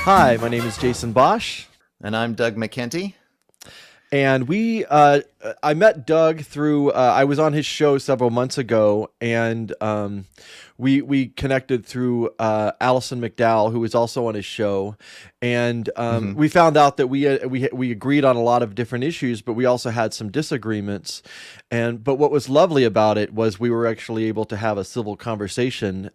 Hi, my name is Jason Bosch, And I'm Doug McKenty. and I met Doug through, I was on his show several months ago, and we connected through Allison McDowell, who was also on his show, and Hmm. we found out that we agreed on a lot of different issues, but we also had some disagreements, but what was lovely about it was we were actually able to have a civil conversation,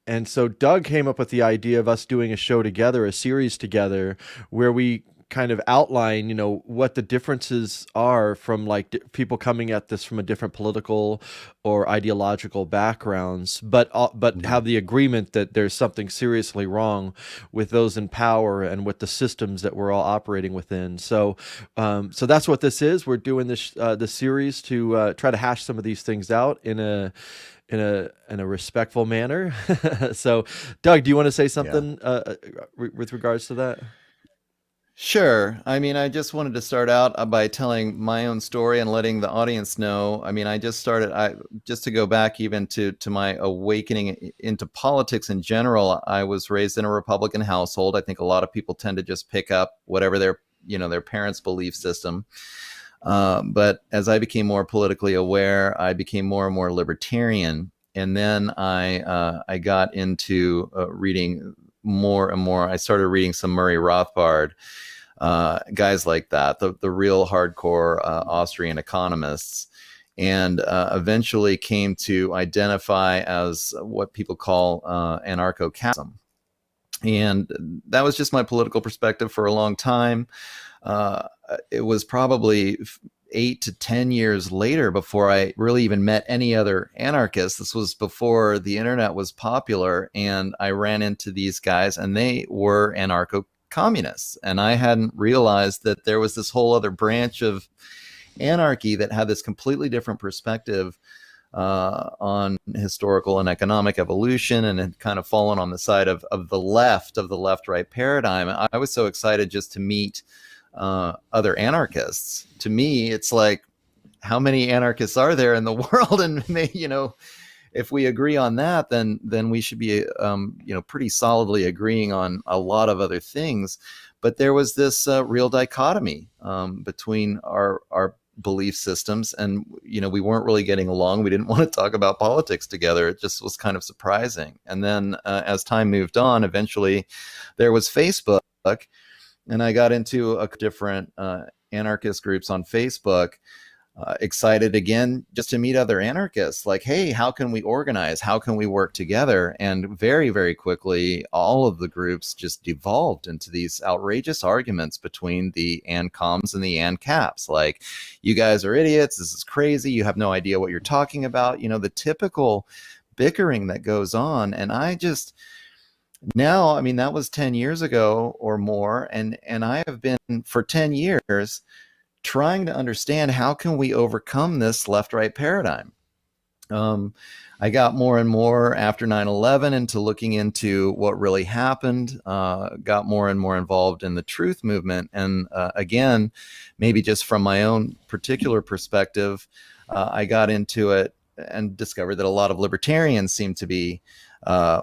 and so Doug came up with the idea of us doing a show together, a series together, where we kind of outline, what the differences are from like people coming at this from a different political or ideological backgrounds, but Hmm. have the agreement that there's something seriously wrong with those in power and with the systems that we're all operating within. So that's what this is. We're doing this series to try to hash some of these things out in a respectful manner. So, Doug, do you want to say Yeah. something with regards to that? Sure. I just wanted to start out by telling my own story and letting the audience know. I just to go back even to my awakening into politics in general. I was raised in a Republican household. I think a lot of people tend to just pick up whatever their parents' belief system. But as I became more politically aware, I became more and more libertarian. And then I got into reading more and more. I started reading some Murray Rothbard, guys like that, the real hardcore Austrian economists, and eventually came to identify as what people call anarcho-capitalism. And that was just my political perspective for a long time. Uh, it was probably 8 to 10 years later before I really even met any other anarchists. This was before the internet was popular, and I ran into these guys, and they were anarcho communists. And I hadn't realized that there was this whole other branch of anarchy that had this completely different perspective on historical and economic evolution, and had kind of fallen on the side of the left right paradigm. I was so excited just to meet other anarchists. To me, it's like, how many anarchists are there in the world? And if we agree on that, then we should be pretty solidly agreeing on a lot of other things. But there was this real dichotomy between our belief systems, and we weren't really getting along. We didn't want to talk about politics together. It just was kind of surprising. And then as time moved on, eventually there was Facebook, and I got into a different anarchist groups on Facebook. Excited again just to meet other anarchists, like, hey, how can we organize, how can we work together? And very, very quickly all of the groups just devolved into these outrageous arguments between the ancoms and the ancaps, like, you guys are idiots, this is crazy, you have no idea what you're talking about, the typical bickering that goes on. And I just now, that was 10 years ago or more, and I have been for 10 years trying to understand, how can we overcome this left right paradigm. um, I got more and more after 9/11 into looking into what really happened, got more and more involved in the truth movement, and again, maybe just from my own particular perspective, I got into it and discovered that a lot of libertarians seem to be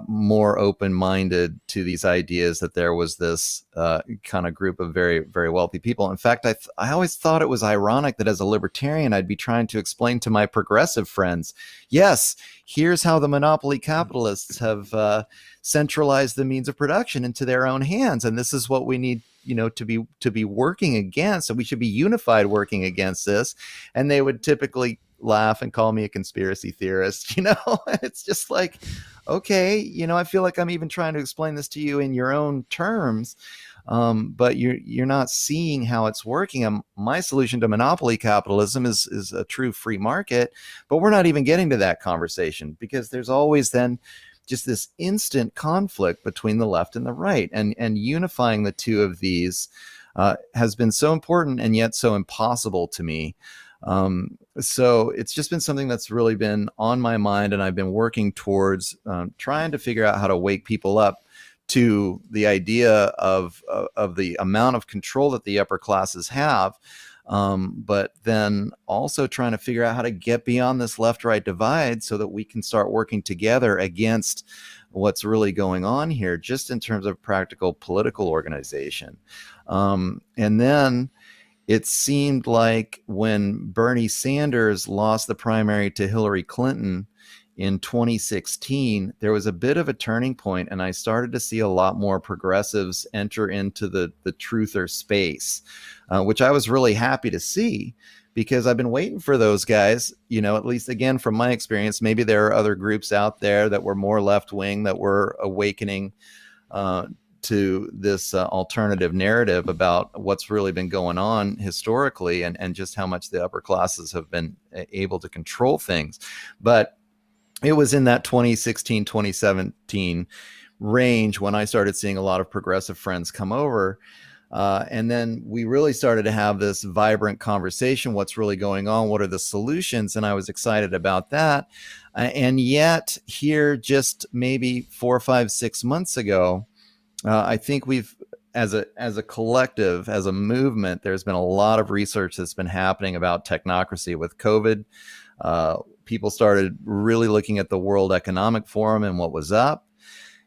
more open-minded to these ideas, that there was this kind of group of very, very wealthy people. In fact, I always thought it was ironic that as a libertarian, I'd be trying to explain to my progressive friends, yes, here's how the monopoly capitalists have centralized the means of production into their own hands, and this is what we need, to be working against, and we should be unified working against this. And they would typically laugh and call me a conspiracy theorist. It's just like, okay, I feel like I'm even trying to explain this to you in your own terms, but you're not seeing how it's working. My solution to monopoly capitalism is a true free market, but we're not even getting to that conversation, because there's always then just this instant conflict between the left and the right, and unifying the two of these has been so important and yet so impossible to me. So it's just been something that's really been on my mind, and I've been working towards trying to figure out how to wake people up to the idea of the amount of control that the upper classes have, but then also trying to figure out how to get beyond this left-right divide so that we can start working together against what's really going on here, just in terms of practical political organization. And then it seemed like when Bernie Sanders lost the primary to Hillary Clinton in 2016, there was a bit of a turning point, and I started to see a lot more progressives enter into the truther space, which I was really happy to see, because I've been waiting for those guys, at least again from my experience. Maybe there are other groups out there that were more left wing that were awakening to this alternative narrative about what's really been going on historically, and just how much the upper classes have been able to control things. But it was in that 2016, 2017 range when I started seeing a lot of progressive friends come over. And then we really started to have this vibrant conversation. What's really going on? What are the solutions? And I was excited about that. And yet here, just maybe 4, 5, 6 months ago, I think we've, as a collective, as a movement, there's been a lot of research that's been happening about technocracy with COVID. People started really looking at the World Economic Forum and what was up,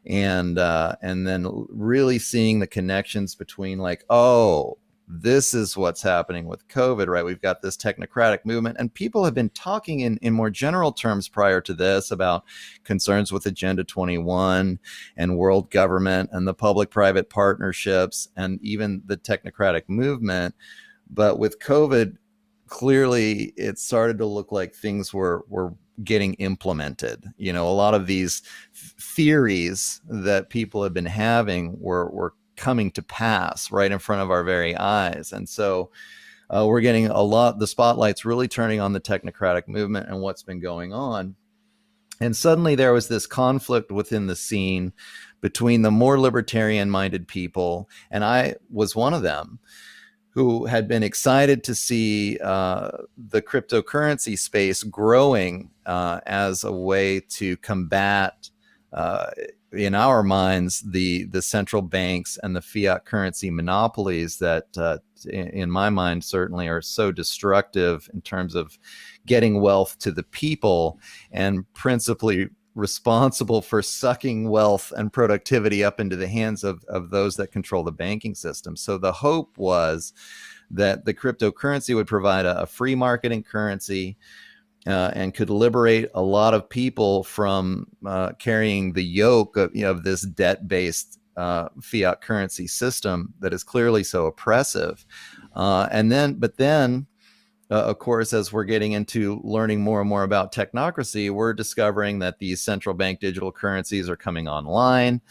and then really seeing the connections between, like, oh, this is what's happening with COVID, right? We've got this technocratic movement, and people have been talking in more general terms prior to this about concerns with Agenda 21 and world government and the public-private partnerships and even the technocratic movement. But with COVID, clearly it started to look like things were getting implemented. A lot of these theories that people have been having were coming to pass right in front of our very eyes. And so we're getting the spotlight's really turning on the technocratic movement and what's been going on. And suddenly there was this conflict within the scene between the more libertarian-minded people, and I was one of them, who had been excited to see the cryptocurrency space growing as a way to combat, in our minds, the central banks and the fiat currency monopolies that, in my mind, certainly are so destructive in terms of getting wealth to the people, and principally responsible for sucking wealth and productivity up into the hands of those that control the banking system. So the hope was that the cryptocurrency would provide a free marketing currency and could liberate a lot of people from carrying the yoke of this debt-based fiat currency system that is clearly so oppressive. But then, of course, as we're getting into learning more and more about technocracy, we're discovering that these central bank digital currencies are coming online,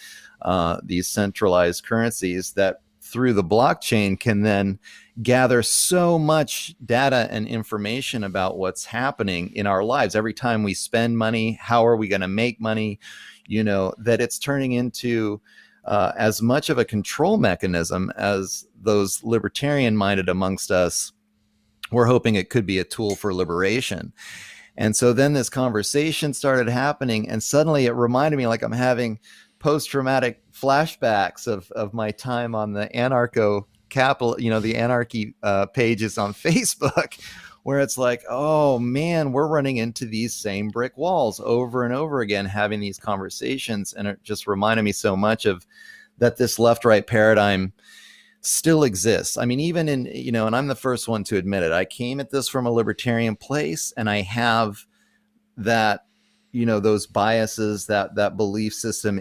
these centralized currencies that through the blockchain can then gather so much data and information about what's happening in our lives. Every time we spend money, how are we going to make money? That it's turning into as much of a control mechanism as those libertarian-minded amongst us we're hoping it could be a tool for liberation. And so then this conversation started happening, and suddenly it reminded me, like I'm having post-traumatic flashbacks of my time on the the anarchy pages on Facebook, where it's like, oh man, we're running into these same brick walls over and over again, having these conversations. And it just reminded me so much of that this left-right paradigm still exists. I mean, even in, and I'm the first one to admit it, I came at this from a libertarian place, and I have that, those biases, that belief system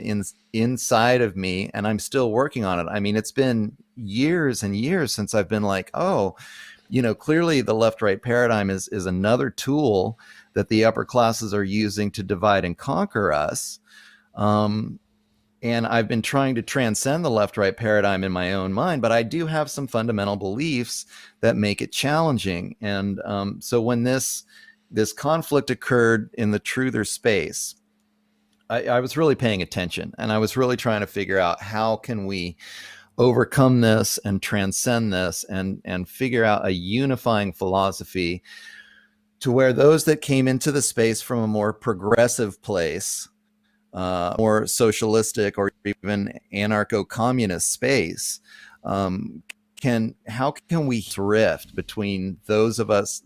inside of me, and I'm still working on it. I mean, it's been years and years since I've been like, oh, clearly the left-right paradigm is another tool that the upper classes are using to divide and conquer us. And I've been trying to transcend the left-right paradigm in my own mind, but I do have some fundamental beliefs that make it challenging. And so when this conflict occurred in the truther space, I was really paying attention, and I was really trying to figure out how can we overcome this and transcend this and figure out a unifying philosophy to where those that came into the space from a more progressive place, more socialistic or even anarcho-communist space, how can we thrift between those of us,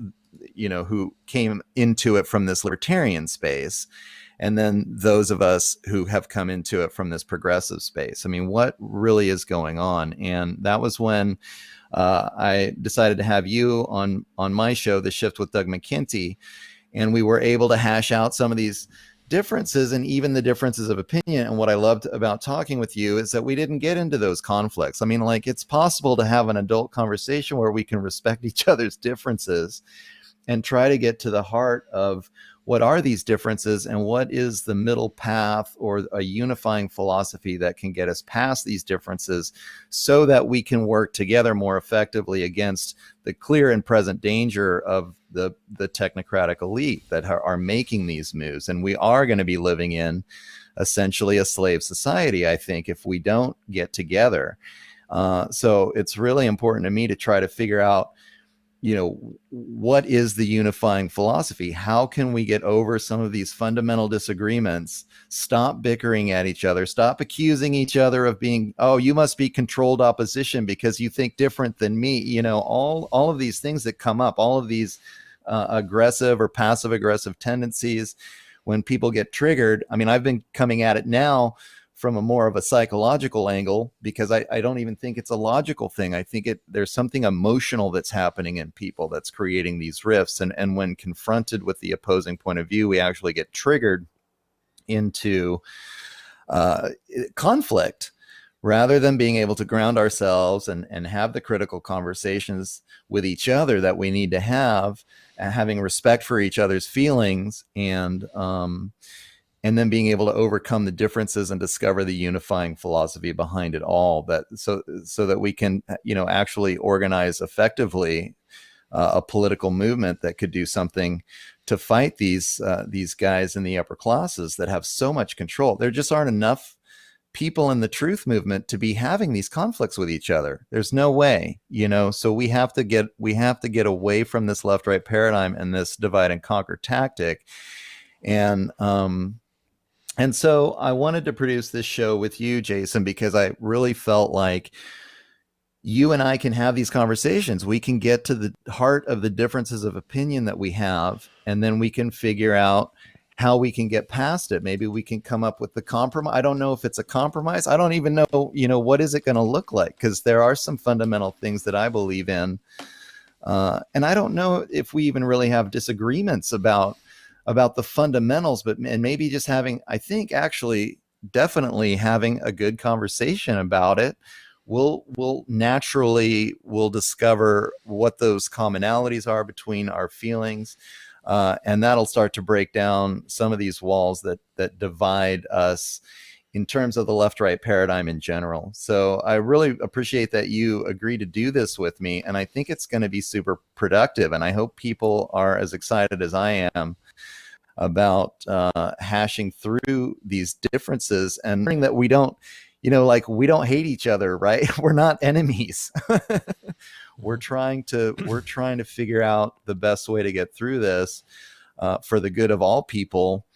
who came into it from this libertarian space, and then those of us who have come into it from this progressive space? I mean, what really is going on? And that was when I decided to have you on my show, The Shift with Doug McKenty, and we were able to hash out some of these differences and even the differences of opinion. And what I loved about talking with you is that we didn't get into those conflicts. I mean, like, it's possible to have an adult conversation where we can respect each other's differences and try to get to the heart of what are these differences and what is the middle path or a unifying philosophy that can get us past these differences so that we can work together more effectively against the clear and present danger of the technocratic elite that are making these moves. And we are going to be living in essentially a slave society, I think, if we don't get together. So it's really important to me to try to figure out, what is the unifying philosophy? How can we get over some of these fundamental disagreements, stop bickering at each other, stop accusing each other of being, oh, you must be controlled opposition because you think different than me. All of these things that come up, all of these aggressive or passive aggressive tendencies when people get triggered. I mean, I've been coming at it now from a more of a psychological angle, because I don't even think it's a logical thing. I think there's something emotional that's happening in people that's creating these rifts. And when confronted with the opposing point of view, we actually get triggered into conflict rather than being able to ground ourselves and have the critical conversations with each other that we need to have, having respect for each other's feelings, and then being able to overcome the differences and discover the unifying philosophy behind it all, that so that we can, actually organize effectively a political movement that could do something to fight these guys in the upper classes that have so much control. There just aren't enough people in the truth movement to be having these conflicts with each other. There's no way, so we have to get away from this left-right paradigm and this divide and conquer tactic. And so I wanted to produce this show with you, Jason, because I really felt like you and I can have these conversations. We can get to the heart of the differences of opinion that we have, and then we can figure out how we can get past it. Maybe we can come up with the compromise. I don't know if it's a compromise. I don't even know, what is it going to look like? Because there are some fundamental things that I believe in. And I don't know if we even really have disagreements about the fundamentals, and maybe just having, I think actually definitely having a good conversation about it, we'll discover what those commonalities are between our feelings, and that'll start to break down some of these walls that divide us in terms of the left-right paradigm in general. So I really appreciate that you agree to do this with me, and I think it's going to be super productive, and I hope people are as excited as I am about hashing through these differences and learning that we don't, we don't hate each other, right? We're not enemies. We're trying to figure out the best way to get through this for the good of all people.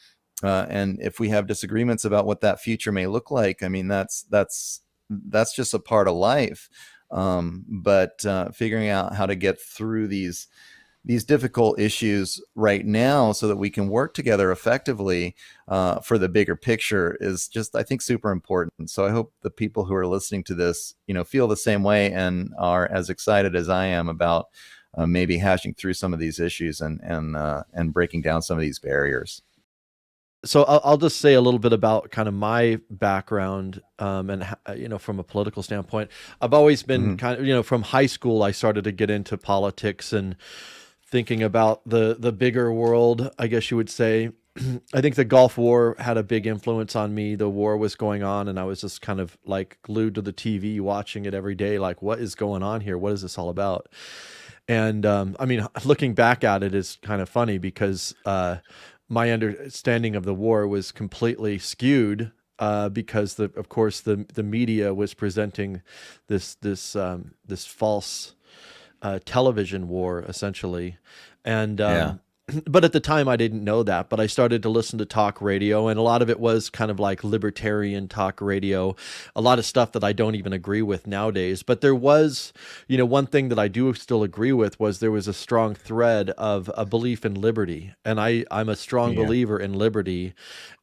And if we have disagreements about what that future may look like, I mean, that's just a part of life. But figuring out how to get through these difficult issues right now so that we can work together effectively for the bigger picture is just, I think, super important. So I hope the people who are listening to this, feel the same way and are as excited as I am about maybe hashing through some of these issues and breaking down some of these barriers. So I'll just say a little bit about kind of my background, and from a political standpoint, I've always been kind of, from high school, I started to get into politics and thinking about the bigger world, I guess you would say. I think the Gulf War had a big influence on me. The war was going on, and I was just kind of like glued to the TV, watching it every day. Like, what is going on here? What is this all about? And I mean, looking back at it is kind of funny because my understanding of the war was completely skewed because of course the media was presenting this false television war essentially, and Yeah. but at the time I didn't know that, but I started to listen to talk radio, and a lot of it was kind of like libertarian talk radio, a lot of stuff that I don't even agree with nowadays. But there was, one thing that I do still agree with was there was a strong thread of a belief in liberty. And I'm a strong Yeah. believer in liberty,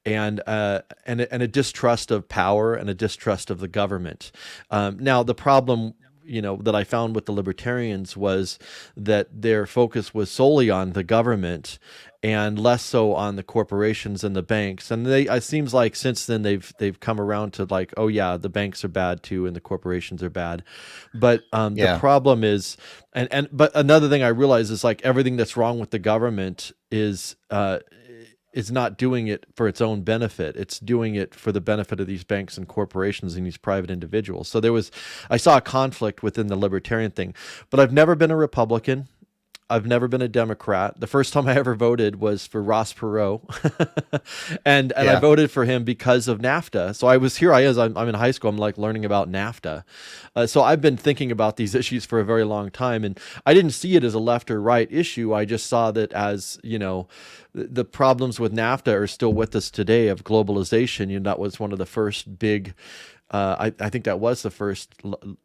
and a distrust of power and a distrust of the government. Now the problem, that I found with the libertarians was that their focus was solely on the government and less so on the corporations and the banks. And it seems like since then they've come around to like, oh yeah, the banks are bad too and the corporations are bad. But the Yeah. problem is, but another thing I realize is like everything that's wrong with the government is not doing it for its own benefit. It's doing it for the benefit of these banks and corporations and these private individuals. So I saw a conflict within the libertarian thing, but I've never been a Republican. I've never been a Democrat. The first time I ever voted was for Ross Perot, and I Yeah. voted for him because of NAFTA. So I was here. I'm in high school. I'm like learning about NAFTA. So I've been thinking about these issues for a very long time, and I didn't see it as a left or right issue. I just saw that as the problems with NAFTA are still with us today of globalization. That was one of the first big. I think that was the first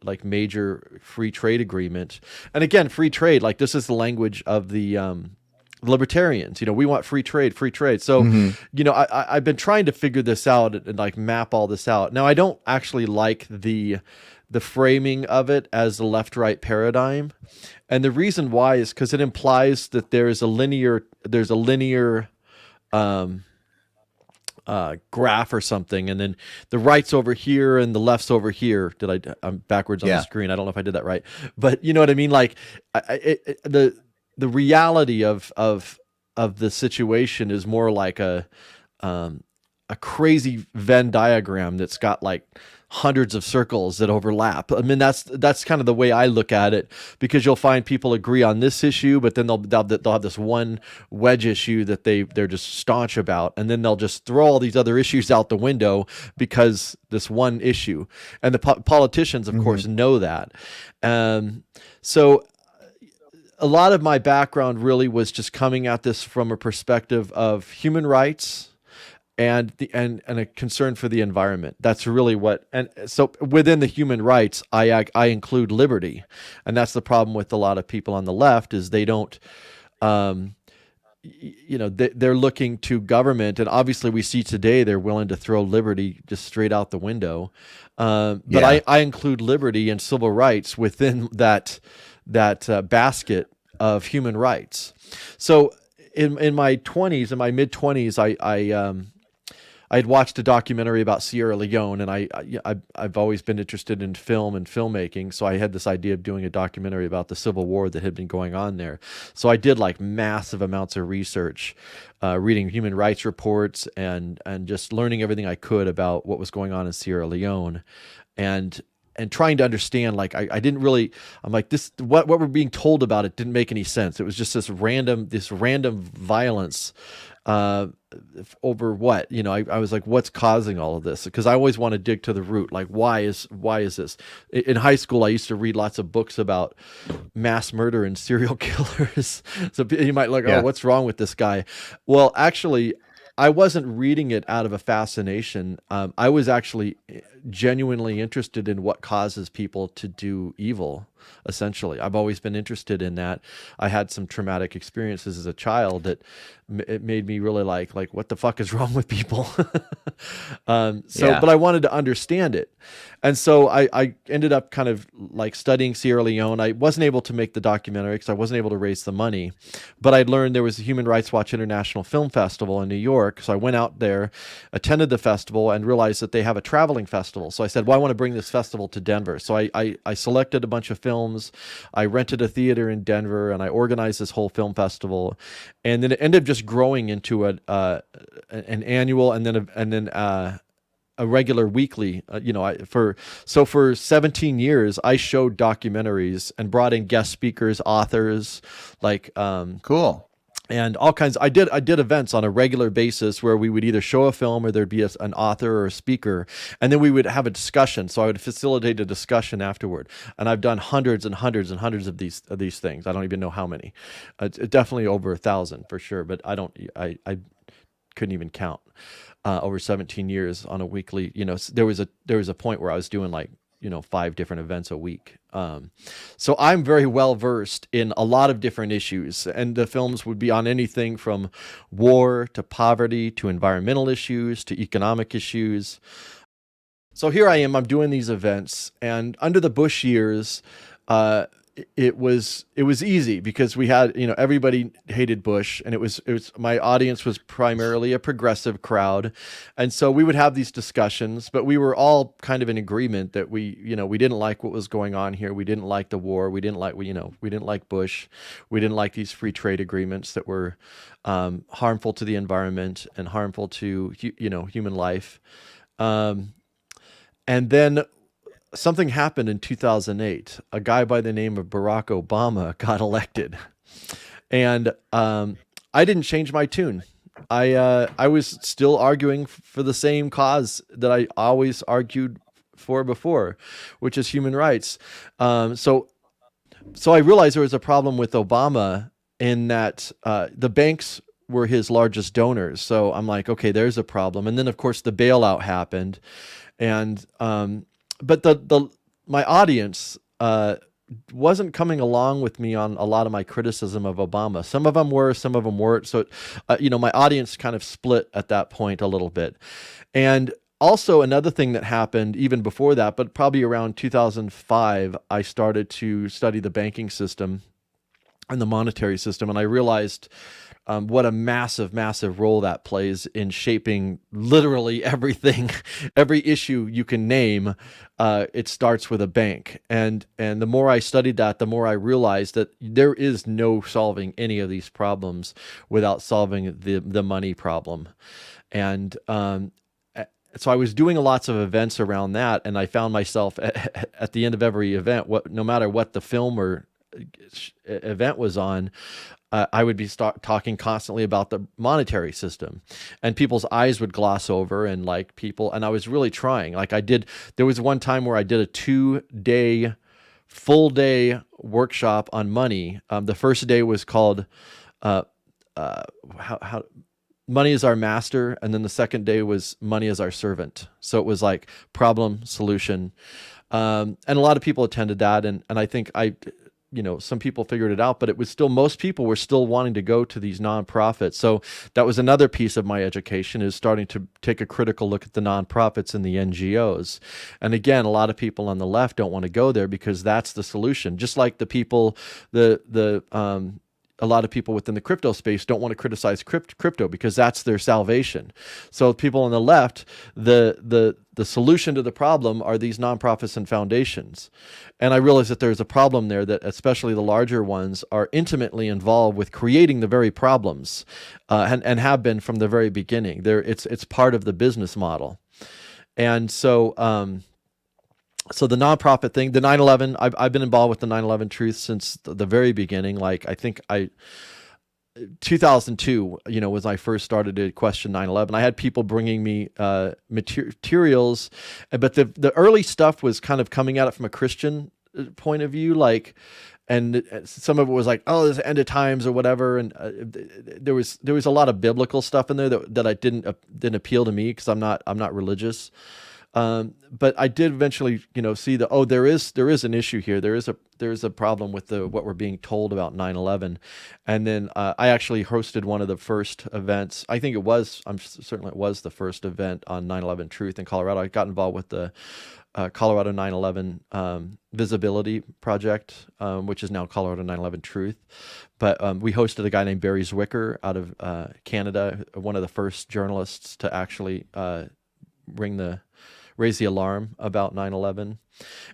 like major free trade agreement. And again, free trade, like this is the language of the libertarians. We want free trade, free trade. So, Hmm. I've been trying to figure this out and like map all this out. Now, I don't actually like the framing of it as the left-right paradigm. And the reason why is because it implies that there's a linear um, graph or something, and then the right's over here and the left's over here. I'm backwards on the Yeah. screen. I don't know if I did that right, but you know what I mean. Like the reality of the situation is more like a crazy Venn diagram that's got like hundreds of circles that overlap. I mean, that's kind of the way I look at it, because you'll find people agree on this issue, but then they'll have this one wedge issue that they're just staunch about, and then they'll just throw all these other issues out the window because this one issue. And the politicians, of Hmm. course, know that. So a lot of my background really was just coming at this from a perspective of human rights and a concern for the environment. That's really what. And so within the human rights, I include liberty, and that's the problem with a lot of people on the left is they don't. They're looking to government, and obviously we see today they're willing to throw liberty just straight out the window. But Yeah. I include liberty and civil rights within that basket of human rights. So in my 20s, in my mid 20s, I had watched a documentary about Sierra Leone, and I've always been interested in film and filmmaking. So I had this idea of doing a documentary about the Civil War that had been going on there. So I did like massive amounts of research, reading human rights reports and just learning everything I could about what was going on in Sierra Leone, and trying to understand. Like I didn't really. I'm like this. What we're being told about it didn't make any sense. It was just this random violence. Over what, I was like, what's causing all of this? Because I always want to dig to the root. Like, why is this? In high school, I used to read lots of books about mass murder and serial killers. So you might look, oh, Yeah. what's wrong with this guy? Well, actually, I wasn't reading it out of a fascination. I was actually genuinely interested in what causes people to do evil. Essentially, I've always been interested in that. I had some traumatic experiences as a child that it made me really like what the fuck is wrong with people. Yeah. But I wanted to understand it, and so I ended up kind of like studying Sierra Leone. I wasn't able to make the documentary because I wasn't able to raise the money, but I'd learned there was a Human Rights Watch International Film Festival in New York. So I went out there, attended the festival, and realized that they have a traveling festival. So I said, well, I want to bring this festival to Denver. So I selected a bunch of films. I rented a theater in Denver, and I organized this whole film festival. And then it ended up just growing into an annual and then a regular weekly. For 17 years, I showed documentaries and brought in guest speakers, authors, like Cool. and all kinds. I did events on a regular basis where we would either show a film or there'd be an author or a speaker, and then we would have a discussion. So I would facilitate a discussion afterward. And I've done hundreds and hundreds and hundreds of these things. I don't even know how many. It's definitely over 1,000 for sure, but I couldn't even count. Over 17 years on a weekly, there was a point where I was doing like 5 different events a week. So I'm very well versed in a lot of different issues, and the films would be on anything from war to poverty to environmental issues to economic issues. So here I am, I'm doing these events, and under the Bush years, it was easy because we had, everybody hated Bush, and it was my audience was primarily a progressive crowd, and so we would have these discussions, but we were all kind of in agreement that we didn't like what was going on here. We didn't like the war. We didn't like Bush. We didn't like these free trade agreements that were harmful to the environment and harmful to human life. And then something happened in 2008. A guy by the name of Barack Obama got elected, and I didn't change my tune. I was still arguing for the same cause that I always argued for before, which is human rights. So I realized there was a problem with Obama in that the banks were his largest donors. So I'm like, okay, there's a problem. And then of course the bailout happened, and but my audience wasn't coming along with me on a lot of my criticism of Obama. Some of them were, some of them weren't. So, my audience kind of split at that point a little bit. And also another thing that happened even before that, but probably around 2005, I started to study the banking system and the monetary system, and I realized what a massive, massive role that plays in shaping literally everything, every issue you can name. It starts with a bank, and the more I studied that, the more I realized that there is no solving any of these problems without solving the money problem, and so I was doing lots of events around that, and I found myself at the end of every event, no matter what the film or event was on, I would be talking constantly about the monetary system, and people's eyes would gloss over, and and I was really trying. There was one time where I did a 2-day, full day workshop on money. The first day was called how money is our master, and then the second day was money is our servant. So it was like problem, solution, and a lot of people attended that, and I think some people figured it out, but it was still, most people were still wanting to go to these nonprofits. So that was another piece of my education, is starting to take a critical look at the nonprofits and the NGOs. And again, a lot of people on the left don't want to go there because that's the solution. Just like the people, a lot of people within the crypto space don't want to criticize crypto because that's their salvation. So people on the left, the solution to the problem are these nonprofits and foundations. And I realize that there's a problem there, that especially the larger ones are intimately involved with creating the very problems, and have been from the very beginning. It's part of the business model. And so so the nonprofit thing, the 9/11, I've been involved with the 9/11 Truth since the very beginning. 2002, was I first started to question 9/11. I had people bringing me materials, but the early stuff was kind of coming at it from a Christian point of view, and some of it was like, oh, this is end of times or whatever, and there was a lot of biblical stuff in there that I didn't appeal to me because I'm not religious. But I did eventually, see there is an issue here. There is a problem with what we're being told about 9/11. And then I actually hosted one of the first events. I'm certainly it was the first event on 9/11 Truth in Colorado. I got involved with the Colorado 9/11 Visibility Project, which is now Colorado 9/11 Truth. But we hosted a guy named Barry Zwicker out of Canada, one of the first journalists to actually raise the alarm about 9/11.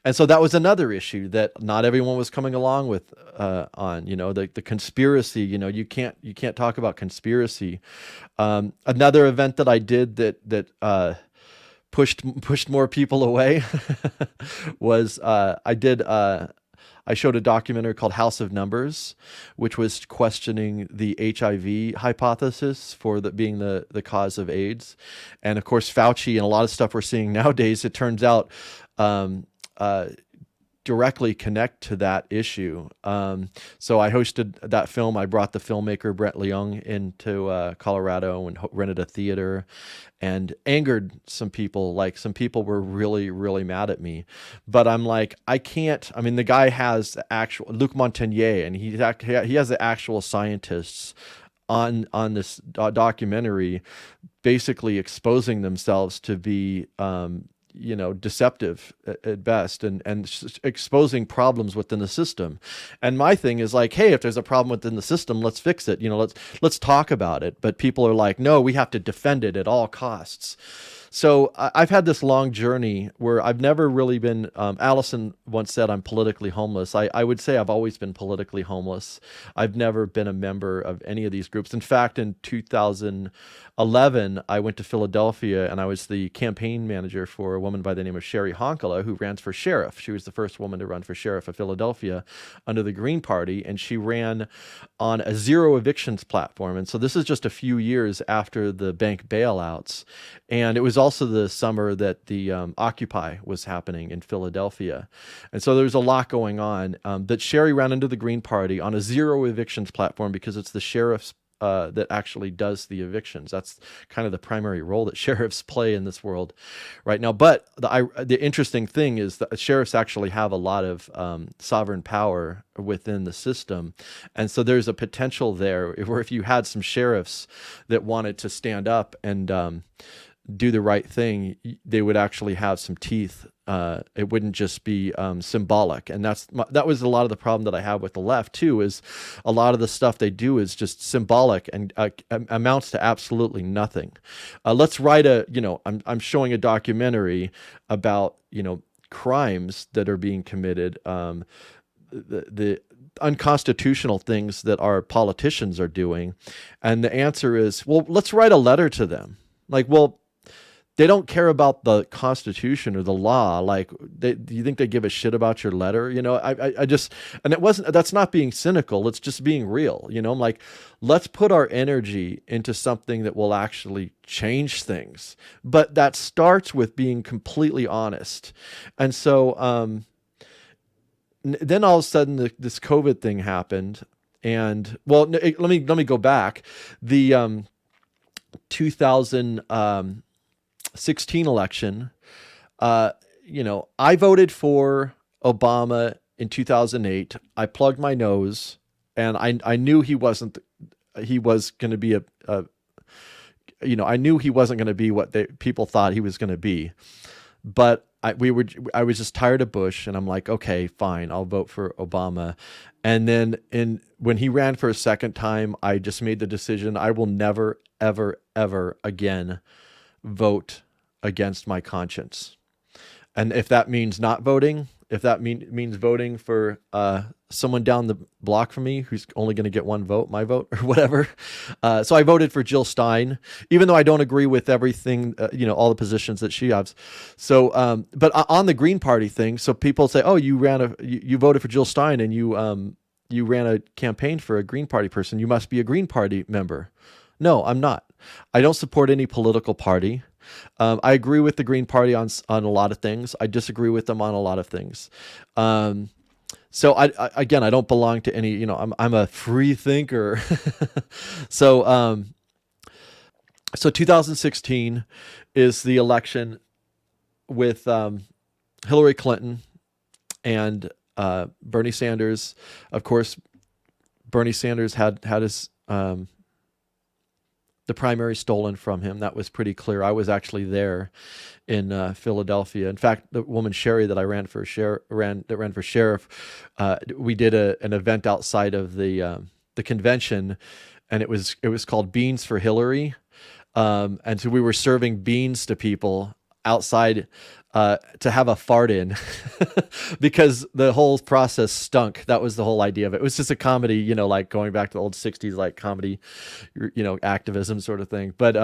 And so that was another issue that not everyone was coming along with on, the conspiracy. You can't talk about conspiracy. Another event that I did that pushed more people away was I did I showed a documentary called House of Numbers, which was questioning the HIV hypothesis for being the cause of AIDS. And of course, Fauci and a lot of stuff we're seeing nowadays, it turns out, um, uh, directly connect to that issue. So I hosted that film. I brought the filmmaker Brett Leung into Colorado and rented a theater and angered some people. Like some people were really, really mad at me. But I'm like, I can't. I mean, the guy has the actual Luc Montagnier, and he has the actual scientists on this documentary basically exposing themselves to be deceptive at best, and exposing problems within the system. And my thing is like, hey, if there's a problem within the system, let's fix it. Let's talk about it. But people are like, no, we have to defend it at all costs. So I've had this long journey where I've never really been, Allison once said I'm politically homeless. I would say I've always been politically homeless. I've never been a member of any of these groups. In fact, in 2011, I went to Philadelphia and I was the campaign manager for a woman by the name of Sherry Honkala, who ran for sheriff. She was the first woman to run for sheriff of Philadelphia under the Green Party, and she ran on a zero evictions platform. And so this is just a few years after the bank bailouts. And it was also the summer that the Occupy was happening in Philadelphia. And so there's a lot going on. That Sherry ran into the Green Party on a zero evictions platform because it's the sheriff's that actually does the evictions. That's kind of the primary role that sheriffs play in this world right now. But the interesting thing is that sheriffs actually have a lot of sovereign power within the system. And so there's a potential there where if you had some sheriffs that wanted to stand up and do the right thing, they would actually have some teeth. It wouldn't just be symbolic. And that was a lot of the problem that I have with the left too, is a lot of the stuff they do is just symbolic and amounts to absolutely nothing. Let's write I'm showing a documentary about, crimes that are being committed, the unconstitutional things that our politicians are doing. And the answer is, well, let's write a letter to them. Like, well, they don't care about the Constitution or the law. Like, do you think they give a shit about your letter? I just, and that's not being cynical. It's just being real. I'm like, let's put our energy into something that will actually change things. But that starts with being completely honest. And so, then all of a sudden this COVID thing happened. And well, let me go back. The 2016 election, I voted for Obama in 2008. I plugged my nose, and I knew he was going to be I knew he wasn't going to be what people thought he was going to be. But I was just tired of Bush, and I'm like, okay, fine, I'll vote for Obama. And then when he ran for a second time, I just made the decision I will never, ever, ever again vote against my conscience. And if that means not voting, if that means voting for someone down the block from me who's only going to get one vote, my vote or whatever. So I voted for Jill Stein, even though I don't agree with everything, all the positions that she has. So, but on the Green Party thing, so people say, oh, you voted for Jill Stein and you ran a campaign for a Green Party person. You must be a Green Party member. No, I'm not. I don't support any political party. I agree with the Green Party on a lot of things. I disagree with them on a lot of things. So I don't belong to any, I'm a free thinker. So 2016 is the election with Hillary Clinton and Bernie Sanders. Of course, Bernie Sanders had his the primary stolen from him. That was pretty clear. I was actually there in Philadelphia. In fact, the woman Sherry that I ran for sheriff, we did an event outside of the convention, and it was called Beans for Hillary, and so we were serving beans to people outside to have a fart in because the whole process stunk. That was the whole idea of it. It was just a comedy, like going back to the old 60s, like comedy, activism sort of thing. But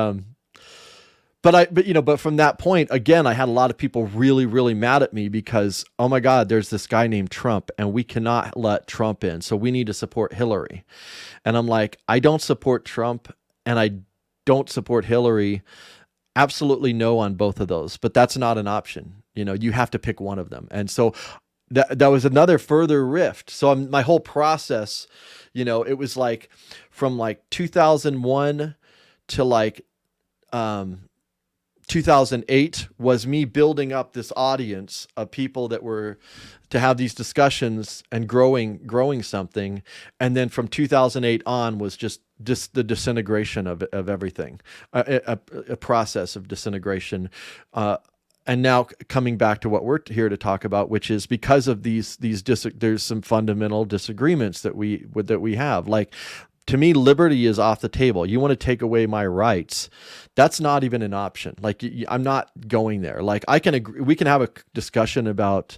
but from that point, again, I had a lot of people really, really mad at me because, oh my God, there's this guy named Trump and we cannot let Trump in. So we need to support Hillary. And I'm like, I don't support Trump and I don't support Hillary. Absolutely no on both of those, but that's not an option. You have to pick one of them. And so that was another further rift. So my whole process, it was like from like 2001 to like 2008 was me building up this audience of people that were to have these discussions and growing something. And then from 2008 on was just the disintegration of everything, a process of disintegration. And now coming back to what we're here to talk about, which is because of there's some fundamental disagreements that we have. Like, to me, liberty is off the table. You want to take away my rights. That's not even an option. Like, I'm not going there. Like, I can agree, we can have a discussion about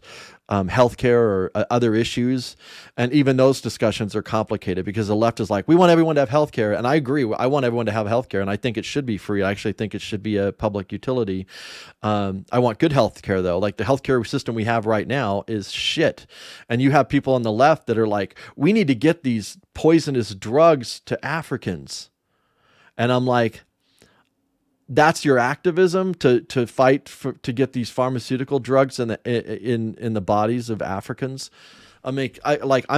healthcare or other issues. And even those discussions are complicated because the left is like, we want everyone to have healthcare. And I agree. I want everyone to have healthcare. And I think it should be free. I actually think it should be a public utility. I want good healthcare, though. Like, the healthcare system we have right now is shit. And you have people on the left that are like, we need to get these poisonous drugs to Africans. And I'm like, that's your activism, to fight to get these pharmaceutical drugs in the bodies of Africans. I'm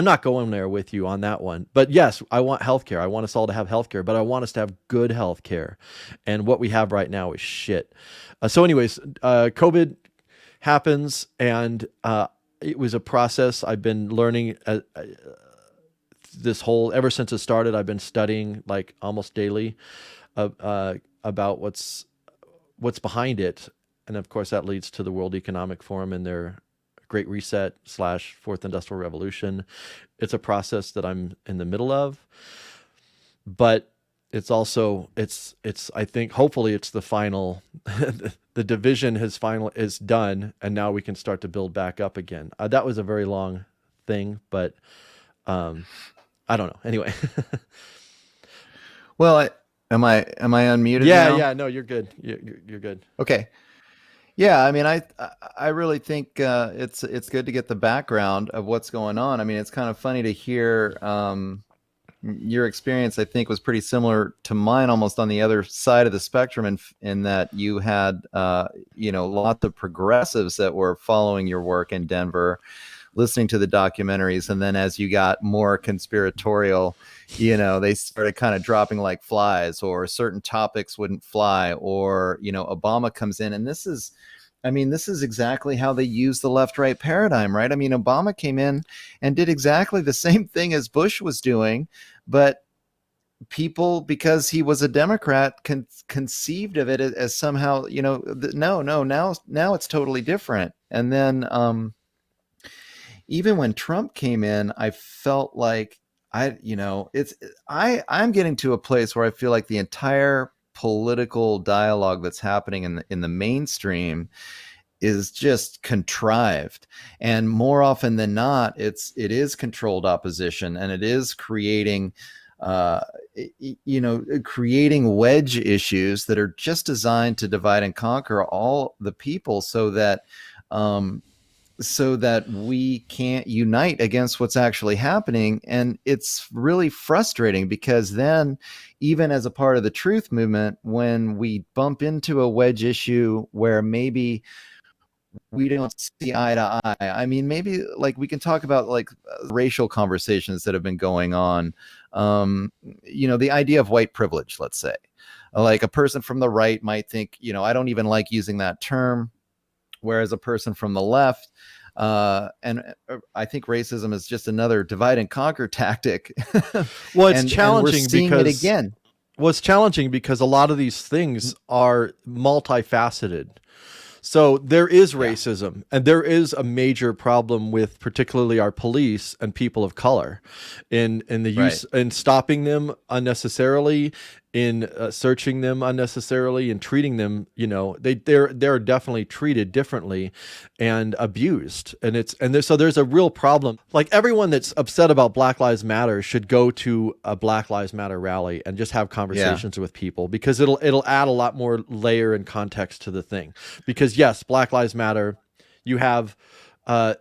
not going there with you on that one. But yes, I want healthcare. I want us all to have healthcare, but I want us to have good healthcare. And what we have right now is shit. So anyways, COVID happens, and it was a process. I've been learning ever since it started. I've been studying like almost daily about what's behind it. And of course that leads to the World Economic Forum and their Great Reset / Fourth Industrial Revolution. It's a process that I'm in the middle of, but it's also, I think hopefully it's the final, the division is done. And now we can start to build back up again. That was a very long thing, but I don't know. Anyway. Well, am I unmuted now? Yeah, no, you're good. You're good. Okay. Yeah, I mean, I really think it's good to get the background of what's going on. I mean, it's kind of funny to hear your experience. I think was pretty similar to mine, almost on the other side of the spectrum, in that you had lots of progressives that were following your work in Denver, listening to the documentaries, and then as you got more conspiratorial, they started kind of dropping like flies, or certain topics wouldn't fly, or Obama comes in, and this is exactly how they use the left-right paradigm, right? I mean, Obama came in and did exactly the same thing as Bush was doing, but people, because he was a Democrat, conceived of it as somehow, now it's totally different. And then even when Trump came in, I felt like I'm getting to a place where I feel like the entire political dialogue that's happening in the mainstream is just contrived, and more often than not, it is controlled opposition, and it is creating creating wedge issues that are just designed to divide and conquer all the people, so that we can't unite against what's actually happening. And it's really frustrating, because then, even as a part of the truth movement, when we bump into a wedge issue where maybe we don't see eye to eye, I mean, maybe like we can talk about like racial conversations that have been going on, the idea of white privilege, let's say. Like, a person from the right might think, I don't even like using that term, whereas a person from the left, and I think racism is just another divide and conquer tactic. Well, it's challenging, and we're seeing it again. Well, it's challenging because a lot of these things are multifaceted. So there is racism, and there is a major problem with particularly our police and people of color in the use and stopping them unnecessarily, in searching them unnecessarily and treating them, they're definitely treated differently and abused. So there's a real problem. Like, everyone that's upset about Black Lives Matter should go to a Black Lives Matter rally and just have conversations with people, because it'll add a lot more layer and context to the thing. Because yes, Black Lives Matter, you have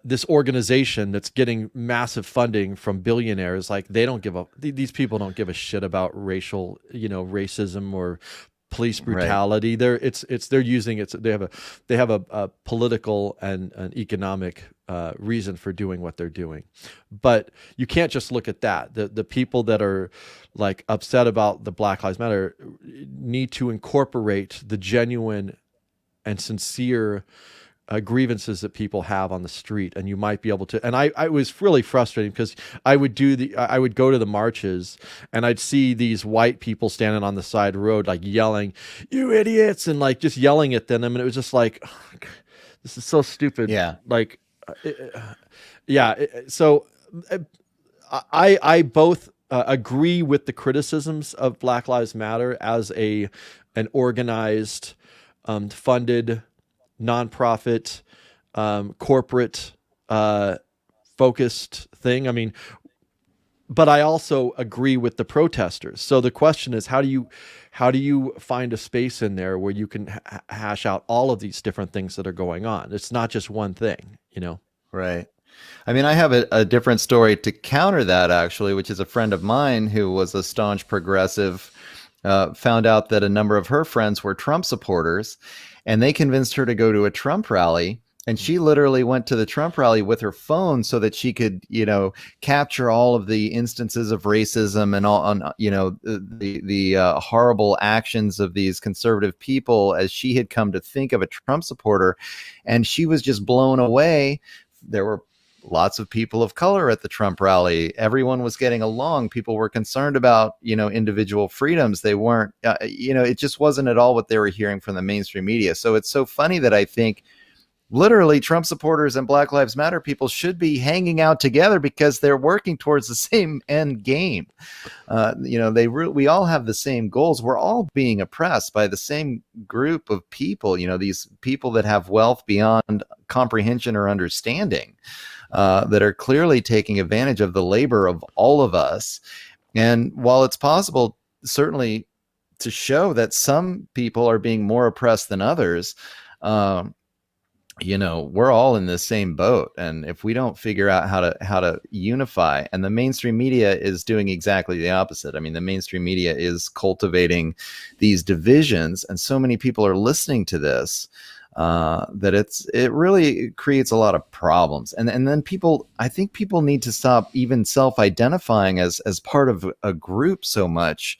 this organization that's getting massive funding from billionaires. Like, they don't give a these people don't give a shit about racism or police brutality. They're using it. They have a political and an economic reason for doing what they're doing. But you can't just look at that. The people that are like upset about the Black Lives Matter need to incorporate the genuine and sincere grievances that people have on the street, and you might be able to. And I was really frustrating, because I would go to the marches, and I'd see these white people standing on the side road, like yelling, "You idiots!" and like just yelling at them, and it was just like, oh, this is so stupid. Yeah. Like, so I both agree with the criticisms of Black Lives Matter as an organized, funded, nonprofit, corporate focused thing. I mean, but I also agree with the protesters. So the question is, how do you find a space in there where you can hash out all of these different things that are going on? It's not just one thing, Right. I mean, I have a different story to counter that, actually, which is a friend of mine who was a staunch progressive, found out that a number of her friends were Trump supporters, and they convinced her to go to a Trump rally. And she literally went to the Trump rally with her phone so that she could, capture all of the instances of racism and all, the horrible actions of these conservative people, as she had come to think of a Trump supporter. And she was just blown away. There were lots of people of color at the Trump rally. Everyone was getting along. People were concerned about, individual freedoms. They weren't, it just wasn't at all what they were hearing from the mainstream media. So it's so funny that I think literally Trump supporters and Black Lives Matter people should be hanging out together, because they're working towards the same end game. We all have the same goals. We're all being oppressed by the same group of people, these people that have wealth beyond comprehension or understanding, that are clearly taking advantage of the labor of all of us. And while it's possible, certainly, to show that some people are being more oppressed than others, we're all in the same boat. And if we don't figure out how to unify, and the mainstream media is doing exactly the opposite. I mean, the mainstream media is cultivating these divisions, and so many people are listening to this, that it really creates a lot of problems. And then I think people need to stop even self-identifying as part of a group so much,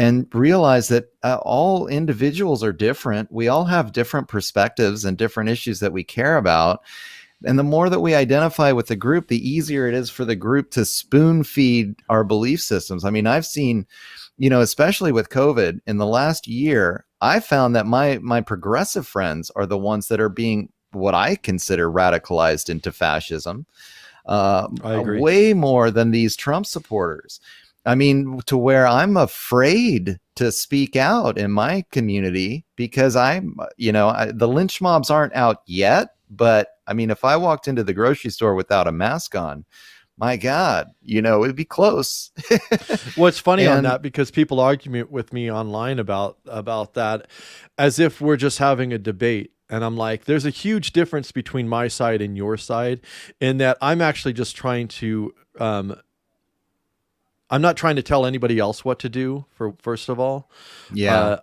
and realize that all individuals are different. We all have different perspectives and different issues that we care about. And the more that we identify with the group, the easier it is for the group to spoon feed our belief systems. I mean, I've seen, especially with COVID in the last year, I found that my progressive friends are the ones that are being, what I consider, radicalized into fascism, I agree. way more than these Trump supporters. I mean, to where I'm afraid to speak out in my community, because the lynch mobs aren't out yet. But I mean, if I walked into the grocery store without a mask on, my God, it'd be close. Well, it's funny on that, because people argue with me online about that, as if we're just having a debate. And I'm like, there's a huge difference between my side and your side, in that I'm actually just trying to, I'm not trying to tell anybody else what to do, first of all. Yeah.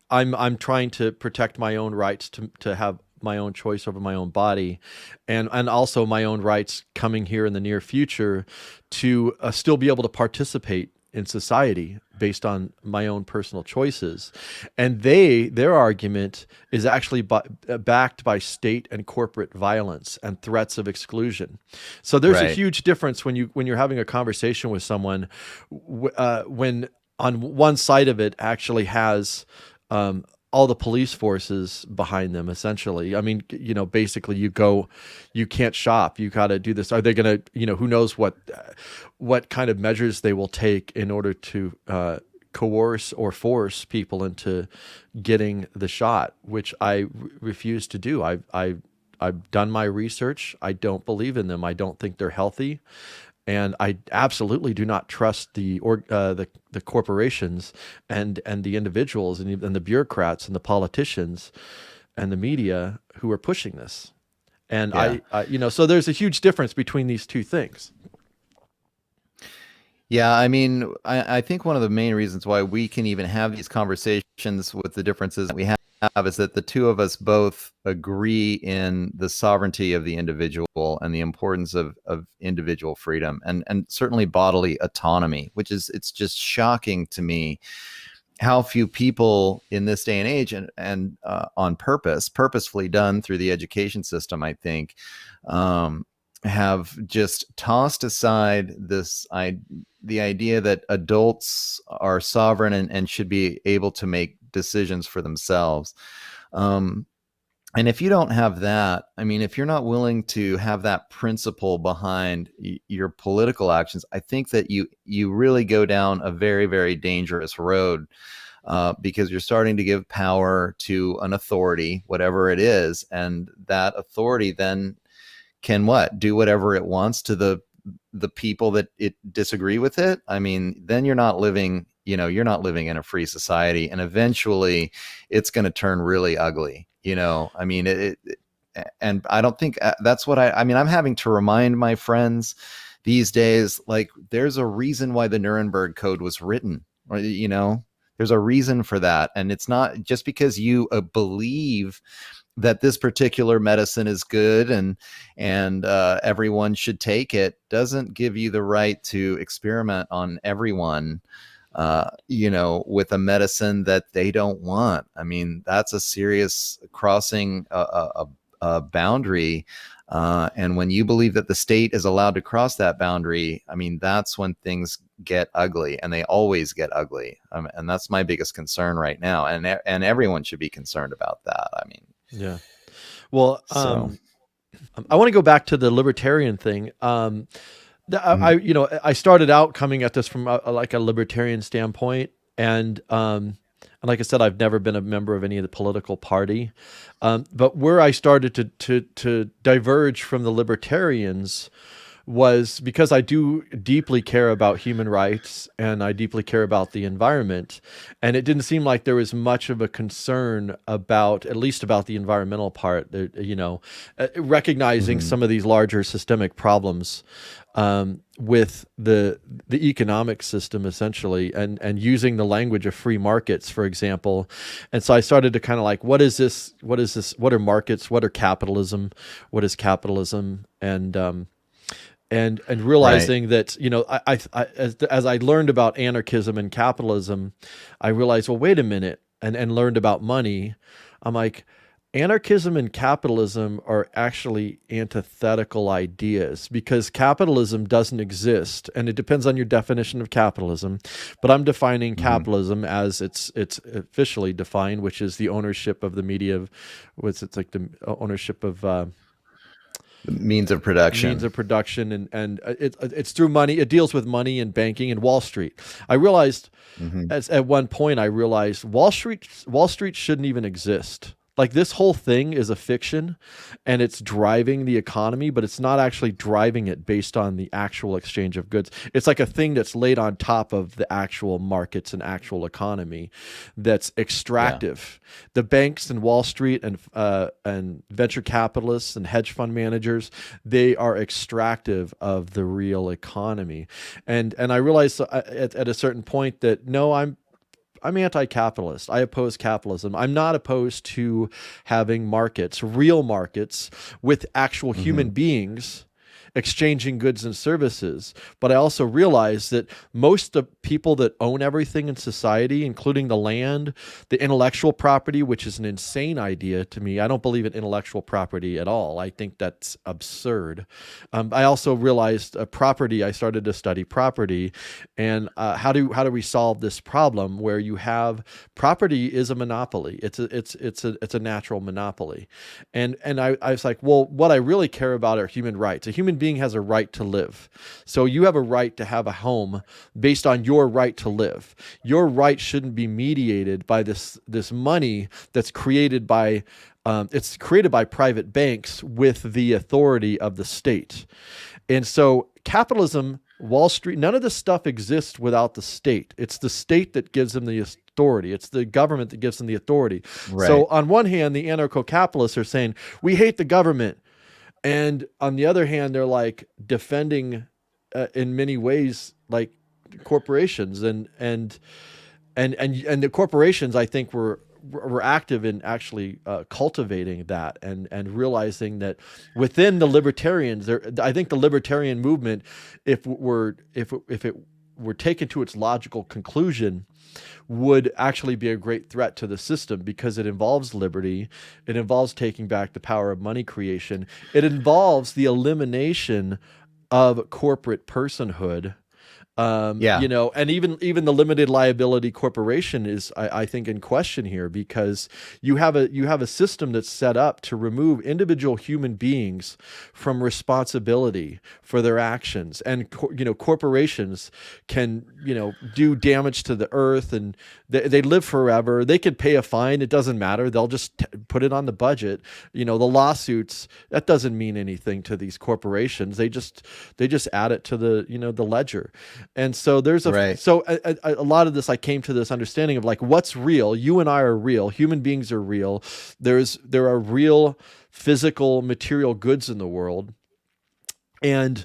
I'm trying to protect my own rights to have my own choice over my own body, and also my own rights coming here in the near future to still be able to participate in society based on my own personal choices. And their argument is actually backed by state and corporate violence and threats of exclusion. So there's a huge difference when you're having a conversation with someone, when on one side of it actually has all the police forces behind them, essentially. I mean, basically you can't shop, you got to do this. Are they going to, who knows what kind of measures they will take in order to coerce or force people into getting the shot, which I refuse to do. I've done my research. I don't believe in them. I don't think they're healthy, and I absolutely do not trust the corporations and the individuals and the bureaucrats and the politicians and the media who are pushing this. And Yeah. So there's a huge difference between these two things. Yeah, I mean, I think one of the main reasons why we can even have these conversations with the differences that we have is that the two of us both agree in the sovereignty of the individual and the importance of individual freedom and certainly bodily autonomy, which is, it's just shocking to me how few people in this day and age and on purposefully done through the education system, I think, have just tossed aside the idea that adults are sovereign and should be able to make decisions for themselves. And if you don't have that, I mean, if you're not willing to have that principle behind your political actions, I think that you really go down a very, very dangerous road, because you're starting to give power to an authority, whatever it is, and that authority then can do whatever it wants to the people that it disagree with it. I mean, then you're not living in a free society, and eventually it's going to turn really ugly. I mean, and I don't think that's what I mean, I'm having to remind my friends these days, like, there's a reason why the Nuremberg Code was written, or, there's a reason for that. And it's not just because you believe that this particular medicine is good and everyone should take it, doesn't give you the right to experiment on everyone, with a medicine that they don't want. I mean, that's a serious crossing a boundary. And when you believe that the state is allowed to cross that boundary, I mean, that's when things get ugly, and they always get ugly. And that's my biggest concern right now. And everyone should be concerned about that. I mean, Yeah. Well, so. I want to go back to the libertarian thing. I started out coming at this from a libertarian standpoint, and like I said, I've never been a member of any of the political party. But where I started to diverge from the libertarians was because I do deeply care about human rights and I deeply care about the environment. And it didn't seem like there was much of a concern about, at least about the environmental part, recognizing some of these larger systemic problems with the economic system, essentially, and using the language of free markets, for example. And so I started to kind of like, what is this? What are markets? What are capitalism? What is capitalism? And realizing that, as I learned about anarchism and capitalism, I realized, well, wait a minute, and learned about money. I'm like, anarchism and capitalism are actually antithetical ideas, because capitalism doesn't exist, and it depends on your definition of capitalism. But I'm defining capitalism as it's officially defined, which is the ownership of the media, the ownership of The means of production. and it's through money. It deals with money and banking and Wall Street. I realized at one point Wall Street shouldn't even exist. Like, this whole thing is a fiction, and it's driving the economy, but it's not actually driving it based on the actual exchange of goods. It's like a thing that's laid on top of the actual markets and actual economy that's extractive. Yeah. The banks and Wall Street and venture capitalists and hedge fund managers, they are extractive of the real economy. And I realized at a certain point that, no, I'm anti-capitalist. I oppose capitalism. I'm not opposed to having markets, real markets, with actual human beings exchanging goods and services. But I also realize that most of the people that own everything in society, including the land, the intellectual property, which is an insane idea to me. I don't believe in intellectual property at all. I think that's absurd. I also realized property. I started to study property, and how do we solve this problem where you have property is a monopoly. It's a natural monopoly, and I was like, well, what I really care about are human rights. A human being has a right to live. So you have a right to have a home based on your right to live. Your right shouldn't be mediated by this money that's created by it's created by private banks with the authority of the state. And so capitalism, Wall Street, none of this stuff exists without the state. It's the state that gives them the authority. It's the government that gives them the authority. Right. So on one hand, the anarcho-capitalists are saying, we hate the government. And on the other hand, they're like defending in many ways, like corporations and the corporations, I think, were active in actually cultivating that and realizing that within the libertarians, I think the libertarian movement, if it were taken to its logical conclusion, would actually be a great threat to the system because it involves liberty, it involves taking back the power of money creation, it involves the elimination of corporate personhood. You know, and even the limited liability corporation is, I think, in question here because you have a system that's set up to remove individual human beings from responsibility for their actions, and corporations can do damage to the earth, and they live forever. They could pay a fine; it doesn't matter. They'll just put it on the budget. The lawsuits, that doesn't mean anything to these corporations. They just add it to the ledger. And so there's a lot of this, I came to this understanding of like, what's real? You and I are real. Human beings are real. There are real physical material goods in the world. And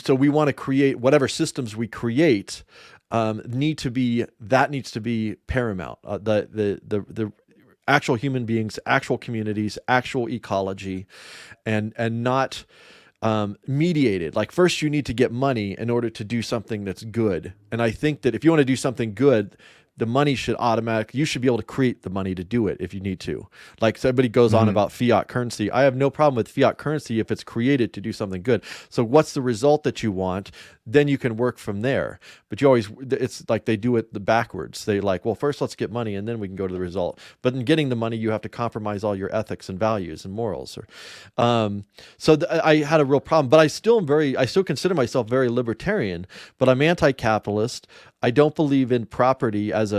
so we want to create whatever systems we create, needs to be paramount. The actual human beings, actual communities, actual ecology, and not mediated. Like first you need to get money in order to do something that's good. And I think that if you want to do something good, the money should you should be able to create the money to do it if you need to. Like everybody goes on about fiat currency. I have no problem with fiat currency if it's created to do something good. So what's the result that you want? Then you can work from there. But it's like they do it the backwards. They like, well, first let's get money and then we can go to the result. But in getting the money, you have to compromise all your ethics and values and morals. I had a real problem, but I still consider myself very libertarian, but I'm anti-capitalist. I don't believe in property as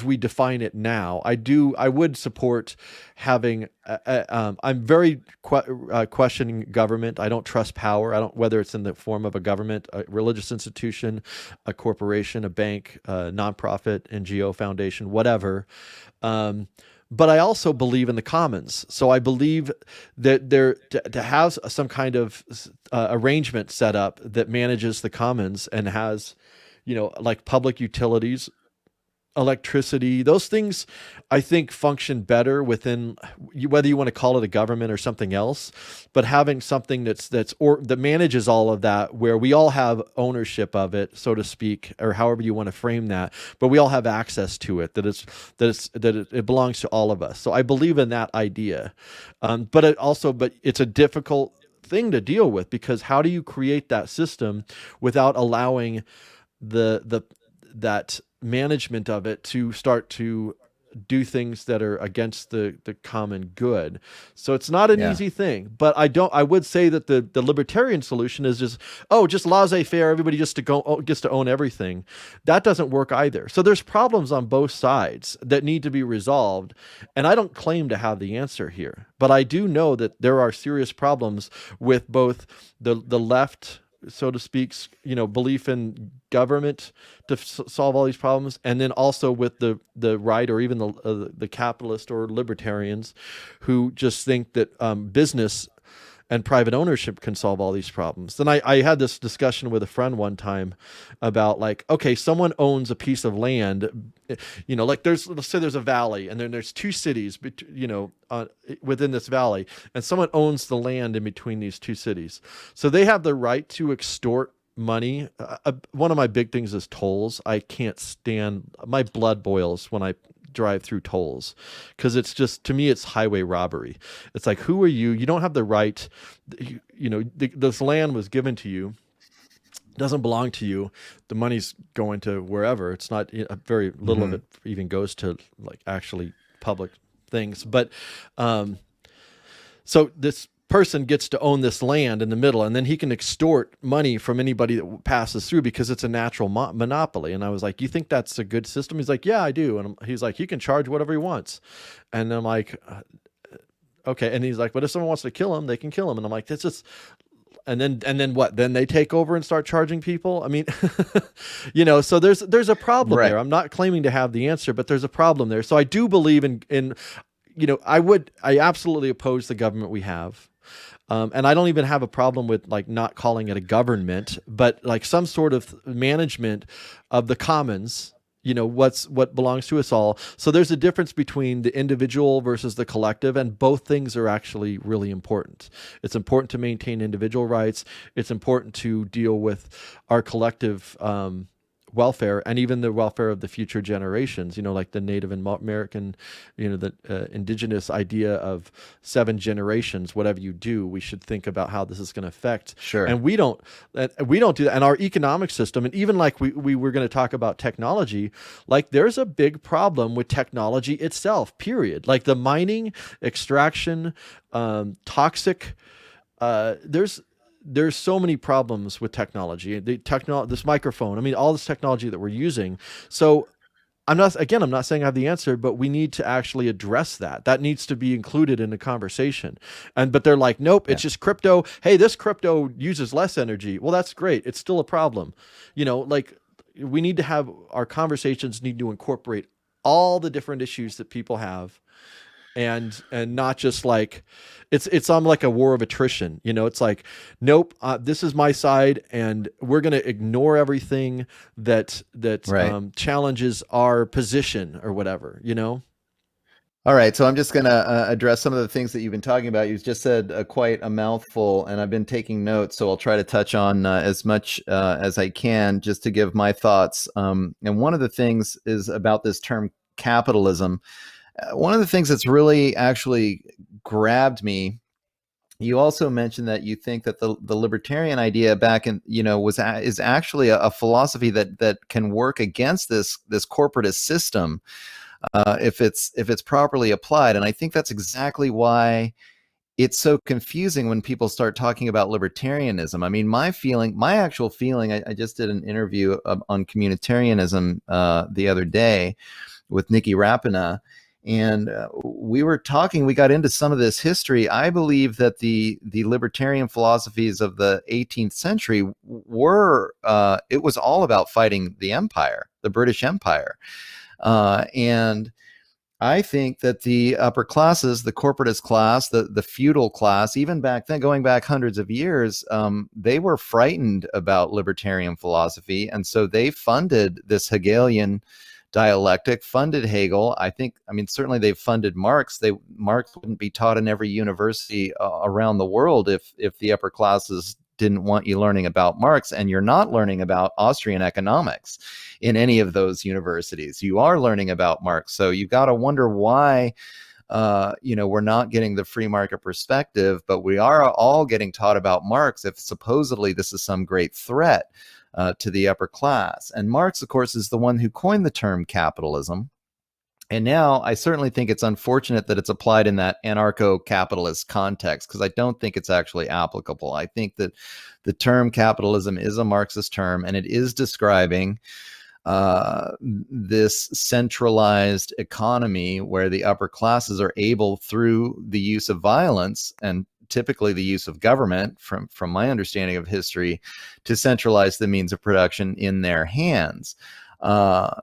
we define it now. I would support having. I'm very questioning government. I don't trust power. Whether it's in the form of a government, a religious institution, a corporation, a bank, a nonprofit, NGO, foundation, whatever. But I also believe in the commons. So I believe that to have some kind of arrangement set up that manages the commons and has, like public utilities, electricity, those things I think function better within, whether you want to call it a government or something else, but having something that manages all of that, where we all have ownership of it, so to speak, or however you want to frame that, but we all have access to it, that it belongs to all of us. So I believe in that idea. But it's a difficult thing to deal with, because how do you create that system without allowing that management of it to start to do things that are against the common good? So it's not an easy thing, but I would say that the libertarian solution is just laissez-faire, everybody gets to own everything. That doesn't work either. So there's problems on both sides that need to be resolved, and I don't claim to have the answer here, but I do know that there are serious problems with both the left, so to speak, belief in government to solve all these problems, and then also with the right, or even the capitalist or libertarians, who just think that business and private ownership can solve all these problems. Then I had this discussion with a friend one time about, like, okay, someone owns a piece of land, like let's say there's a valley, and then there's two cities, within this valley, and someone owns the land in between these two cities. So they have the right to extort money. One of my big things is tolls. I can't stand, my blood boils when I drive through tolls, because it's just, to me, it's highway robbery. It's like, who are you? You don't have the right. This land was given to you, doesn't belong to you. The money's going to wherever. It's not, very little of it even goes to like actually public things. But so this person gets to own this land in the middle, and then he can extort money from anybody that passes through because it's a natural monopoly. And I was like, you think that's a good system? He's like, yeah, I do. And he's like, he can charge whatever he wants. And I'm like, okay. And he's like, but if someone wants to kill him, they can kill him. And I'm like, that's just, and then what? Then they take over and start charging people. I mean, so there's a problem Right. there. I'm not claiming to have the answer, but there's a problem there. So I do believe in I absolutely oppose the government we have. And I don't even have a problem with like not calling it a government, but like some sort of management of the commons, what belongs to us all. So there's a difference between the individual versus the collective, and both things are actually really important. It's important to maintain individual rights. It's important to deal with our collective welfare, and even the welfare of the future generations, like the Native and American, the indigenous idea of 7 generations. Whatever you do, we should think about how this is going to affect. Sure. And we don't do that. And our economic system, and even like we were going to talk about technology, like there's a big problem with technology itself, period. Like the mining, extraction, toxic, there's so many problems with technology. This microphone, I mean, all this technology that we're using. So I'm not saying I have the answer, but we need to actually address that. That needs to be included in the conversation. But they're like, nope, it's just crypto. Hey, this crypto uses less energy. Well, that's great. It's still a problem. Like we need to have our conversations need to incorporate all the different issues that people have. And not just like it's on like a war of attrition. It's like, nope, this is my side, and we're going to ignore everything that Right. challenges our position or whatever. All right, so I'm just going to address some of the things that you've been talking about. You've just said quite a mouthful, and I've been taking notes, so I'll try to touch on as much as I can just to give my thoughts. And one of the things is about this term capitalism. One of the things that's really actually grabbed me, you also mentioned that you think that the libertarian idea back in, is actually a philosophy that can work against this corporatist system if it's properly applied. And I think that's exactly why it's so confusing when people start talking about libertarianism. I mean, my actual feeling, I just did an interview on communitarianism the other day with Nikki Rapina, and we got into some of this history. I believe that the libertarian philosophies of the 18th century were, it was all about fighting the empire, the British Empire. And I think that the upper classes, the corporatist class, the feudal class, even back then, going back hundreds of years, they were frightened about libertarian philosophy. And so they funded this Hegelian dialectic, funded Hegel. Certainly they've funded Marx. Marx wouldn't be taught in every university around the world if the upper classes didn't want you learning about Marx, and you're not learning about Austrian economics in any of those universities. You are learning about Marx. So you got to wonder why we're not getting the free market perspective, but we are all getting taught about Marx if supposedly this is some great threat to the upper class. And Marx, of course, is the one who coined the term capitalism. And now I certainly think it's unfortunate that it's applied in that anarcho-capitalist context, because I don't think it's actually applicable. I think that the term capitalism is a Marxist term, and it is describing this centralized economy where the upper classes are able, through the use of violence and typically the use of government, from my understanding of history, to centralize the means of production in their hands. So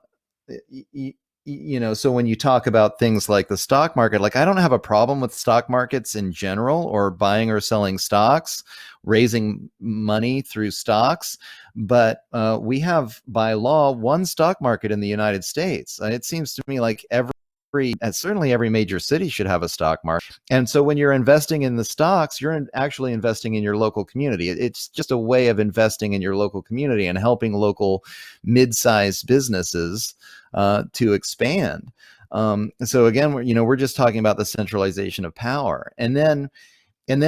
when you talk about things like the stock market, like I don't have a problem with stock markets in general, or buying or selling stocks, raising money through stocks. But we have, by law, one stock market in the United States. It seems to me like certainly every major city should have a stock market. And so when you're investing in the stocks, you're actually investing in your local community. It's just a way of investing in your local community and helping local mid-sized businesses to expand. So again, we're just talking about the centralization of power. And then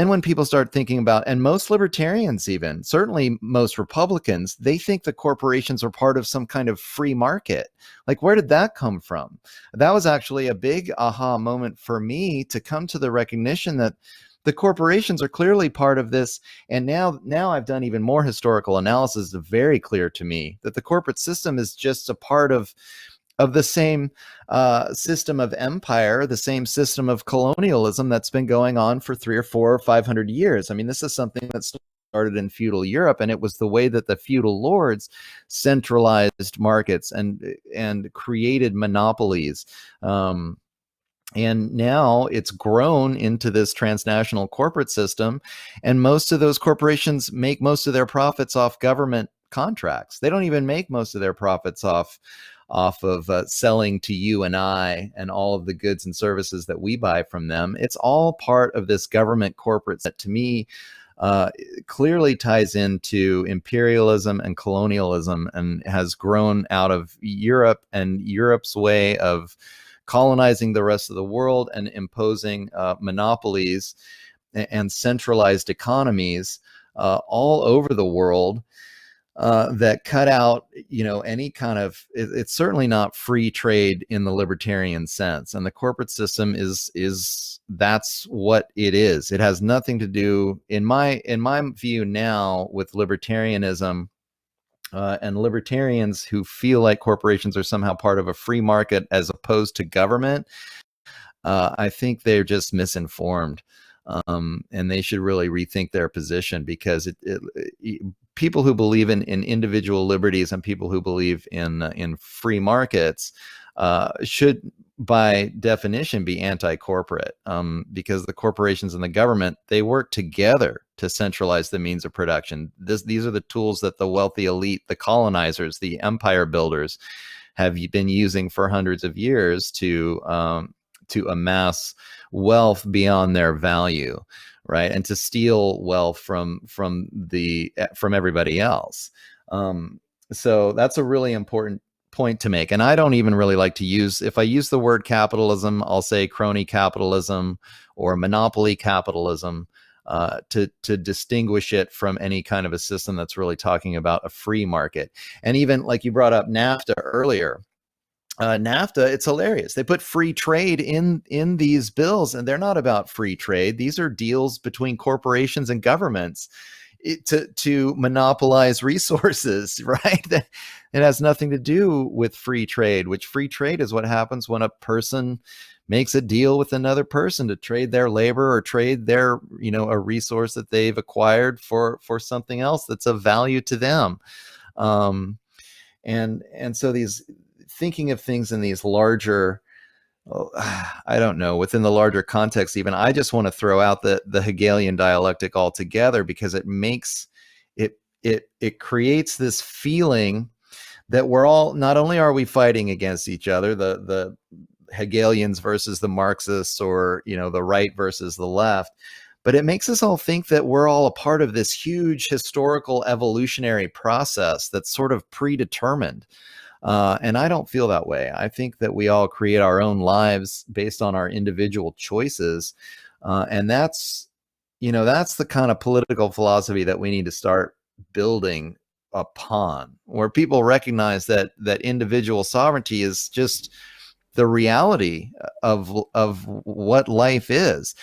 when people start thinking about, and most libertarians, even certainly most Republicans, they think the corporations are part of some kind of free market. Like, where did that come from? That was actually a big aha moment for me, to come to the recognition that the corporations are clearly part of this. And now I've done even more historical analysis. It's very clear to me that the corporate system is just a part of the same system of empire, the same system of colonialism that's been going on for 3 or 4 or 500 years. I mean, this is something that started in feudal Europe, and it was the way that the feudal lords centralized markets and created monopolies. And now it's grown into this transnational corporate system, and most of those corporations make most of their profits off government contracts. They don't even make most of their profits off of selling to you and I and all of the goods and services that we buy from them. It's all part of this government corporate that, to me, clearly ties into imperialism and colonialism, and has grown out of Europe and Europe's way of colonizing the rest of the world and imposing monopolies and centralized economies all over the world, that cut out, any kind of, it's certainly not free trade in the libertarian sense. And the corporate system is that's what it is. It has nothing to do, in my view now, with libertarianism. And libertarians who feel like corporations are somehow part of a free market as opposed to government, I think they're just misinformed. And they should really rethink their position, because people who believe in individual liberties and people who believe in free markets should, by definition, be anti-corporate, because the corporations and the government, they work together to centralize the means of production. These are the tools that the wealthy elite, the colonizers, the empire builders, have been using for hundreds of years to amass wealth beyond their value, right? And to steal wealth from everybody else. So that's a really important point to make. And I don't even really like to use, if I use the word capitalism, I'll say crony capitalism or monopoly capitalism, to distinguish it from any kind of a system that's really talking about a free market. And even, like you brought up NAFTA earlier, NAFTA, it's hilarious. They put free trade in these bills, and they're not about free trade. These are deals between corporations and governments to monopolize resources, right? It has nothing to do with free trade, which free trade is what happens when a person makes a deal with another person to trade their labor or trade their, a resource that they've acquired for something else that's of value to them. And so these, thinking of things in these larger, I don't know, within the larger context, even, I just want to throw out the Hegelian dialectic altogether, because it makes it creates this feeling that we're all, not only are we fighting against each other, the Hegelians versus the Marxists, or the right versus the left, but it makes us all think that we're all a part of this huge historical evolutionary process that's sort of predetermined. And I don't feel that way. I think that we all create our own lives based on our individual choices. And that's the kind of political philosophy that we need to start building upon, where people recognize that individual sovereignty is just the reality of what life is.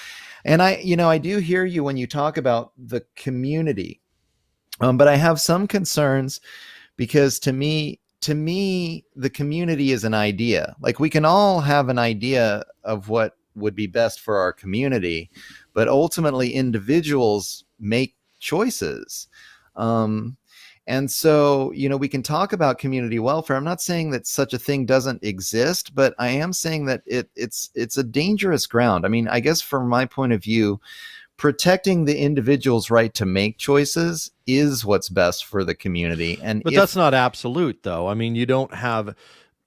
And I do hear you when you talk about the community, but I have some concerns, because to me, the community is an idea. Like, we can all have an idea of what would be best for our community, but ultimately individuals make choices. And so, we can talk about community welfare. I'm not saying that such a thing doesn't exist, but I am saying that it's a dangerous ground. I mean, I guess from my point of view, protecting the individual's right to make choices is what's best for the community. But that's not absolute, though. I mean, you don't have,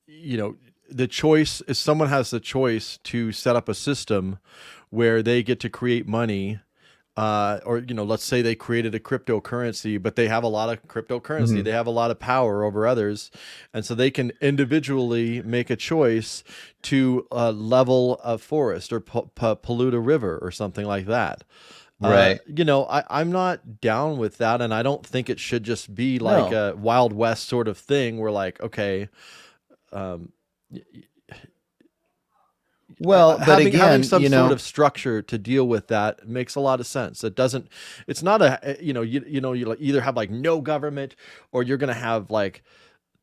the choice is, someone has the choice to set up a system where they get to create money, or let's say they created a cryptocurrency, but they have a lot of cryptocurrency. Mm-hmm. They have a lot of power over others, and so they can individually make a choice to level a forest or pollute a river or something like that. Right. I'm not down with that, and I don't think it should just be like a Wild West sort of thing where, like, okay, Well, but Having again, some sort of structure to deal with that makes a lot of sense. It doesn't. It's not a you like either have like no government or you're going to have like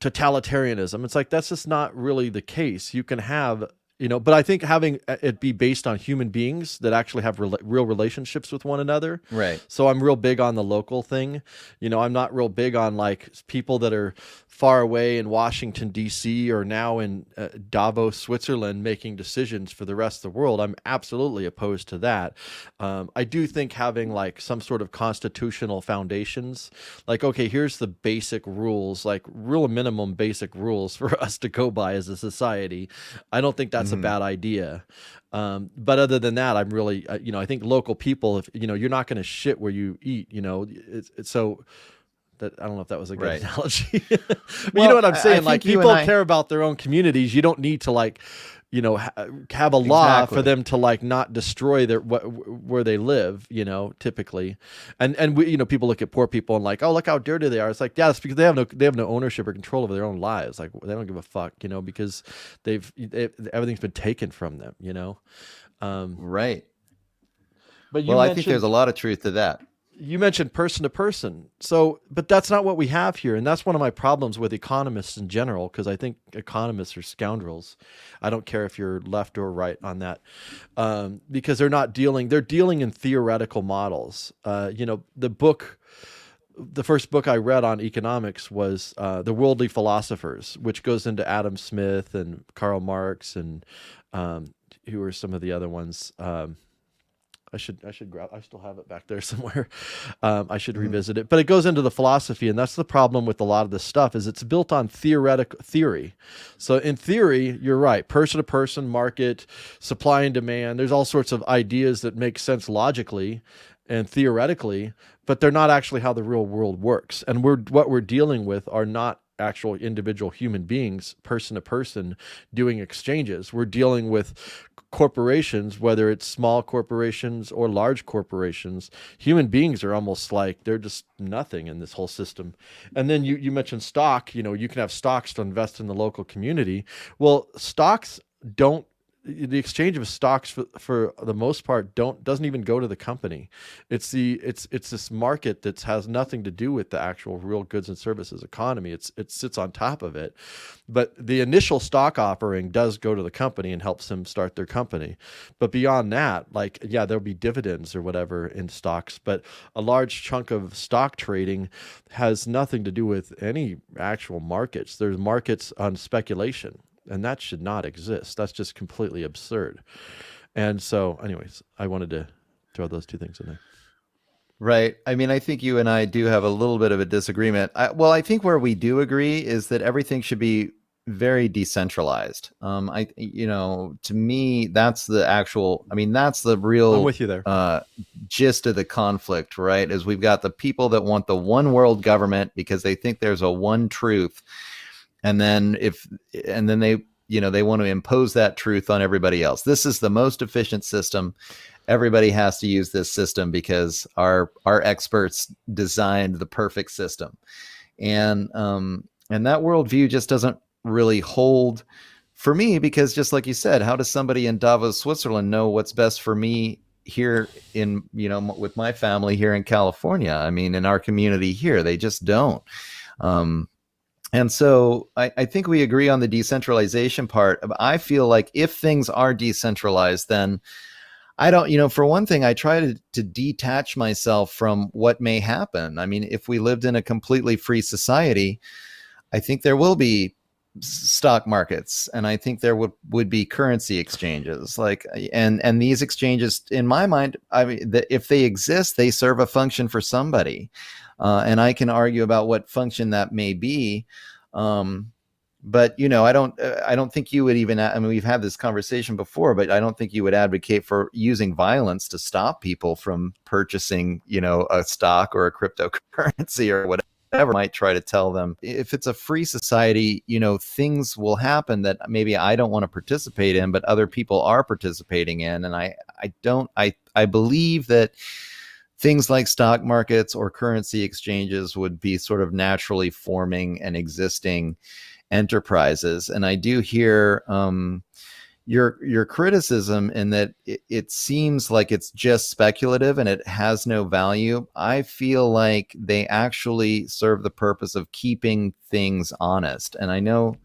totalitarianism. It's like that's just not really the case. You can have but I think having it be based on human beings that actually have real relationships with one another. right. So I'm real big on the local thing. I'm not real big on like people that are far away in Washington, D.C. or now in Davos, Switzerland, making decisions for the rest of the world. I'm absolutely opposed to that. I do think having like some sort of constitutional foundations, like, okay, here's the basic rules, like real minimum basic rules for us to go by as a society. I don't think that's a bad idea. But other than that, I'm really, I think local people, if you're not going to shit where you eat, it's so that I don't know if that was a good Right. analogy, but Well, you know what I'm I saying? Like think you people and I care about their own communities. You don't need to like, have a law for exactly. them to like not destroy where they live, typically. And we, people look at poor people and like, oh, look how dirty they are. It's like, yeah, it's because they have no ownership or control over their own lives. Like they don't give a fuck, because everything's been taken from them, Right. But Well, I think there's a lot of truth to that. you mentioned person to person. So, but that's not what we have here. And that's one of my problems with economists in general, because I think economists are scoundrels. I don't care if you're left or right on that, because they're dealing in theoretical models. The first book I read on economics was The Worldly Philosophers, which goes into Adam Smith and Karl Marx and who are some of the other ones. I should grab. I still have it back there somewhere. I should revisit it, but it goes into the philosophy, and that's the problem with a lot of this stuff is it's built on theoretical theory. So in theory, you're right. Person to person, market, supply and demand. There's all sorts of ideas that make sense logically and theoretically, but they're not actually how the real world works. And what we're dealing with are not actual individual human beings, person to person, doing exchanges. We're dealing with corporations, whether it's small corporations or large corporations. Human beings are almost like they're just nothing in this whole system. And then you mentioned stock. You can have stocks to invest in the local community. Well, stocks don't. The exchange of stocks for the most part doesn't even go to the company. It's this market that has nothing to do with the actual real goods and services economy. It sits on top of it, but the initial stock offering does go to the company and helps them start their company. But beyond that, like, yeah, there'll be dividends or whatever in stocks, but a large chunk of stock trading has nothing to do with any actual markets. There's markets on speculation. And that should not exist. That's just completely absurd. And so, anyways, I wanted to throw those two things in there. Right. I mean, I think you and I do have a little bit of a disagreement. I think where we do agree is that everything should be very decentralized. To me, that's the actual. I mean, that's the I'm real with you there. gist of the conflict, right? Is we've got the people that want the one world government because they think there's a one truth. And then they want to impose that truth on everybody else. This is the most efficient system. Everybody has to use this system because our experts designed the perfect system. And that worldview just doesn't really hold for me because just like you said, how does somebody in Davos, Switzerland know what's best for me here in, with my family here in California? I mean, in our community here, they just don't. And so I think we agree on the decentralization part. I feel like if things are decentralized, then I don't, for one thing, I try to detach myself from what may happen. I mean, if we lived in a completely free society, I think there will be stock markets and I think there would be currency exchanges and these exchanges in my mind, I mean, if they exist, they serve a function for somebody. And I can argue about what function that may be. But I don't think you would even, I mean, we've had this conversation before, but I don't think you would advocate for using violence to stop people from purchasing, a stock or a cryptocurrency or whatever. Might try to tell them if it's a free society, things will happen that maybe I don't want to participate in, but other people are participating in. And I believe that things like stock markets or currency exchanges would be sort of naturally forming and existing enterprises. And I do hear, your criticism in that it seems like it's just speculative and it has no value. I feel like they actually serve the purpose of keeping things honest. And I know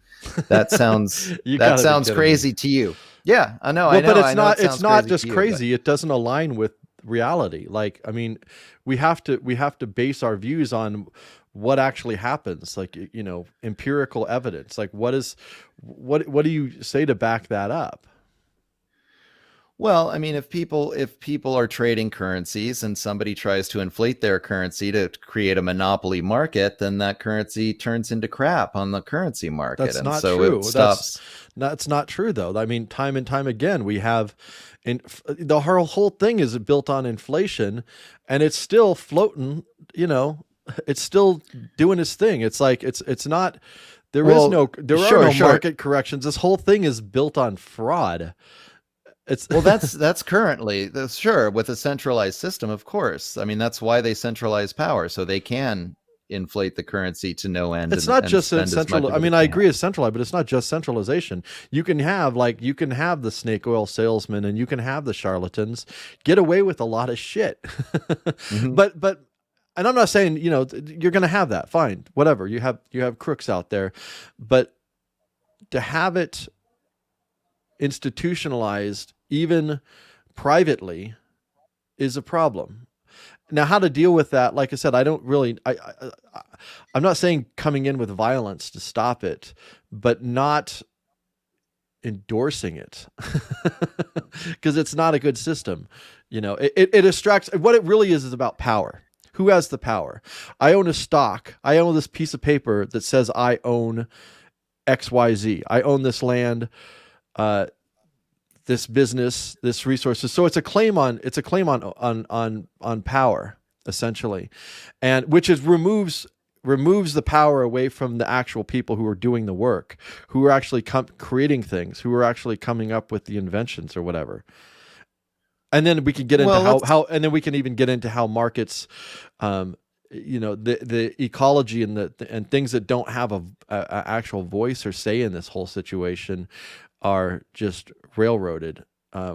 You that gotta be sounds kidding me. crazy to you. Yeah, I know, Well, but I know it it's sounds not crazy just to you, but crazy. It doesn't align with reality. Like, I mean, we have to base our views on what actually happens. Like, you know, empirical evidence. Like, what do you say to back that up? well, I mean, if people are trading currencies and somebody tries to inflate their currency to create a monopoly market, then that currency turns into crap on the currency market, That's and not so it true. stops. That's not true though. I mean, time and time again, we have the whole thing is built on inflation, and it's still floating. You know, it's still doing its thing. It's like it's not. Well, There are sure, no sure. market corrections. This whole thing is built on fraud. It's Well, that's currently sure with a centralized system, of course. I mean, that's why they centralize power, so they can inflate the currency to no end it's not and just a spend as much central. of I it as mean, I they have. agree it's centralized, but it's not just centralization. You can have the snake oil salesman and you can have the charlatans get away with a lot of shit. Hmm. But and I'm not saying, you know, you're going to have that. Fine, whatever. You have crooks out there, but to have it institutionalized, even privately, is a problem. Now, how to deal with that? Like I said, I don't really. I'm not saying coming in with violence to stop it, but not endorsing it because it's not a good system. You know, it distracts. What it really is about power. Who has the power? I own a stock. I own this piece of paper that says I own XYZ. I own this land, this business, this resources. So it's a claim on power essentially, and which is removes the power away from the actual people who are doing the work, who are actually creating things, who are actually coming up with the inventions or whatever. And then we can get into Well, let's how and then we can even get into how markets, um, you know, the ecology and and things that don't have a actual voice or say in this whole situation are just railroaded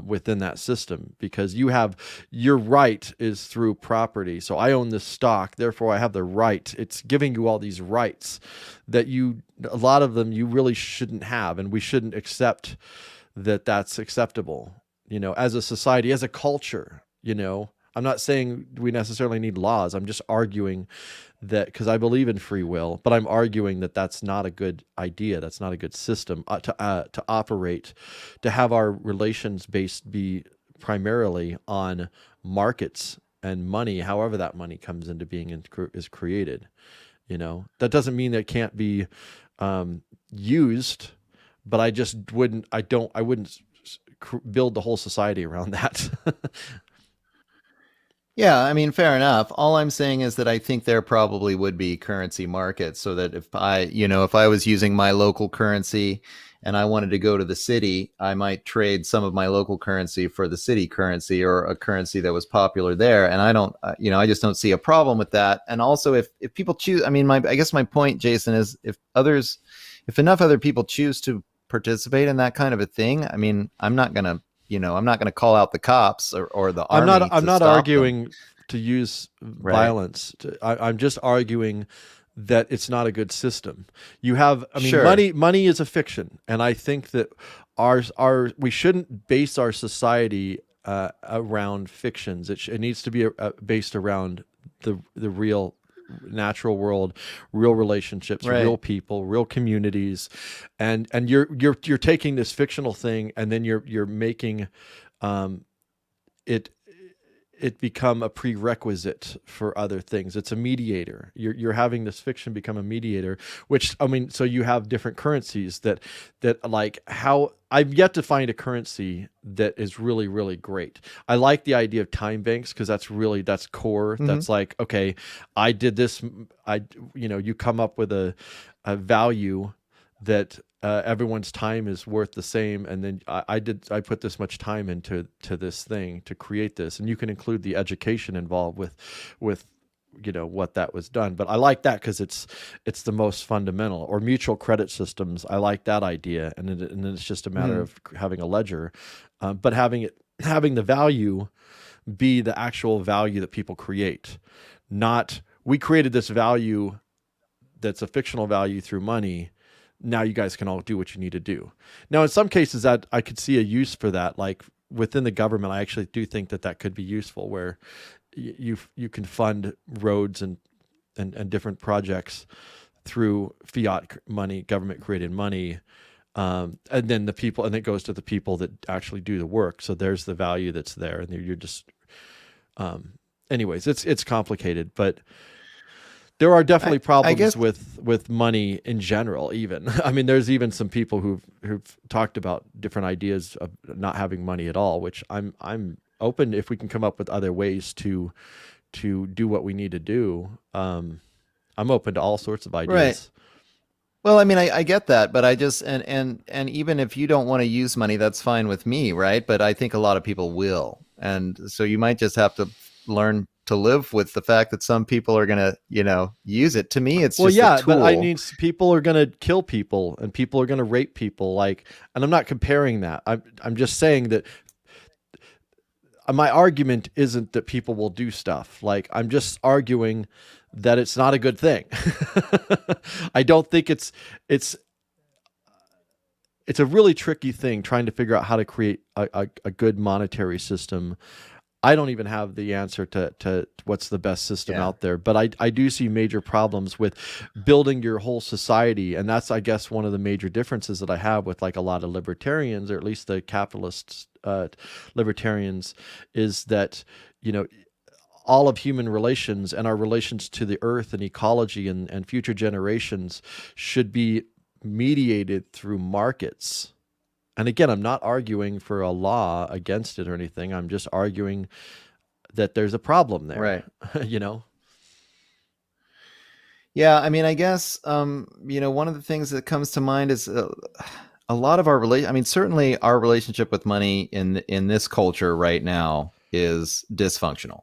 within that system, because you have your right is through property. So I own this stock, therefore I have the right. It's giving you all these rights that a lot of them you really shouldn't have, and we shouldn't accept that that's acceptable. You know, as a society, as a culture. You know, I'm not saying we necessarily need laws. I'm just arguing that because I believe in free will, but I'm arguing that that's not a good idea. That's not a good system to operate, to have our relations based be primarily on markets and money, however that money comes into being and is created. You know, that doesn't mean that it can't be used, but I just wouldn't. I wouldn't build the whole society around that. Yeah, I mean, fair enough. All I'm saying is that I think there probably would be currency markets so that if I was using my local currency and I wanted to go to the city, I might trade some of my local currency for the city currency or a currency that was popular there. And I don't, I just don't see a problem with that. And also, if people choose, I mean, I guess my point, Jason, is if enough other people choose to participate in that kind of a thing, I mean, I'm not going to call out the cops or the army I'm to not stop them. arguing to use Right. violence. I'm just arguing that it's not a good system. I mean, Sure. money is a fiction, and I think that we shouldn't base our society around fictions. It needs to be based around the real natural world, real relationships, Right. real people, real communities, and you're taking this fictional thing and then you're making um, it it become a prerequisite for other things. It's a mediator. You're having this fiction become a mediator, which I mean, so you have different currencies that like how I've yet to find a currency that is really, really great. I like the idea of time banks because that's core. Hmm. That's like, okay, I did this. You come up with a value that everyone's time is worth the same, and then I put this much time into this thing to create this, and you can include the education involved with what that was done. But I like that because it's the most fundamental. Or mutual credit systems, I like that idea, and then it's just a matter of having a ledger, but having the value be the actual value that people create, not we created this value that's a fictional value through money. Now you guys can all do what you need to do. Now, in some cases, that I could see a use for that, like within the government. I actually do think that could be useful, where you can fund roads and different projects through fiat money, government created money, and then it goes to the people that actually do the work. So there's the value that's there, and you're just, anyways, it's complicated, but there are definitely problems with money in general. Even I mean, there's even some people who've talked about different ideas of not having money at all, which I'm open if we can come up with other ways to do what we need to do. I'm open to all sorts of ideas. Right. Well, I mean, I get that, but I just and even if you don't want to use money, that's fine with me, right? But I think a lot of people will, and so you might just have to learn to live with the fact that some people are going to, use it. To me, it's just a tool. But I mean, people are going to kill people and people are going to rape people. And I'm not comparing that. I'm just saying that my argument isn't that people will do stuff. I'm just arguing that it's not a good thing. I don't think it's a really tricky thing trying to figure out how to create a good monetary system. I don't even have the answer to what's the best system out there, but I do see major problems with building your whole society. And that's, I guess, one of the major differences that I have with a lot of libertarians, or at least the capitalist libertarians, is that, all of human relations and our relations to the earth and ecology and future generations should be mediated through markets. And again, I'm not arguing for a law against it or anything. I'm just arguing that there's a problem there. Right. Yeah, I mean, I guess, one of the things that comes to mind is a lot of certainly our relationship with money in this culture right now is dysfunctional.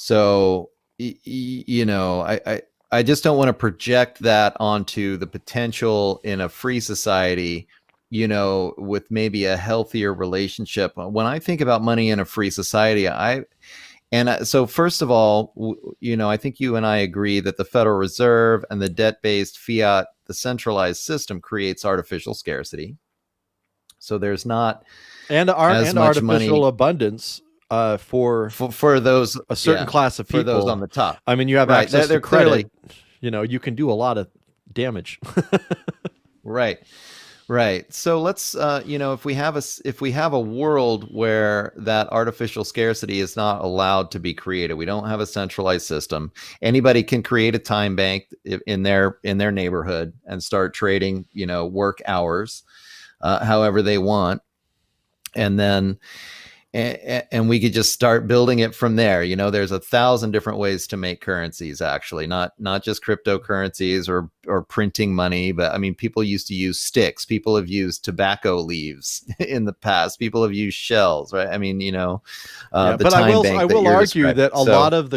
So, I just don't want to project that onto the potential in a free society, with maybe a healthier relationship. When I think about money in a free society, so first of all, I think you and I agree that the Federal Reserve and the debt-based fiat, the centralized system, creates artificial scarcity. So there's not and as much artificial money abundance for those a certain class of people, for those on the top. I mean, you have access to credit. You can do a lot of damage. Right. So let's, if we have a world where that artificial scarcity is not allowed to be created, we don't have a centralized system. Anybody can create a time bank in their neighborhood and start trading, work hours, however they want, and then. And we could just start building it from there. There's 1,000 different ways to make currencies, actually, not just cryptocurrencies or printing money. But I mean, people used to use sticks. People have used tobacco leaves in the past. People have used shells, right? I mean, but I will argue that a lot of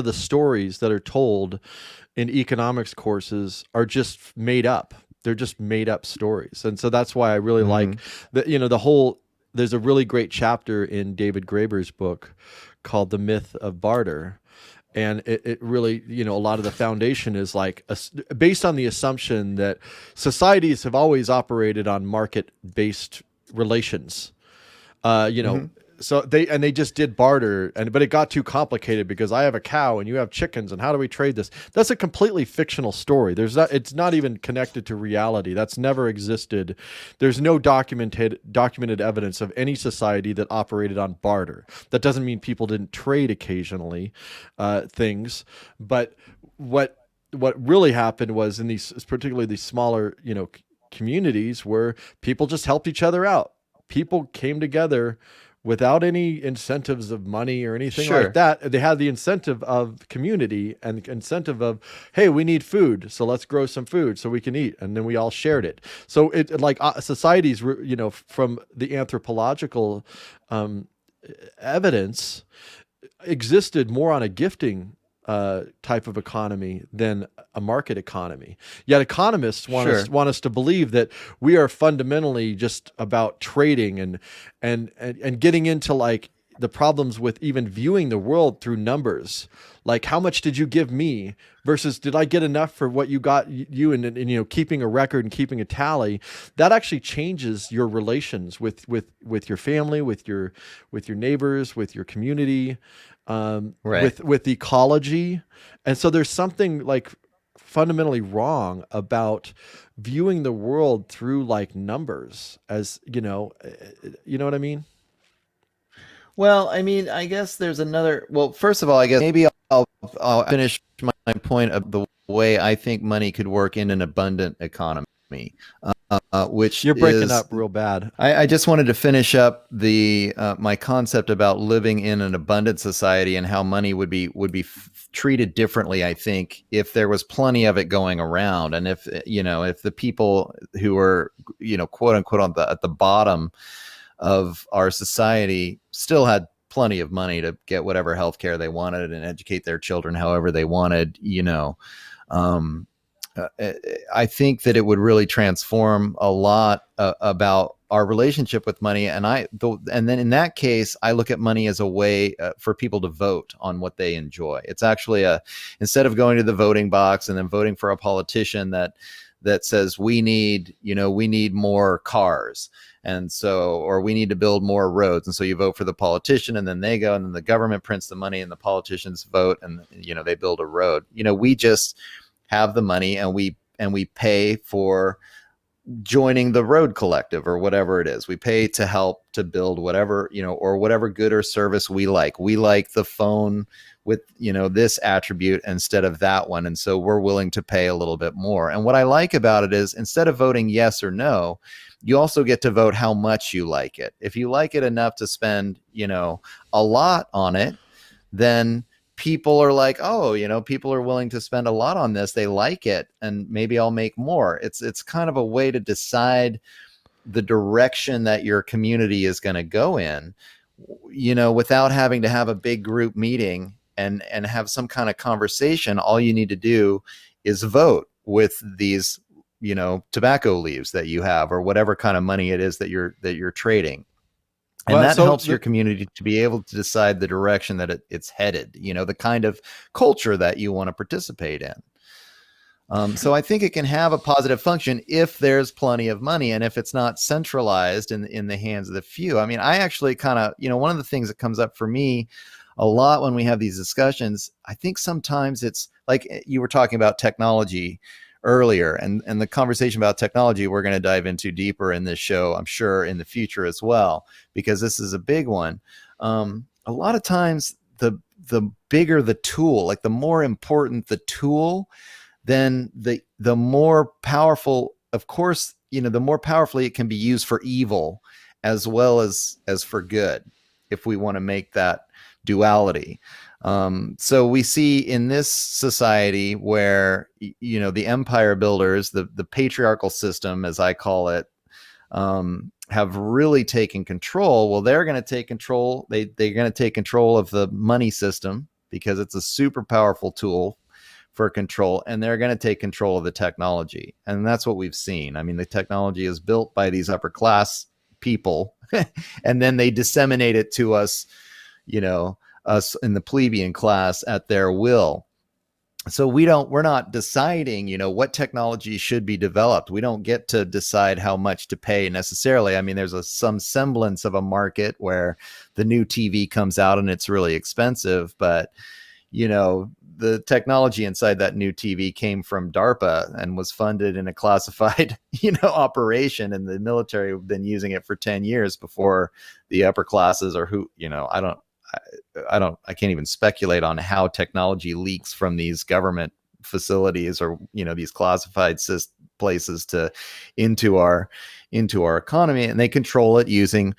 the stories that are told in economics courses are just made up. They're just made up stories. And so that's why I really like the whole. There's a really great chapter in David Graeber's book called The Myth of Barter. And it really, a lot of the foundation is based on the assumption that societies have always operated on market-based relations. So they just did barter, but it got too complicated because I have a cow and you have chickens, and how do we trade this? That's a completely fictional story. It's not even connected to reality. That's never existed. There's no documented evidence of any society that operated on barter. That doesn't mean people didn't trade occasionally, things, but what really happened was in particularly these smaller, communities where people just helped each other out. People came together without any incentives of money or anything like that. They had the incentive of community and the incentive of, hey, we need food, so let's grow some food so we can eat, and then we all shared it. So societies, from the anthropological evidence, existed more on a gifting type of economy than a market economy. Yet economists Sure. want us to believe that we are fundamentally just about trading and getting into like the problems with even viewing the world through numbers. Like how much did you give me versus did I get enough for what you got you and you know keeping a record and keeping a tally. That actually changes your relations with your family, with your neighbors, with your community, Right. with ecology. And so there's something like fundamentally wrong about viewing the world through like numbers, as you know what I mean. Well, I mean, I guess there's another. Well, first of all, I guess maybe I'll finish my point of the way I think money could work in an abundant economy, which You're breaking is up real bad. I just wanted to finish up the my concept about living in an abundant society and how money would be treated differently. I think if there was plenty of it going around, and if the people who are quote unquote at the bottom of our society still had plenty of money to get whatever healthcare they wanted and educate their children however they wanted, um, I think that it would really transform a lot about our relationship with money. And then in that case, I look at money as a way for people to vote on what they enjoy. It's actually instead of going to the voting box and then voting for a politician that says we need more cars, and so, or we need to build more roads, and so you vote for the politician, and then they go, and then the government prints the money, and the politicians vote, and they build a road. We just have the money, and we pay for joining the road collective or whatever it is. We pay to help to build whatever, or whatever good or service we like. We like the phone with, this attribute instead of that one. And so we're willing to pay a little bit more. And what I like about it is instead of voting yes or no, you also get to vote how much you like it. If you like it enough to spend, a lot on it, then people are like, oh, people are willing to spend a lot on this. They like it, and maybe I'll make more. It's kind of a way to decide the direction that your community is going to go in, without having to have a big group meeting and have some kind of conversation. All you need to do is vote with these, tobacco leaves that you have, or whatever kind of money it is that you're trading. And Well, that so helps your community to be able to decide the direction that it's headed, the kind of culture that you want to participate in. So I think it can have a positive function if there's plenty of money and if it's not centralized in the hands of the few. I mean, I actually kind of, one of the things that comes up for me a lot when we have these discussions, I think sometimes it's like you were talking about technology earlier, and the conversation about technology we're going to dive into deeper in this show, I'm sure, in the future as well, because this is a big one. A lot of times the bigger the tool, like the more important the tool, then the more powerful, of course, the more powerfully it can be used for evil as well as for good, if we want to make that duality. So we see in this society where, the empire builders, the patriarchal system, as I call it, have really taken control. Well, they're going to take control. They're going to take control of the money system because it's a super powerful tool for control, and they're going to take control of the technology. And that's what we've seen. I mean, the technology is built by these upper class people and then they disseminate it to us, us in the plebeian class at their will. So we're not deciding, what technology should be developed. We don't get to decide how much to pay necessarily. I mean, there's some semblance of a market where the new TV comes out and it's really expensive, but the technology inside that new TV came from DARPA and was funded in a classified, operation, and the military have been using it for 10 years before the upper classes, or who, I can't even speculate on how technology leaks from these government facilities or, these classified places into our economy, and they control it using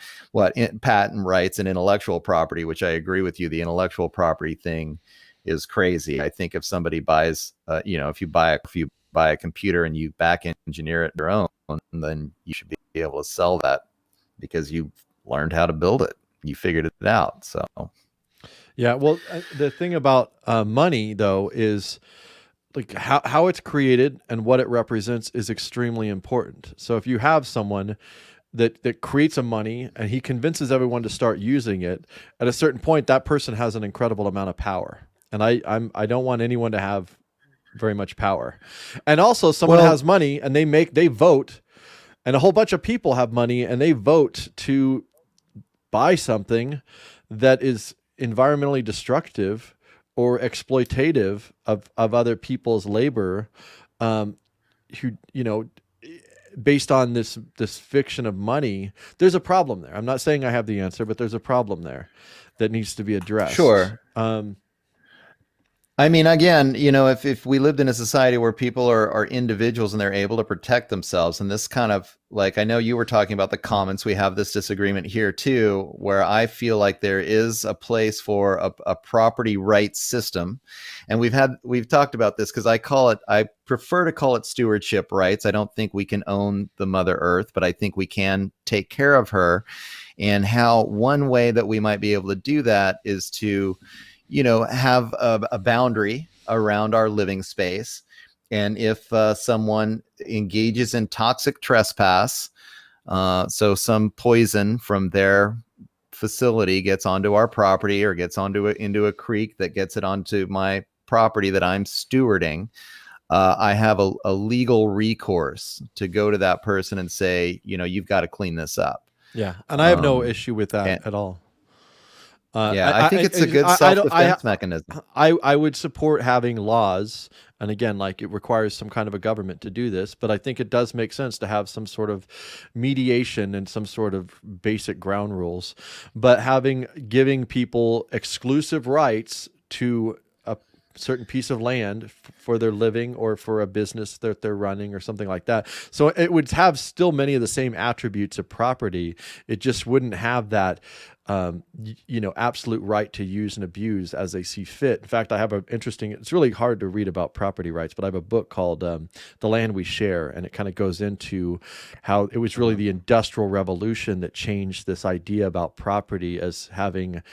patent rights and intellectual property, which I agree with you. The intellectual property thing is crazy. I think if somebody buys, if you buy a computer and you back engineer it your own, then you should be able to sell that because you've learned how to build it. You figured it out. So Yeah. Well, the thing about money, though, is like how it's created and what it represents is extremely important. So if you have someone that creates a money and he convinces everyone to start using it, at a certain point, that person has an incredible amount of power. And I don't want anyone to have very much power. And also, someone has Well, money and they vote, and a whole bunch of people have money and they vote to buy something that is environmentally destructive or exploitative of other people's labor, um, who, based on this fiction of money, there's a problem there. I'm not saying I have the answer, but there's a problem there that needs to be addressed. sure. I mean, again, if we lived in a society where people are individuals and they're able to protect themselves, and this kind of like, I know you were talking about the comments, we have this disagreement here too, where I feel like there is a place for a property rights system. And we've talked about this because I prefer to call it stewardship rights. I don't think we can own the Mother Earth, but I think we can take care of her. And how one way that we might be able to do that is to have a boundary around our living space. And if someone engages in toxic trespass, so some poison from their facility gets onto our property or gets into a creek that gets it onto my property that I'm stewarding, I have a legal recourse to go to that person and say, you've got to clean this up. Yeah, and I have no Um, issue with that and at all. yeah, I think it's a good self-defense mechanism. I would support having laws, and again, like it requires some kind of a government to do this, but I think it does make sense to have some sort of mediation and some sort of basic ground rules. But giving people exclusive rights to a certain piece of land for their living or for a business that they're running or something like that. So it would have still many of the same attributes of property. It just wouldn't have that absolute right to use and abuse as they see fit. In fact, I have it's really hard to read about property rights, but I have a book called The Land We Share, and it kind of goes into how it was really the Industrial Revolution that changed this idea about property as having,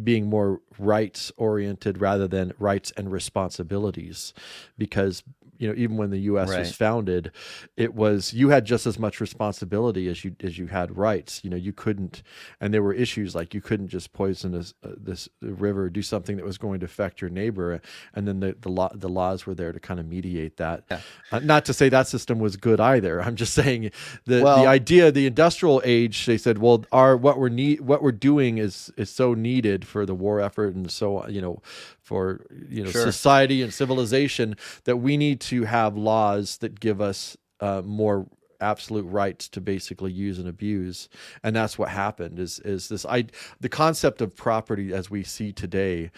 being more rights oriented rather than rights and responsibilities. Because even when the U.S. was Right. founded, it was you had just as much responsibility as you had rights. You couldn't, and there were issues like you couldn't just poison this river, do something that was going to affect your neighbor, and then the laws were there to kind of mediate that. Yeah. Not to say that system was good either. I'm just saying the Well, idea, the industrial age, they said, well, what we're doing is so needed for the war effort and so for sure. society and civilization that we need to have laws that give us more absolute rights to basically use and abuse. And that's what happened is the concept of property as we see today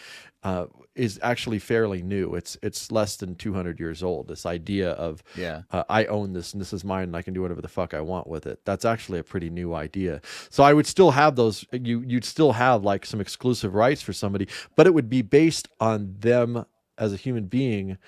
is actually fairly new. It's less than 200 years old. This idea of Yeah. I own this and this is mine and I can do whatever the fuck I want with it. That's actually a pretty new idea. So I would still have those. You'd still have like some exclusive rights for somebody, but it would be based on them as a human being.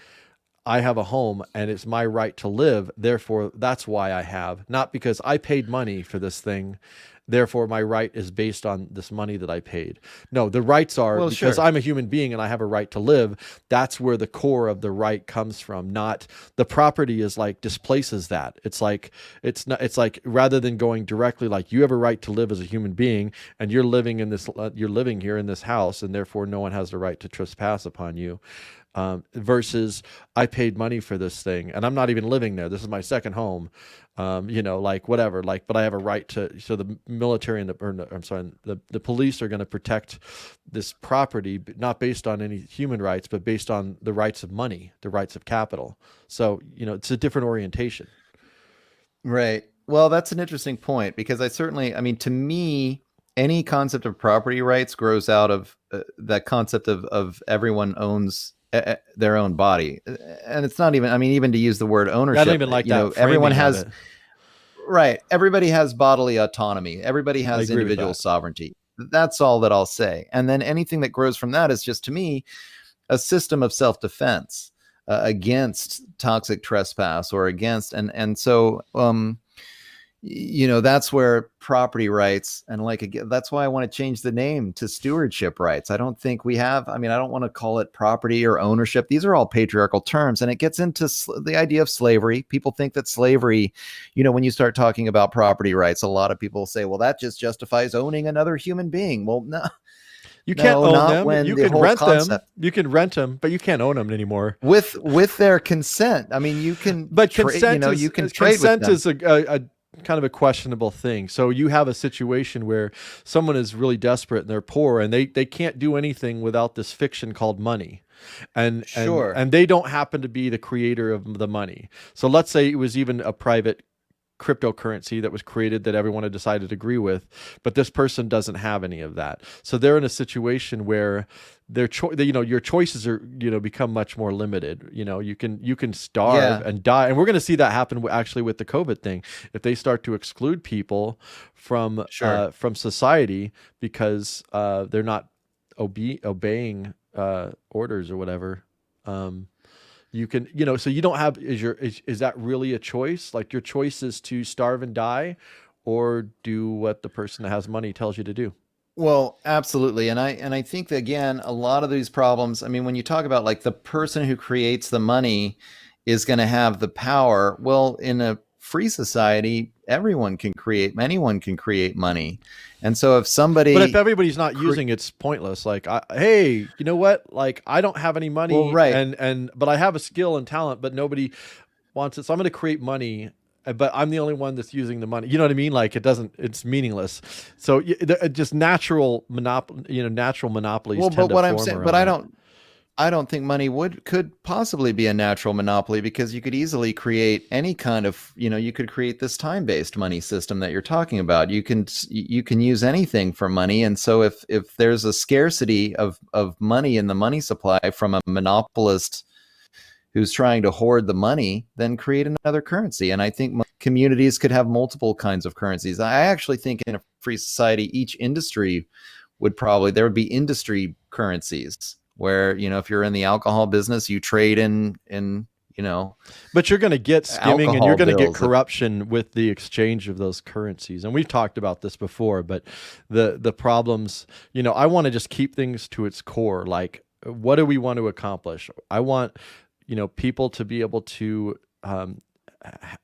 I have a home and it's my right to live. Therefore, that's why I have, not because I paid money for this thing. Therefore, my right is based on this money that I paid. No, the rights are Well, because sure. I'm a human being and I have a right to live. That's where the core of the right comes from. Not the property is like displaces that. It's like it's like rather than going directly like you have a right to live as a human being and you're living here in this house and therefore no one has the right to trespass upon you. Versus I paid money for this thing and I'm not even living there. This is my second home. Like whatever, like, but I have a right to, so the military and the police are going to protect this property, not based on any human rights, but based on the rights of money, the rights of capital. So, it's a different orientation. Right. Well, that's an interesting point because I mean, to me, any concept of property rights grows out of that concept of everyone owns their own body. And it's not even, I mean, even to use the word I don't ownership, even like that everyone framing of has, it. right. Everybody has bodily autonomy. Everybody I has agree with individual that. sovereignty. That's all that I'll say. And then anything that grows from that is just, to me, a system of self-defense against toxic trespass or against, and so, that's where property rights, and like, again, that's why I want to change the name to stewardship rights. I don't think we have, I don't want to call it property or ownership. These are all patriarchal terms, and it gets into the idea of slavery. People think that slavery, when you start talking about property rights, a lot of people say, well, that just justifies owning another human being. Well, no. You can't own not them. when You the can whole rent concept them. You can rent them, but you can't own them anymore. with their consent. You can, But consent is you can trade with them. a kind of a questionable thing. So you have a situation where someone is really desperate and they're poor and they can't do anything without this fiction called money. Sure. And they don't happen to be the creator of the money. So let's say it was even a private cryptocurrency that was created that everyone had decided to agree with, but this person doesn't have any of that. So they're in a situation where your choices are, become much more limited. You can starve and die. And we're going to see that happen actually with the COVID thing. If they start to exclude people from society because they're not obeying orders or whatever, you can, so you don't have, is that really a choice? Like your choice is to starve and die or do what the person that has money tells you to do? Well, absolutely. And I think that, again, a lot of these problems, when you talk about like the person who creates the money is going to have the power. Well, in a free society, anyone can create money. And so but if everybody's not using it's pointless. Like, hey, you know what? Like, I don't have any money, well, right. but I have a skill and talent, but nobody wants it. So I'm going to create money, but I'm the only one that's using the money. You know what I mean? Like it's meaningless. So just natural natural monopolies. Well, but what I'm saying, but I don't think money could possibly be a natural monopoly, because you could easily create any kind of, you could create this time-based money system that you're talking about. You can use anything for money. And so if there's a scarcity of money in the money supply from a monopolist who's trying to hoard the money, then create another currency. And I think communities could have multiple kinds of currencies. I actually think in a free society, each industry there would be industry currencies where, if you're in the alcohol business, you trade in but you're going to get skimming and you're going to get bills. corruption with the exchange of those currencies. And we've talked about this before, but the problems, I want to just keep things to its core. Like, what do we want to accomplish? I want, people to be able to,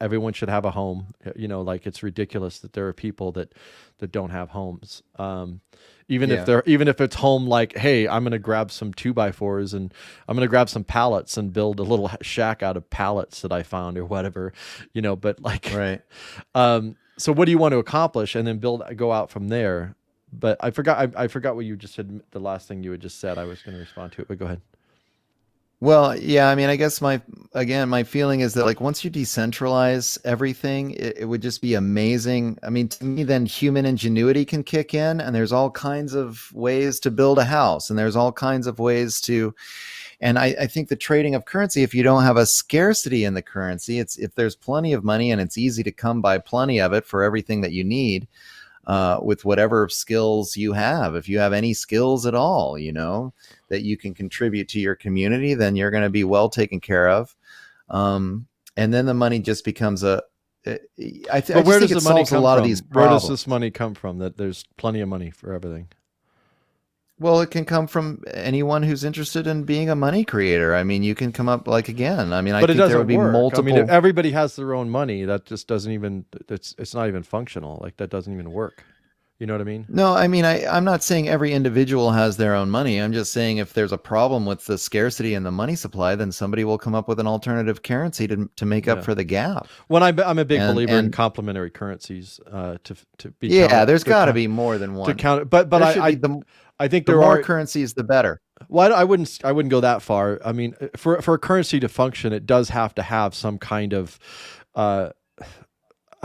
everyone should have a home. Like, it's ridiculous that there are people that don't have homes. Even if it's home, like, hey, I'm going to grab some 2x4s and I'm going to grab some pallets and build a little shack out of pallets that I found or whatever, but like, right. So what do you want to accomplish? And then go out from there. But I forgot what you just said. The last thing you had just said, I was going to respond to it, but go ahead. Well, yeah, I guess my feeling is that, like, once you decentralize everything, it would just be amazing. To me, then human ingenuity can kick in, and there's all kinds of ways to build a house, and there's all kinds of ways to, and I think the trading of currency, if you don't have a scarcity in the currency, if there's plenty of money and it's easy to come by plenty of it for everything that you need, with whatever skills you have. If you have any skills at all, that you can contribute to your community, then you're going to be well taken care of. And then the money just becomes I think it solves a lot of these problems. Where does this money come from? That there's plenty of money for everything. Well, it can come from anyone who's interested in being a money creator. You can come up, like, again. I think there would be multiple. If everybody has their own money, that just doesn't even. It's not even functional. Like, that doesn't even work. You know what I mean? No, I'm not saying every individual has their own money. I'm just saying if there's a problem with the scarcity in the money supply, then somebody will come up with an alternative currency to make up for the gap. Well, I'm a big believer in complementary currencies. To be there's got to be more than one to count. But I think the more currencies, the better. Well, I wouldn't go that far. For a currency to function, it does have to have some kind of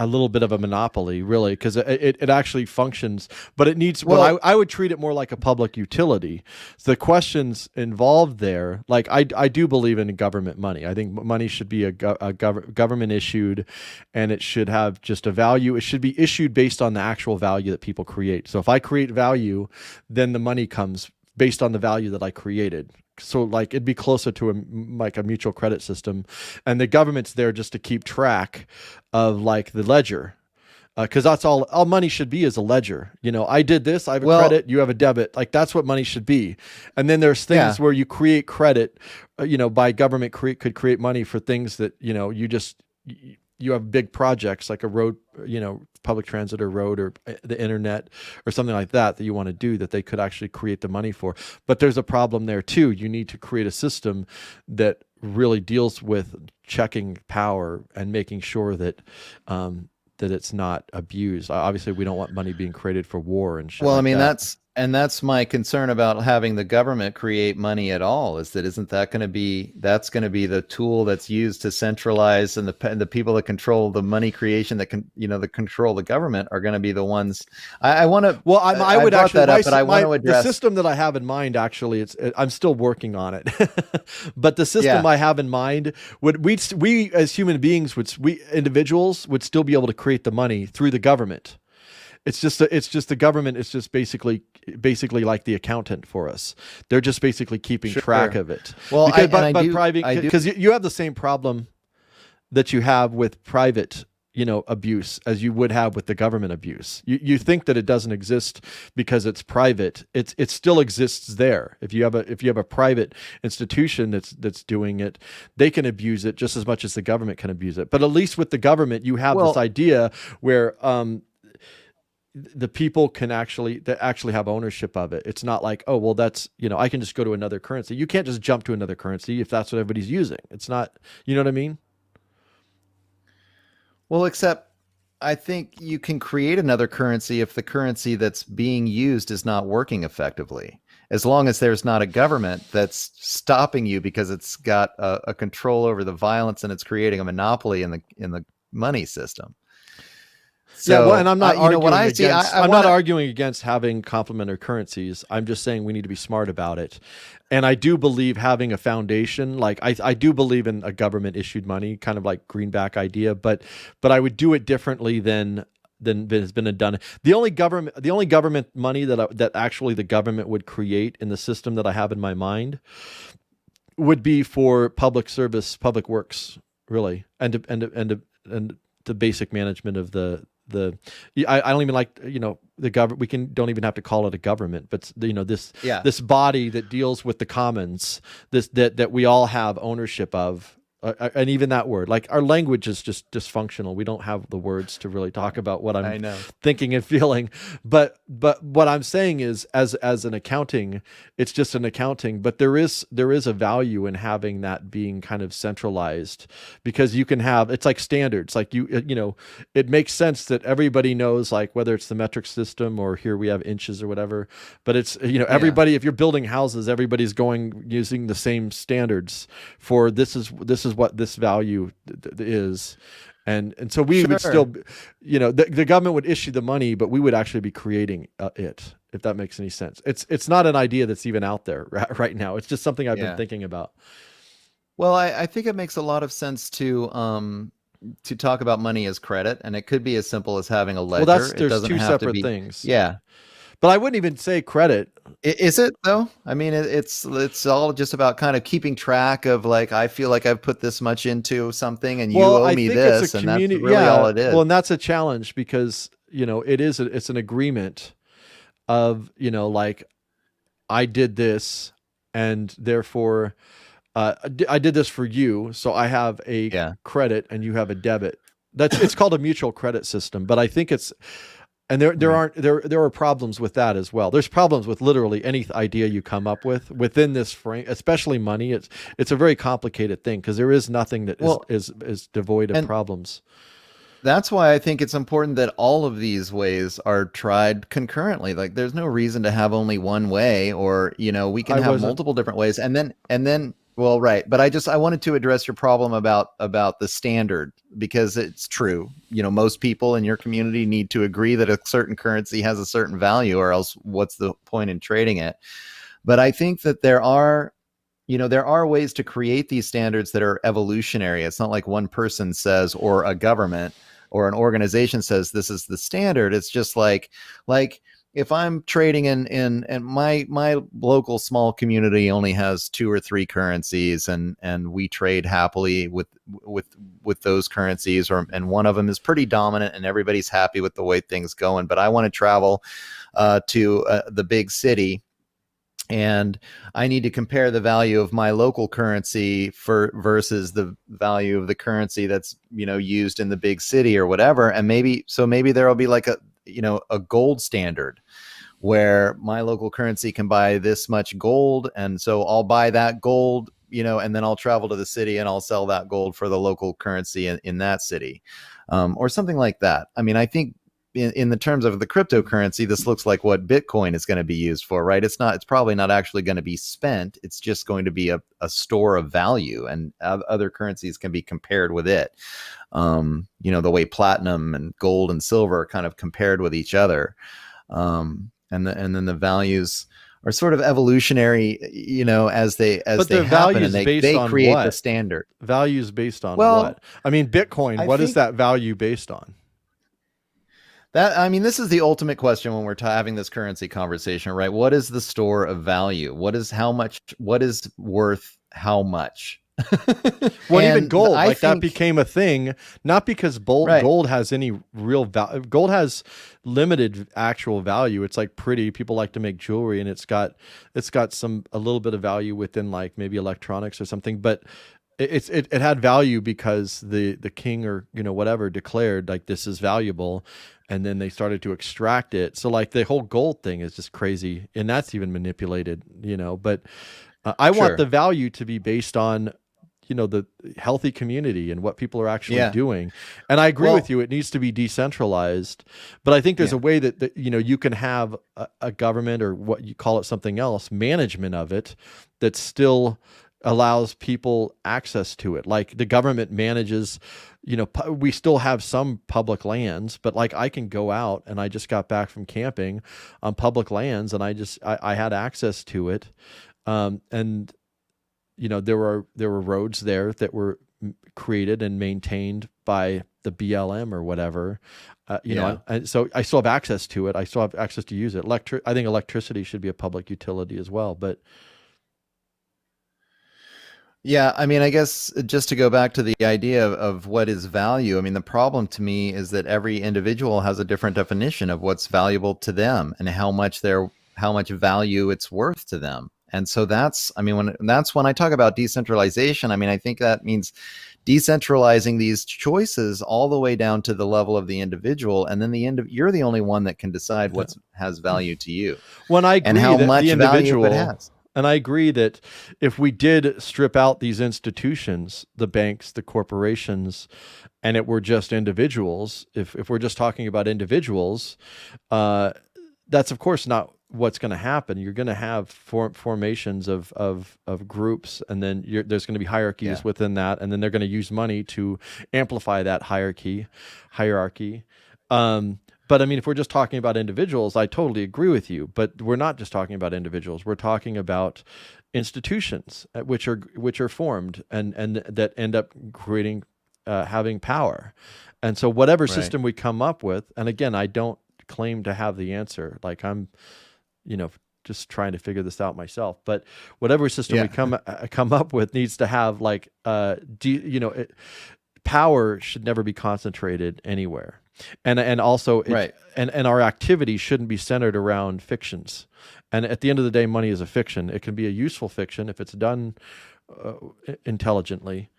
a little bit of a monopoly, really, because it actually functions, but it needs. Well, I would treat it more like a public utility. So the questions involved there, like, I do believe in government money. I think money should be a government issued, and it should have just a value. It should be issued based on the actual value that people create. So if I create value, then the money comes based on the value that I created. So, like, it'd be closer to a mutual credit system, and the government's there just to keep track of, like, the ledger. because that's all money should be, is a ledger. I did this, I have a Well, credit, you have a debit. Like, that's what money should be. And then there's yeah, things where you create credit, by government could create money for things that, you have big projects like a road, public transit or road or the internet or something like that you want to do, that they could actually create the money for. But there's a problem there too. You need to create a system that really deals with checking power and making sure that that it's not abused. Obviously, we don't want money being created for war and shit well, I like mean, that. that's my concern about having the government create money at all, is that isn't that going to be the tool that's used to centralize, and the people that control the money creation, that that control the government, are going to be the ones. I want to. Well, I would brought actually, that up, but I want to the address. system that I have in mind, actually, I'm still working on it. But the system Yeah, I have in mind we as human beings we individuals would still be able to create the money through the government. It's just the government is just basically like the accountant for us. They're just basically keeping track sure. of it. Well, Because I do. because you have the same problem that you have with private, abuse as you would have with the government abuse. You think that it doesn't exist because it's private. It still exists there. If you have a private institution that's doing it, they can abuse it just as much as the government can abuse it. But at least with the government, you have this Well, idea where the people can actually have ownership of it. It's not like, oh, well, that's, I can just go to another currency. You can't just jump to another currency if that's what everybody's using. It's not, you know what I mean? well, except I think you can create another currency if the currency that's being used is not working effectively. As long as there's not a government that's stopping you because it's got a control over the violence, and it's creating a monopoly in the money system. Yeah, well, and So, I'm not what arguing I see, against. I I'm want not to. arguing against having complementary currencies. I'm just saying we need to be smart about it. And I do believe having a foundation, like I do believe in a government issued money, kind of like greenback idea, but I would do it differently than has been done. The only government money that actually the government would create in the system that I have in my mind would be for public service, public works, really, and the basic management of I don't even like, the government. Don't even have to call it a government, but Yeah, this body that deals with the commons, that we all have ownership of. And even that word, like, our language is just dysfunctional. We don't have the words to really talk about what I'm I know. thinking and feeling. But what I'm saying is, as an accounting, it's just an accounting. But there is a value in having that being kind of centralized, because you can have, it's like standards. Like, it makes sense that everybody knows, like, whether it's the metric system or here we have inches or whatever. But it's, Yeah, everybody, if you're building houses, everybody's using the same standards for this is what this value is. And so we would still, sure. the government would issue the money, but we would actually be creating it, if that makes any sense. It's not an idea that's even out there right now. It's just something I've been Yeah. thinking about. Well, I think it makes a lot of sense to talk about money as credit, and it could be as simple as having a Well, ledger. It there's doesn't two have to separate be. things, Yeah. but I wouldn't even say credit. Is it though? I mean, it's all just about kind of keeping track of, like, I feel like I've put this much into something, and you Well, owe I me think it's this, a and that's community. really all Yeah. it is. Well, and that's a challenge because, it's an agreement of, like, I did this, and therefore, I did this for you, so I have a Yeah. credit and you have a debit. It's called a mutual credit system, but I think and Right. there are problems with that as well. There's problems with literally any idea you come up with within this frame, especially money. It's a very complicated thing because there is nothing that Well, is devoid of and problems. that's why I think it's important that all of these ways are tried concurrently. Like, there's no reason to have only one way, or, we can I have wasn't. multiple different ways. And then, well, right. But I wanted to address your problem about the standard, because it's true. Most people in your community need to agree that a certain currency has a certain value, or else what's the point in trading it? But I think that there are ways to create these standards that are evolutionary. It's not like one person says, or a government or an organization says, this is the standard. It's just like if I'm trading in my local small community only has 2 or 3 currencies, and we trade happily with those currencies, and one of them is pretty dominant and everybody's happy with the way things going, but I want to travel to the big city, and I need to compare the value of my local currency versus the value of the currency that's used in the big city or whatever. And maybe there will be like a gold standard where my local currency can buy this much gold, and so I'll buy that gold, and then I'll travel to the city and I'll sell that gold for the local currency in that city, or something like that. I mean, I think in the terms of the cryptocurrency, this looks like what Bitcoin is going to be used for, right? It's probably not actually going to be spent. It's just going to be a store of value, and other currencies can be compared with it. The way platinum and gold and silver are kind of compared with each other. And then the values are sort of evolutionary, as they happen, and they create the standard. Values based on what? I mean, Bitcoin, what is that value based on? This is the ultimate question when we're having this currency conversation, right? What is the store of value? What is worth how much? Well, even gold, that became a thing, not because gold has any real value. Gold has limited actual value. It's like pretty. People like to make jewelry, and it's got a little bit of value within like maybe electronics or something, but it had value because the king or whatever declared like this is valuable, and then they started to extract it. So like the whole gold thing is just crazy, and that's even manipulated, but I want the value to be based on the healthy community and what people are actually doing. And I agree with you, it needs to be decentralized, but I think there's a way that you can have a government, or what you call it something else, management of it that still allows people access to it. Like the government manages, we still have some public lands, but like I can go out, and I just got back from camping on public lands, and I had access to it. And there were roads there that were created and maintained by the BLM or whatever, and so I still have access to it. I still have access to use it. I think electricity should be a public utility as well, but yeah, I guess just to go back to the idea of what is value, the problem to me is that every individual has a different definition of what's valuable to them and how much value it's worth to them. And so that's when I talk about decentralization, I think that means decentralizing these choices all the way down to the level of the individual, and then you're the only one that can decide what has value to you. When I agree and how that much the individual, value it has. And I agree that if we did strip out these institutions, the banks, the corporations, and it were just individuals, if we're just talking about individuals, that's of course not what's going to happen. You're going to have formations of groups, and then there's going to be hierarchies within that, and then they're going to use money to amplify that hierarchy. But if we're just talking about individuals, I totally agree with you. But we're not just talking about individuals. We're talking about institutions which are formed and that end up creating having power. And so whatever system we come up with, and again, I don't claim to have the answer. Like I'm, just trying to figure this out myself. But whatever system we come up with needs to have like power should never be concentrated anywhere. And also, and our activity shouldn't be centered around fictions. And at the end of the day, money is a fiction. It can be a useful fiction if it's done intelligently.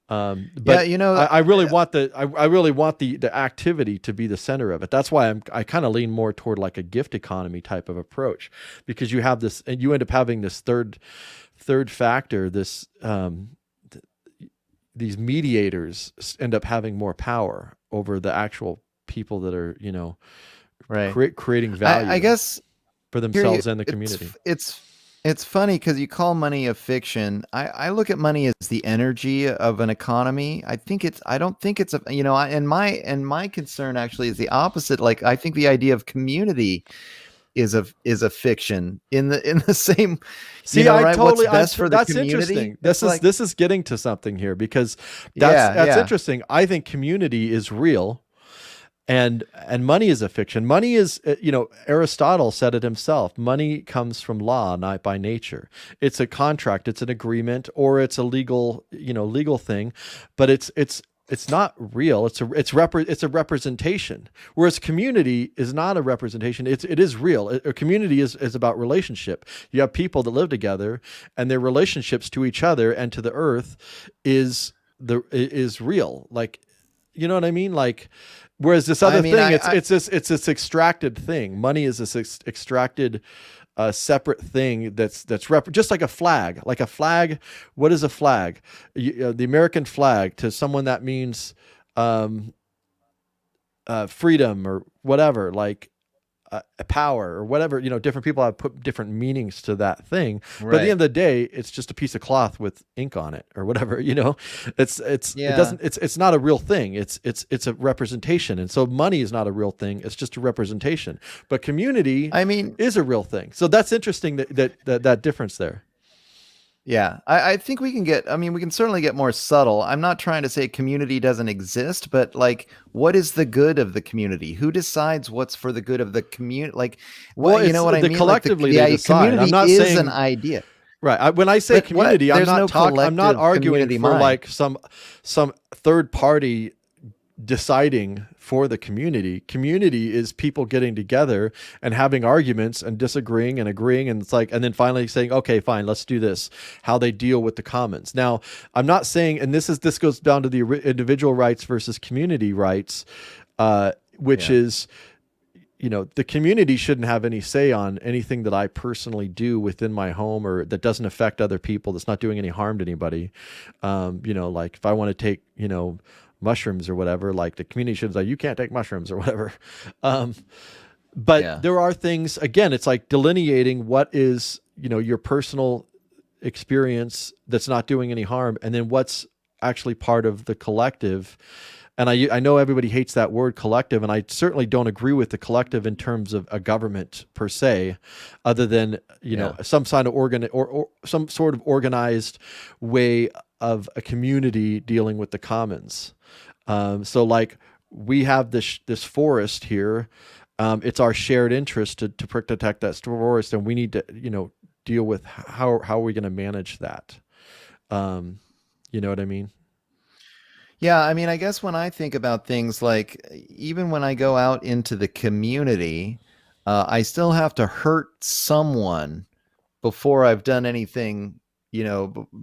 But I really want the activity to be the center of it. That's why I kind of lean more toward like a gift economy type of approach, because you have this, and you end up having this third factor. This these mediators end up having more power over the actual people that are, creating value, I guess, for themselves and the community. It's funny because you call money a fiction. I look at money as the energy of an economy. I don't think it's and my concern actually is the opposite. Like I think the idea of community is a fiction in the same. See, I totally. That's interesting. This is getting to something here, because that's interesting. I think community is real, and money is a fiction. Money is, Aristotle said it himself. Money comes from law, not by nature. It's a contract, it's an agreement, or it's a legal thing, but it's not real. It's a representation. Whereas community is not a representation. It is real. A community is about relationship. You have people that live together, and their relationships to each other and to the earth is real. Like, you know what I mean? Like, whereas this other thing, it's this extracted thing. Money is this extracted separate thing that's just like a flag. Like a flag, what is a flag? The American flag, to someone that means freedom or whatever, like power or whatever. Different people have put different meanings to that thing. But at the end of the day, it's just a piece of cloth with ink on it or whatever. It's not a real thing. It's a representation. And so money is not a real thing. It's just a representation. But community, is a real thing. So that's interesting that difference there. Yeah, I think we can certainly get more subtle. I'm not trying to say community doesn't exist, but like, what is the good of the community? Who decides what's for the good of the community? Like, you know what I mean? Collectively, like they decide. community I'm not is saying an idea. Right. When I say community, I'm not arguing for mind. like some third party deciding for the community. Community is people getting together and having arguments and disagreeing and agreeing, and it's like, and then finally saying, okay, fine, let's do this. How they deal with the commons. Now, I'm not saying, and this goes down to the individual rights versus community rights, which is, the community shouldn't have any say on anything that I personally do within my home or that doesn't affect other people, that's not doing any harm to anybody. Like if I want to take, mushrooms or whatever, like the community should say, you can't take mushrooms or whatever. But there are things, again, it's like delineating what is, your personal experience that's not doing any harm, and then what's actually part of the collective. And I know everybody hates that word collective, and I certainly don't agree with the collective in terms of a government per se, other than, some kind of or some sort of organized way of a community dealing with the commons. So like we have this forest here. It's our shared interest to protect that forest, and we need to, deal with how are we going to manage that? You know what I mean? Yeah, I guess when I think about things like, even when I go out into the community, I still have to hurt someone before I've done anything,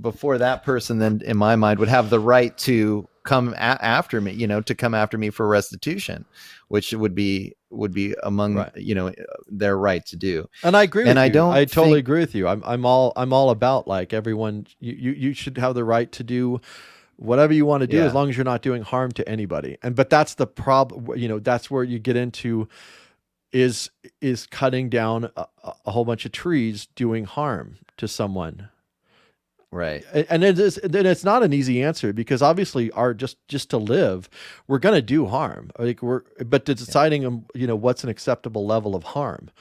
before that person then in my mind would have the right to come after me, to come after me for restitution, which would be among, their right to do. And I agree with you. I totally agree with you. I'm all about like everyone, you should have the right to do whatever you want to do as long as you're not doing harm to anybody. But that's the problem, that's where you get into is cutting down a whole bunch of trees doing harm to someone. Right. And it's not an easy answer, because obviously just to live, we're going to do harm. But deciding, what's an acceptable level of harm,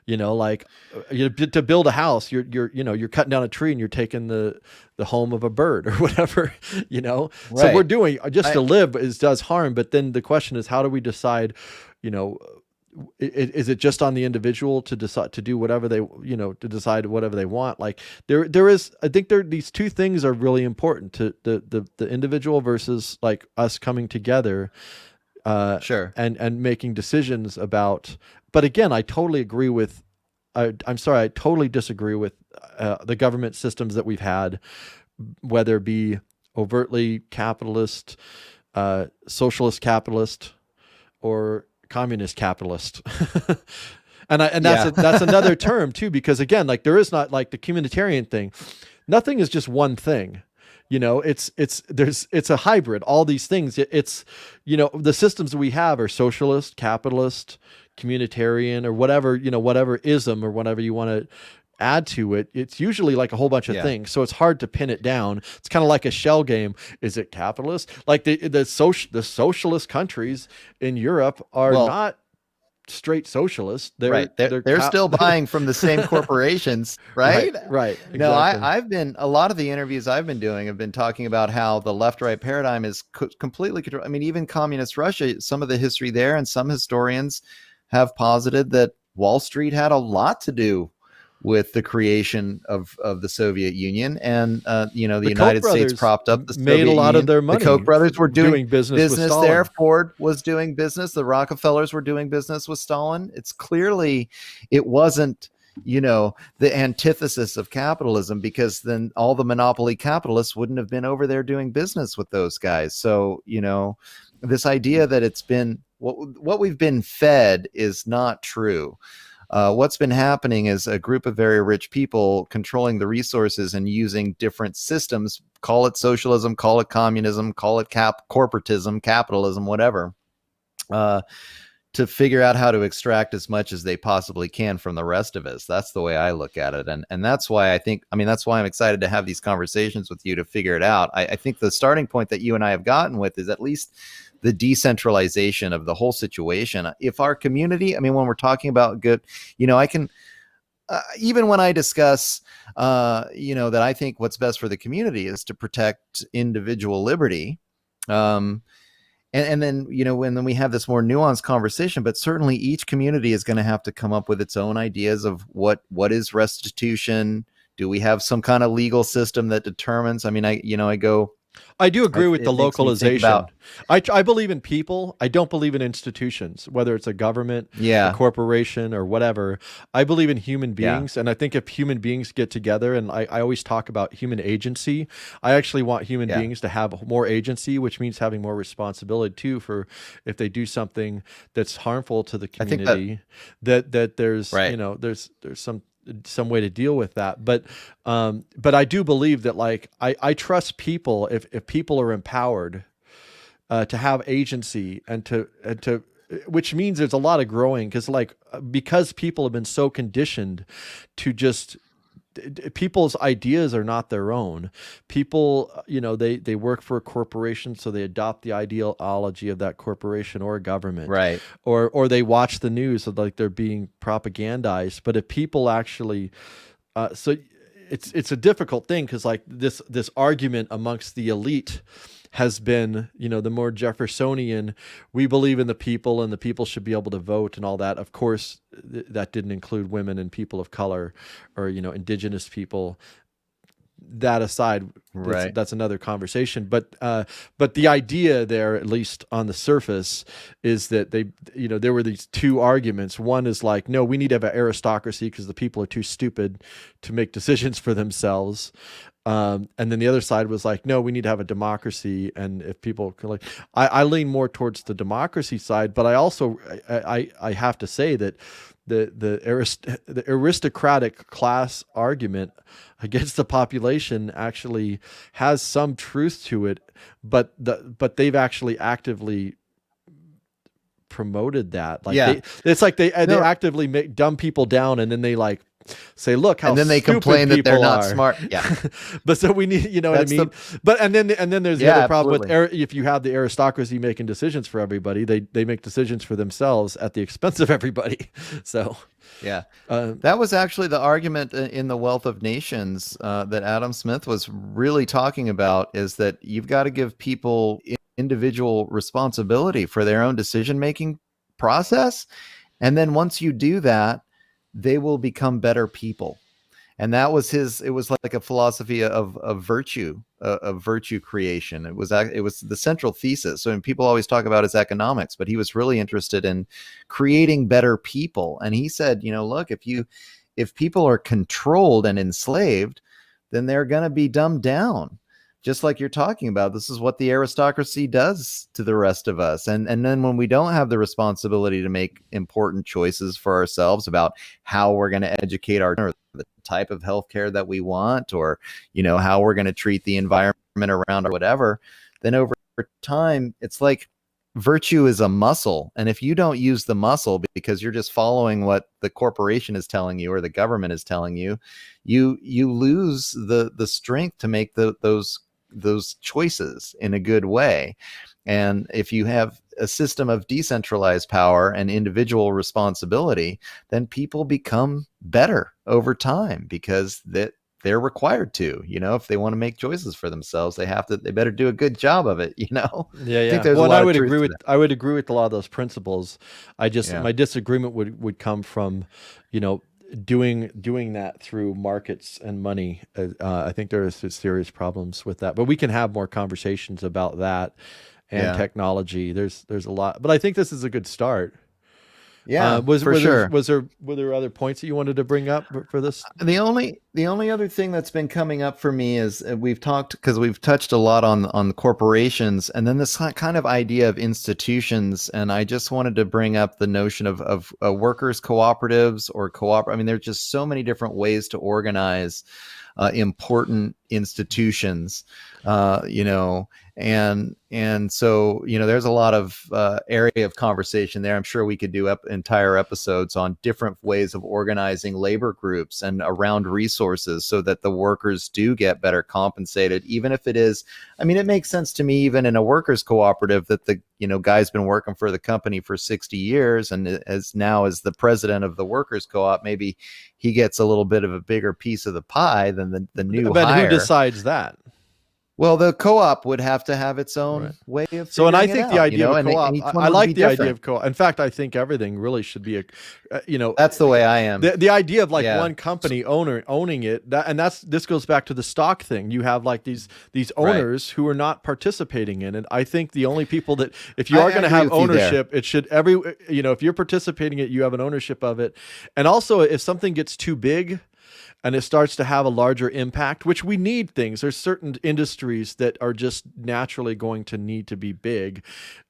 to build a house, you're cutting down a tree and you're taking the home of a bird or whatever, So we're doing to live does harm. But then the question is, how do we decide, is it just on the individual to decide to do whatever they, to decide whatever they want? Like there is, I think these two things are really important to the individual versus like us coming together, sure. And making decisions about, but again, I totally agree with, I totally disagree with the government systems that we've had, whether it be overtly capitalist, socialist capitalist, or communist capitalist. and that's another term too, because again, like there is not like the communitarian thing. Nothing is just one thing. It's a hybrid, all these things. It's the systems that we have are socialist, capitalist, communitarian, or whatever, whatever ism or whatever you want to add to it. It's usually like a whole bunch of things. So it's hard to pin it down. It's kind of like a shell game. Is it capitalist? Like the socialist countries in Europe are not straight socialists. Right. They're still buying from the same corporations, right? Right. No, Exactly. I've been, a lot of the interviews I've been doing have been talking about how the left-right paradigm is completely controlled. I mean, even communist Russia, some of the history there, and some historians have posited that Wall Street had a lot to do with the creation of the Soviet Union, and the United States propped up the made Soviet a lot Union. of their money. The Koch brothers were doing business with Stalin. there. Ford was doing business. The Rockefellers were doing business with Stalin. It's clearly, it wasn't, the antithesis of capitalism, because then all the monopoly capitalists wouldn't have been over there doing business with those guys. So, this idea that it's been what we've been fed is not true. What's been happening is a group of very rich people controlling the resources and using different systems, call it socialism, call it communism, call it corporatism, capitalism, whatever, to figure out how to extract as much as they possibly can from the rest of us. That's the way I look at it. And that's why that's why I'm excited to have these conversations with you to figure it out. I think the starting point that you and I have gotten with is at least the decentralization of the whole situation. If our community, when we're talking about good, I can, even when I discuss, that I think what's best for the community is to protect individual liberty. And then, and then we have this more nuanced conversation, but certainly each community is going to have to come up with its own ideas of what is restitution. Do we have some kind of legal system that determines? I do agree with the localization. I believe in people. I don't believe in institutions, whether it's a government, a corporation, or whatever. I believe in human beings. And I think if human beings get together, and I always talk about human agency, I actually want human beings to have more agency, which means having more responsibility too, for if they do something that's harmful to the community, that there's, there's some way to deal with that. But I do believe that, like, I trust people if people are empowered to have agency and to which means there's a lot of growing, because people have been so conditioned to just, people's ideas are not their own. People, they work for a corporation, so they adopt the ideology of that corporation or government, right? Or they watch the news, like they're being propagandized. But if people actually, so it's a difficult thing, because like this argument amongst the elite has been, the more Jeffersonian, we believe in the people and the people should be able to vote and all that. Of course, that didn't include women and people of color, or, indigenous people. That aside, that's another conversation. But the idea there, at least on the surface, is that there were these two arguments. One is like, no, we need to have an aristocracy because the people are too stupid to make decisions for themselves. And then the other side was like, no, we need to have a democracy. And if people can, I lean more towards the democracy side, but I also, I have to say that the aristocratic class argument against the population actually has some truth to it, but they've actually actively promoted that. It's like they actively make dumb people down, and then they say, look how, and then they complain that they're not smart. Yeah. But so we need, what I mean? And then there's the other problem with if you have the aristocracy making decisions for everybody, they make decisions for themselves at the expense of everybody. So that was actually the argument in The Wealth of Nations that Adam Smith was really talking about, is that you've got to give people individual responsibility for their own decision-making process. And then once you do that, they will become better people. And that was it was like a philosophy of virtue, of virtue creation. It was the central thesis. So people always talk about his economics, but he was really interested in creating better people. And he said, look, if people are controlled and enslaved, then they're going to be dumbed down. Just like you're talking about, this is what the aristocracy does to the rest of us. And then when we don't have the responsibility to make important choices for ourselves about how we're going to educate or the type of healthcare that we want, or, how we're going to treat the environment around or whatever, then over time, it's like virtue is a muscle. And if you don't use the muscle because you're just following what the corporation is telling you or the government is telling you, you lose the strength to make those choices in a good way. And if you have a system of decentralized power and individual responsibility, then people become better over time because they're required to, if they want to make choices for themselves, they better do a good job of it. Yeah, I think yeah. there's Well, a and lot of truth to that. I would agree with a lot of those principles. Yeah. My disagreement would come from, you know, doing that through markets and money. I think there is serious problems with that, but we can have more conversations about that and Yeah. technology. There's a lot, but I think this is a good start. Yeah, for sure. Were there other points that you wanted to bring up for this? The only other thing that's been coming up for me is we've talked, because we've touched a lot on corporations, and then this kind of idea of institutions, and I just wanted to bring up the notion of workers cooperatives or I mean, there's just so many different ways to organize important institutions, you know, and so, there's a lot of area of conversation there. I'm sure we could do entire episodes on different ways of organizing labor groups and around resources so that the workers do get better compensated, even if it is, I mean, it makes sense to me, even in a workers cooperative, that the guy's been working for the company for 60 years and as the president of the workers co-op, maybe he gets a little bit of a bigger piece of the pie than the new But who hire. decides that? Well, the co-op would have to have its own Right. way of So, and I figuring it think the out, idea of a and co-op, each one I would be like the idea different. of co-op. In fact, I think everything really should be That's the way I am. the idea of like Yeah. one company owning it, and this goes back to the stock thing. You have like these owners who are not participating in it. I think the only people that, if you are going to have ownership, it should if you're participating in it, you have an ownership of it. And also, if something gets too big and it starts to have a larger impact, which we need things. There's certain industries that are just naturally going to need to be big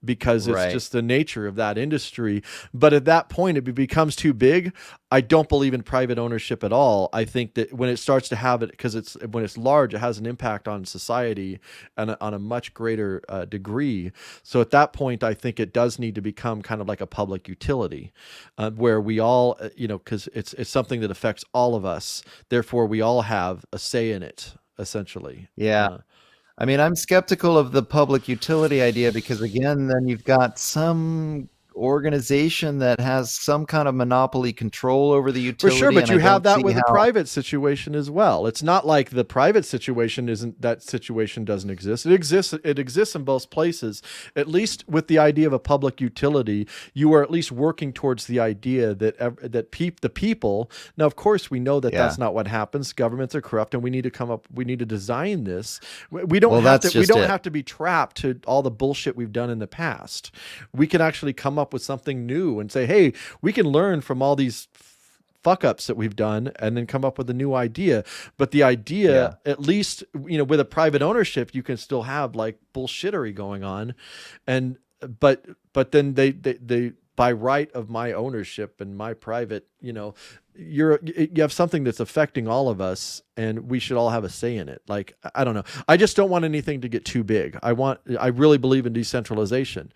because it's just the nature of that industry. But at that point, if it becomes too big, I don't believe in private ownership at all. I think that when it starts to have it, because when it's large, it has an impact on society and on a much greater degree. So at that point, I think it does need to become kind of like a public utility, where we all, because it's something that affects all of us. Therefore, we all have a say in it, essentially. Yeah. I mean, I'm skeptical of the public utility idea because, again, then you've got some organization that has some kind of monopoly control over the For utility. sure, but and you I have don't that see with a how. private situation as well. It's not like the private situation isn't, that situation doesn't exist. It exists in both places. At least with the idea of a public utility, you are at least working towards the idea that the people. Now, of course, we know that that's not what happens. Governments are corrupt, and we need to design this. We don't have to be trapped to all the bullshit we've done in the past. We can actually come up with something new and say, hey, we can learn from all these fuck ups that we've done and then come up with a new idea. But the idea, at least, with a private ownership, you can still have like bullshittery going on. And, but then they by right of my ownership and my private, you have something that's affecting all of us, and we should all have a say in it. Like, I don't know. I just don't want anything to get too big. I really believe in decentralization.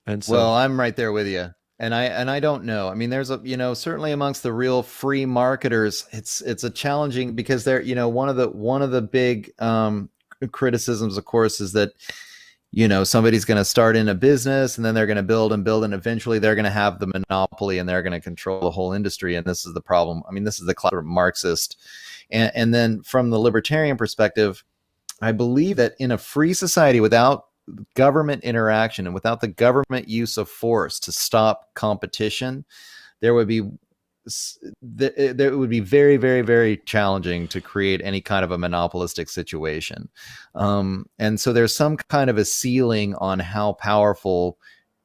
And so, Well, I'm right there with you. And I don't know. I mean, there's certainly amongst the real free marketers, it's a challenging, because they're, one of the big criticisms, of course, is that, somebody's going to start in a business and then they're going to build and build, and eventually they're going to have the monopoly and they're going to control the whole industry. And this is the problem. I mean, this is the classic Marxist. And then from the libertarian perspective, I believe that in a free society, without government interaction and without the government use of force to stop competition, there would be very, very, very challenging to create any kind of a monopolistic situation. And so there's some kind of a ceiling on how powerful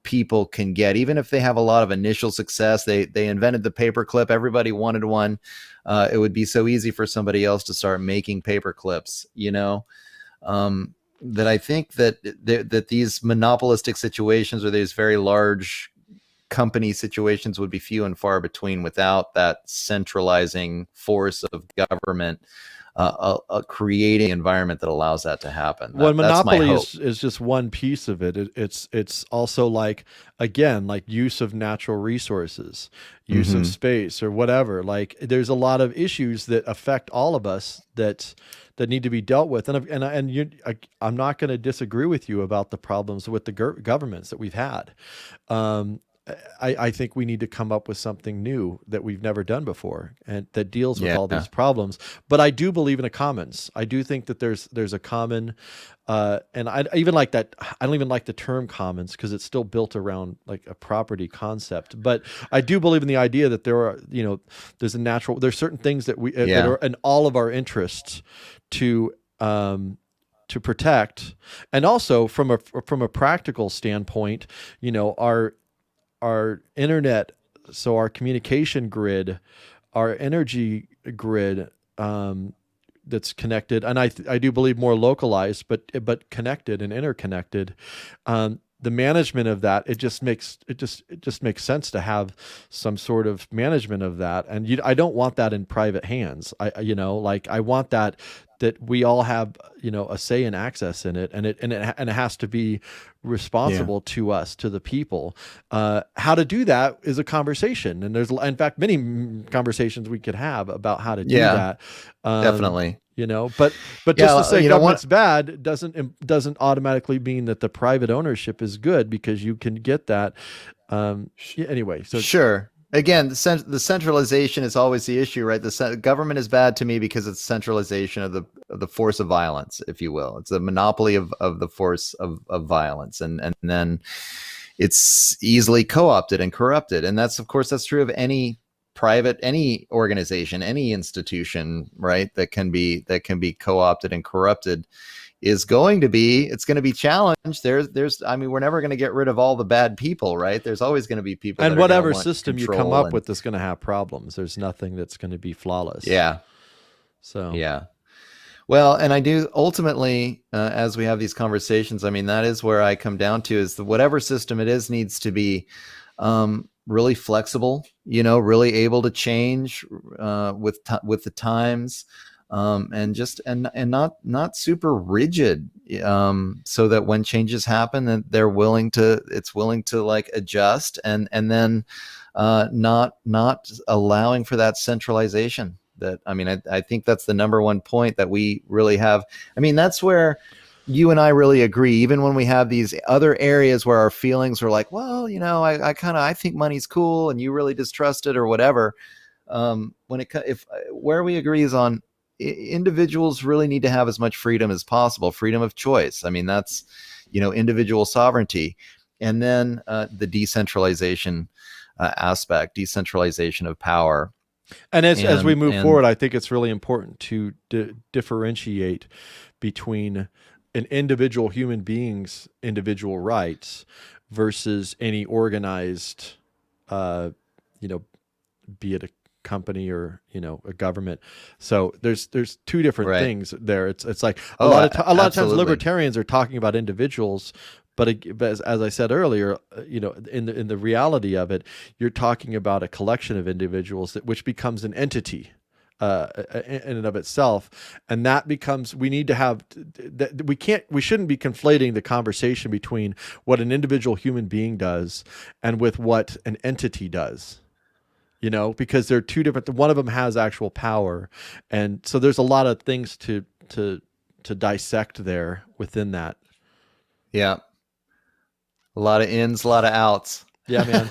people can get, even if they have a lot of initial success. They invented the paperclip. Everybody wanted one. It would be so easy for somebody else to start making paper clips, that I think that these monopolistic situations, or these very large company situations would be few and far between without that centralizing force of government creating an environment that allows that to happen. Well, That's my monopoly hope. is just one piece of it. It's also like, again, like use of natural resources, use of Mm-hmm. space or whatever. Like there's a lot of issues that affect all of us that need to be dealt with. I'm not going to disagree with you about the problems with the governments that we've had. Um, I think we need to come up with something new that we've never done before and that deals with all Yeah. these problems. But I do believe in a commons. I do think that there's a common, and I even like that. I don't even like the term commons because it's still built around like a property concept. But I do believe in the idea that there are, there's certain things that that are in all of our interests to protect, and also from a practical standpoint, our internet, so our communication grid, our energy grid, that's connected, and I do believe more localized, but connected and interconnected. The management of that, it just makes sense to have some sort of management of that, and I don't want that in private hands. I want that we all have a say and access in it, and it has to be responsible to us, to the people. How to do that is a conversation, and there's in fact many conversations we could have about how to do that. Definitely. But just to say government's bad doesn't automatically mean that the private ownership is good, because you can get that. Anyway, so sure. Again, the centralization is always the issue, right? The government is bad to me because it's centralization of the force of violence, if you will. It's a monopoly of the force of violence, and then it's easily co-opted and corrupted. And that's true of any organization, any institution, right? That can be co-opted and corrupted. It's going to be challenged. We're never going to get rid of all the bad people, right? There's always going to be people. And whatever system you come up with is going to have problems. There's nothing that's going to be flawless. Yeah. So. Yeah. Well, and I do ultimately, as we have these conversations, that is where I come down to, is that whatever system it is needs to be really flexible, really able to change with the times. And not super rigid, so that when changes happen, that it's willing to like adjust, and then not allowing for that centralization. That I think that's the number one point that we really have. That's where you and I really agree, even when we have these other areas where our feelings are like, well, I think money's cool, and you really distrust it or whatever. Where we agree is on individuals really need to have as much freedom as possible, freedom of choice. That's, individual sovereignty. And then the decentralization aspect, decentralization of power. And as we move forward, I think it's really important to differentiate between an individual human being's individual rights versus any organized, be it a company or a government. So there's two different things there. It's like a lot of times libertarians are talking about individuals, but as I said earlier, in the reality of it, you're talking about a collection of individuals which becomes an entity in and of itself, and that becomes, we need to have that we shouldn't be conflating the conversation between what an individual human being does and with what an entity does. Because they're two different. One of them has actual power, and so there's a lot of things to dissect there within that. Yeah, a lot of ins, a lot of outs. Yeah, man.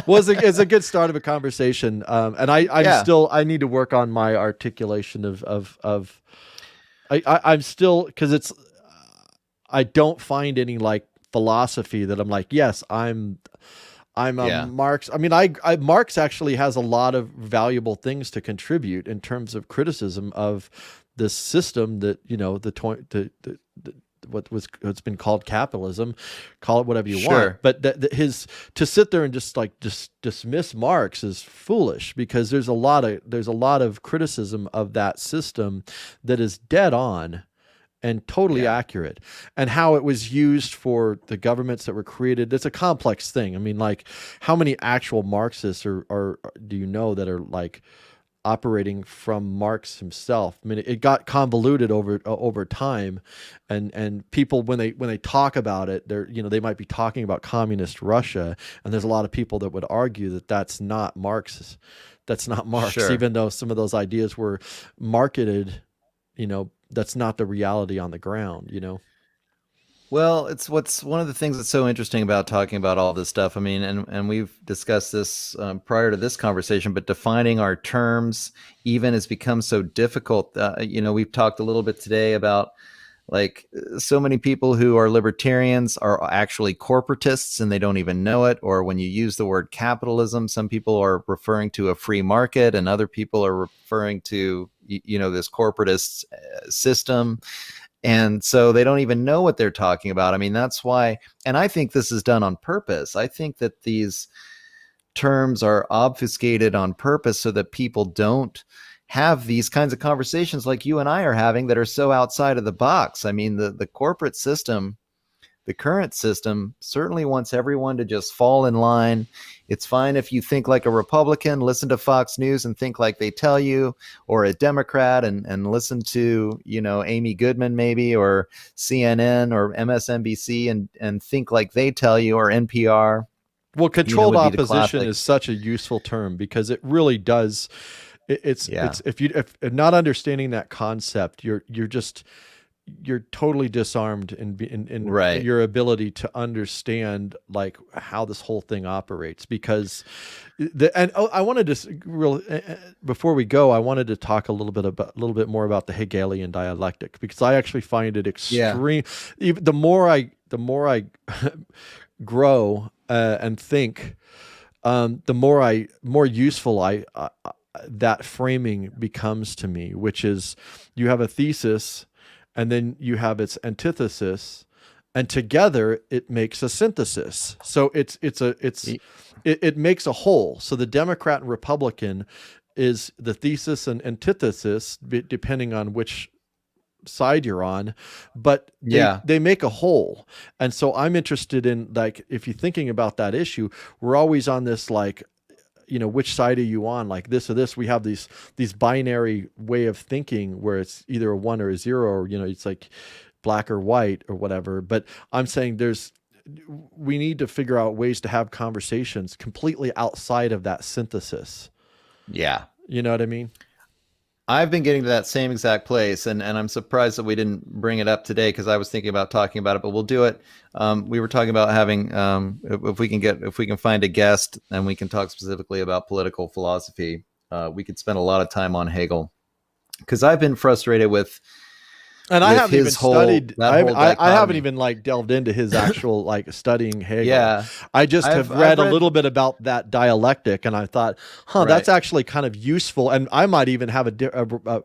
Well, it's a good start of a conversation, and I need to work on my articulation of I'm still, because I don't find any like philosophy that I'm like, yes, I'm a Marx. Marx actually has a lot of valuable things to contribute in terms of criticism of this system that what's been called capitalism. Call it whatever you want, but to sit there and just dismiss Marx is foolish, because there's a lot of criticism of that system that is dead on. and totally accurate, and how it was used for the governments that were created. It's a complex thing. I mean, like, how many actual Marxists are do you know that are like operating from Marx himself? I mean, it got convoluted over time, and people when they talk about it, they might be talking about communist Russia, and there's a lot of people that would argue that that's not Marx. That's not Marx, Sure. even though some of those ideas were marketed. That's not the reality on the ground. Well, it's what's one of the things that's so interesting about talking about all this stuff. I mean, and we've discussed this prior to this conversation, but defining our terms even has become so difficult. We've talked a little bit today about like so many people who are libertarians are actually corporatists and they don't even know it. Or when you use the word capitalism, some people are referring to a free market and other people are referring to, this corporatist system. And so they don't even know what they're talking about. I mean, that's why, and I think this is done on purpose. I think that these terms are obfuscated on purpose so that people don't have these kinds of conversations like you and I are having that are so outside of the box. I mean, the corporate system, the current system certainly wants everyone to just fall in line. It's fine if you think like a Republican, listen to Fox News and think like they tell you, or a Democrat and listen to, Amy Goodman maybe, or CNN or MSNBC and think like they tell you, or NPR. Well, controlled would be the opposition classic. is such a useful term because it really does. It's if not understanding that concept, you're totally disarmed in Right. your ability to understand like how this whole thing operates. Because I wanted to before we go, I wanted to talk a little bit more about the Hegelian dialectic, because I actually find it extreme. Even the more I grow and think, the more useful that framing becomes to me, which is you have a thesis and then you have its antithesis, and together it makes a synthesis. So it makes a whole. So the Democrat and Republican is the thesis and antithesis, depending on which side you're on, but they make a whole. And so I'm interested in, like, if you're thinking about that issue, we're always on this, like, which side are you on, like this or this? We have these binary way of thinking where it's either a 1 or a 0, or it's like black or white or whatever. But I'm saying we need to figure out ways to have conversations completely outside of that synthesis. Yeah. You know what I mean? I've been getting to that same exact place, and I'm surprised that we didn't bring it up today, because I was thinking about talking about it, but we'll do it. We were talking about having, if we can find a guest and we can talk specifically about political philosophy, we could spend a lot of time on Hegel, because I've been frustrated with. And I haven't even studied. I haven't even like delved into his actual like studying Hegel. Yeah, I just have read a little bit about that dialectic, and I thought, that's actually kind of useful, and I might even have an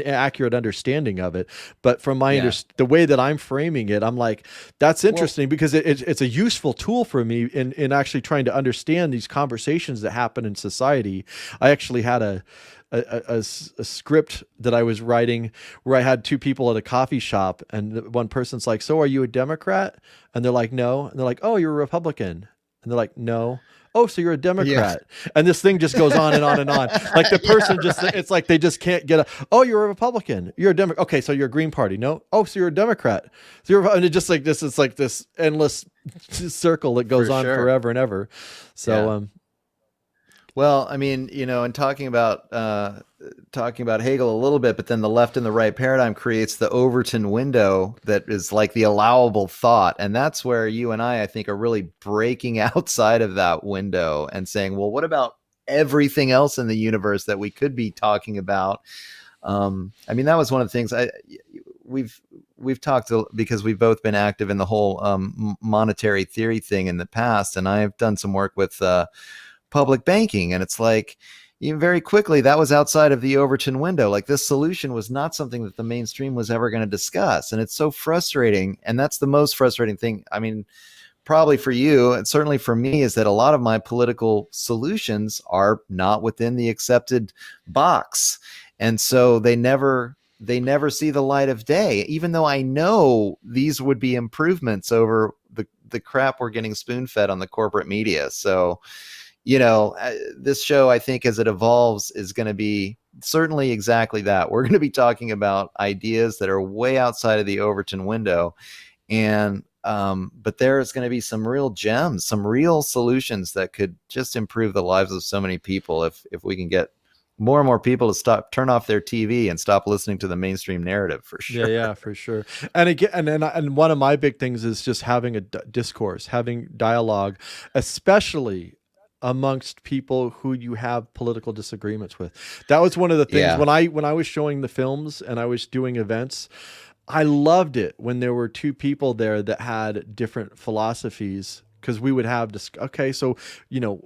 accurate understanding of it. But from the way that I'm framing it, I'm like, that's interesting, because it's a useful tool for me in actually trying to understand these conversations that happen in society. I actually had a script that I was writing where I had two people at a coffee shop, and one person's like, "So are you a Democrat?" And they're like, "No." And they're like, "Oh, you're a Republican?" And they're like, "No." "Oh, so you're a Democrat?" And this thing just goes on and on and on. Like the person it's like they just can't get "Oh, you're a Republican. You're a Democrat. Okay, so you're a Green Party." "No." "Oh, so you're a Democrat." So and it's just like this. It's like this endless circle that goes on forever and ever. So, well, I mean, and talking about Hegel a little bit, but then the left and the right paradigm creates the Overton window that is like the allowable thought, and that's where you and I think, are really breaking outside of that window and saying, well, what about everything else in the universe that we could be talking about? I mean, that was one of the things we've talked to, because we've both been active in the whole monetary theory thing in the past, and I've done some work with public banking, and it's like, very quickly that was outside of the Overton window. Like, this solution was not something that the mainstream was ever going to discuss, and it's so frustrating. And that's the most frustrating thing, I mean, probably for you, and certainly for me, is that a lot of my political solutions are not within the accepted box, and so they never they never see the light of day, even though I know these would be improvements over the crap we're getting spoon fed on the corporate media. So, this show, I think, as it evolves, is going to be certainly exactly that. We're going to be talking about ideas that are way outside of the Overton window. And but there's going to be some real gems, some real solutions that could just improve the lives of so many people if we can get more and more people to turn off their TV and stop listening to the mainstream narrative, for sure. Yeah, for sure. And again, and one of my big things is just having a discourse, having dialogue, especially amongst people who you have political disagreements with. That was one of the things when I was showing the films and I was doing events. I loved it when there were two people there that had different philosophies, because we would have okay, so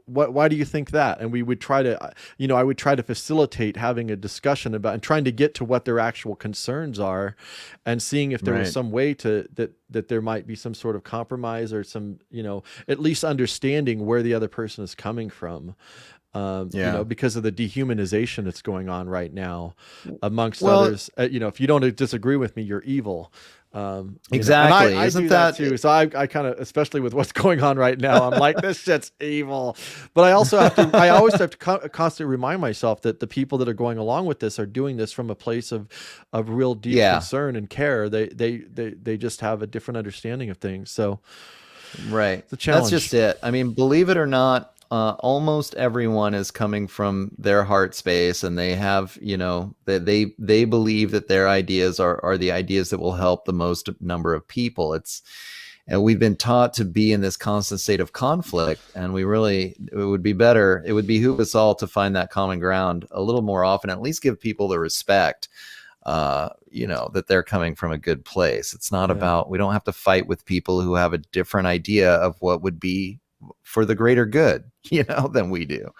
why do you think that? And we would try to, I would try to facilitate having a discussion about and trying to get to what their actual concerns are, and seeing if there was some way to that there might be some sort of compromise or some, at least understanding where the other person is coming from. Because of the dehumanization that's going on right now amongst others. If you don't disagree with me, you're evil. Exactly. I Isn't do that too? So I kind of, especially with what's going on right now, I'm like, this shit's evil. But I also have to, I always have to constantly remind myself that the people that are going along with this are doing this from a place of real deep concern and care. They just have a different understanding of things. So, the challenge. That's just it. I mean, believe it or not, almost everyone is coming from their heart space, and they have, they believe that their ideas are the ideas that will help the most number of people. And we've been taught to be in this constant state of conflict, and it would behoove us all to find that common ground a little more often, at least give people the respect, that they're coming from a good place. It's not about, we don't have to fight with people who have a different idea of what would be for the greater good, than we do.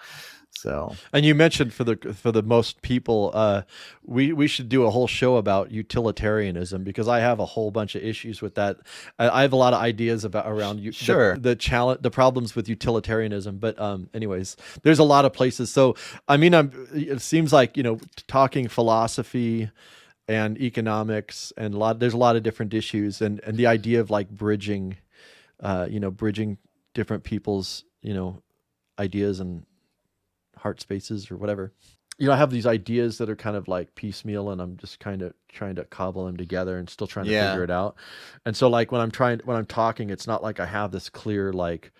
So, and you mentioned for the most people, we should do a whole show about utilitarianism, because I have a whole bunch of issues with that. I have a lot of ideas around the problems with utilitarianism. But anyways, there's a lot of places. So I mean, it seems like talking philosophy and economics and there's a lot of different issues, and the idea of like bridging different people's, ideas and heart spaces or whatever. I have these ideas that are kind of like piecemeal, and I'm just kind of trying to cobble them together and still trying to figure it out. And so like when I'm talking, it's not like I have this clear, like,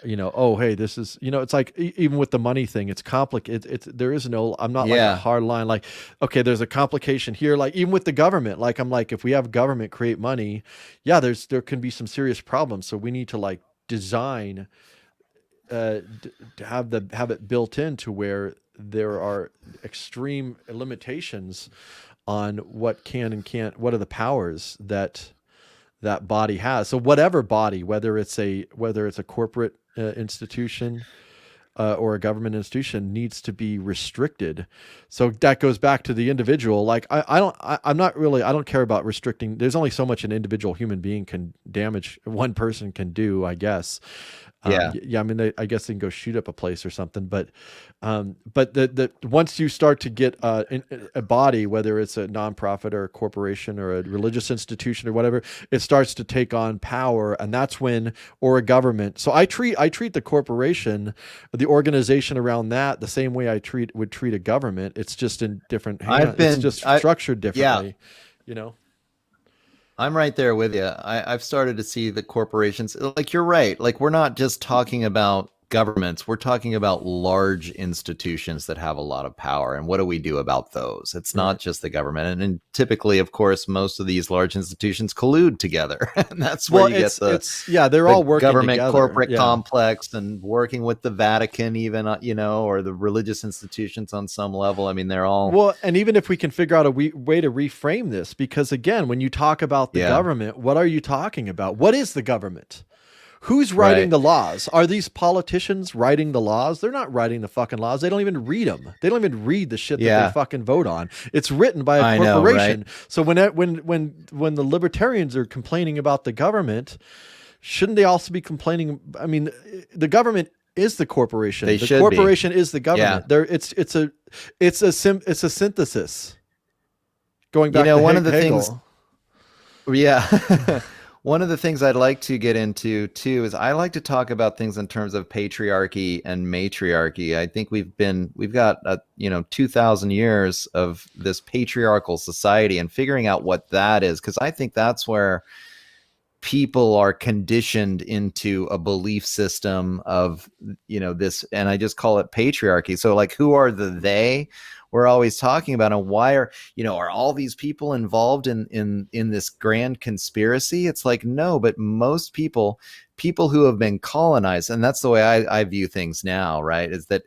oh, hey, this is, it's like, even with the money thing, it's complicated. There is no, I'm not like a hard line, like, okay, there's a complication here. Like even with the government, like, I'm like, if we have government create money, there can be some serious problems. So we need to like design, to have it built in to where there are extreme limitations on what can and can't, what are the powers that body has. So whatever body, whether it's a corporate institution or a government institution, needs to be restricted. So that goes back to the individual. Like I don't care about restricting. There's only so much an individual human being can damage, one person can do, I guess. I mean, I guess they can go shoot up a place or something, but the once you start to get a body, whether it's a nonprofit or a corporation or a religious institution or whatever, it starts to take on power, and that's when, or a government. So I treat the corporation, the organization around that, the same way I would treat a government. It's just in different hands. It's just structured differently, I'm right there with you. I've started to see the corporations, like you're right. Like we're not just talking about governments. We're talking about large institutions that have a lot of power. And what do we do about those? It's not just the government. And typically, of course, most of these large institutions collude together. And that's where you get they're all working government together. Corporate complex, and working with the Vatican, even, or the religious institutions on some level. I mean, they're all. Well, and even if we can figure out a way to reframe this, because again, when you talk about the government, what are you talking about? What is the government? Who's writing the laws? Are these politicians writing the laws? They're not writing the fucking laws. They don't even read them. They don't even read the shit that they fucking vote on. It's written by a corporation. So when the libertarians are complaining about the government, shouldn't they also be complaining? I mean, the government is the corporation. The corporation is the government. It's a synthesis. Going You back know, to one of the things, Hegel. yeah. One of the things I'd like to get into too is I like to talk about things in terms of patriarchy and matriarchy. I think we've got 2,000 years of this patriarchal society and figuring out what that is, because I think that's where people are conditioned into a belief system of this, and I just call it patriarchy. So like, who are the they we're always talking about, and why are all these people involved in this grand conspiracy? It's like, no, but most people who have been colonized, and that's the way I view things now, right, is that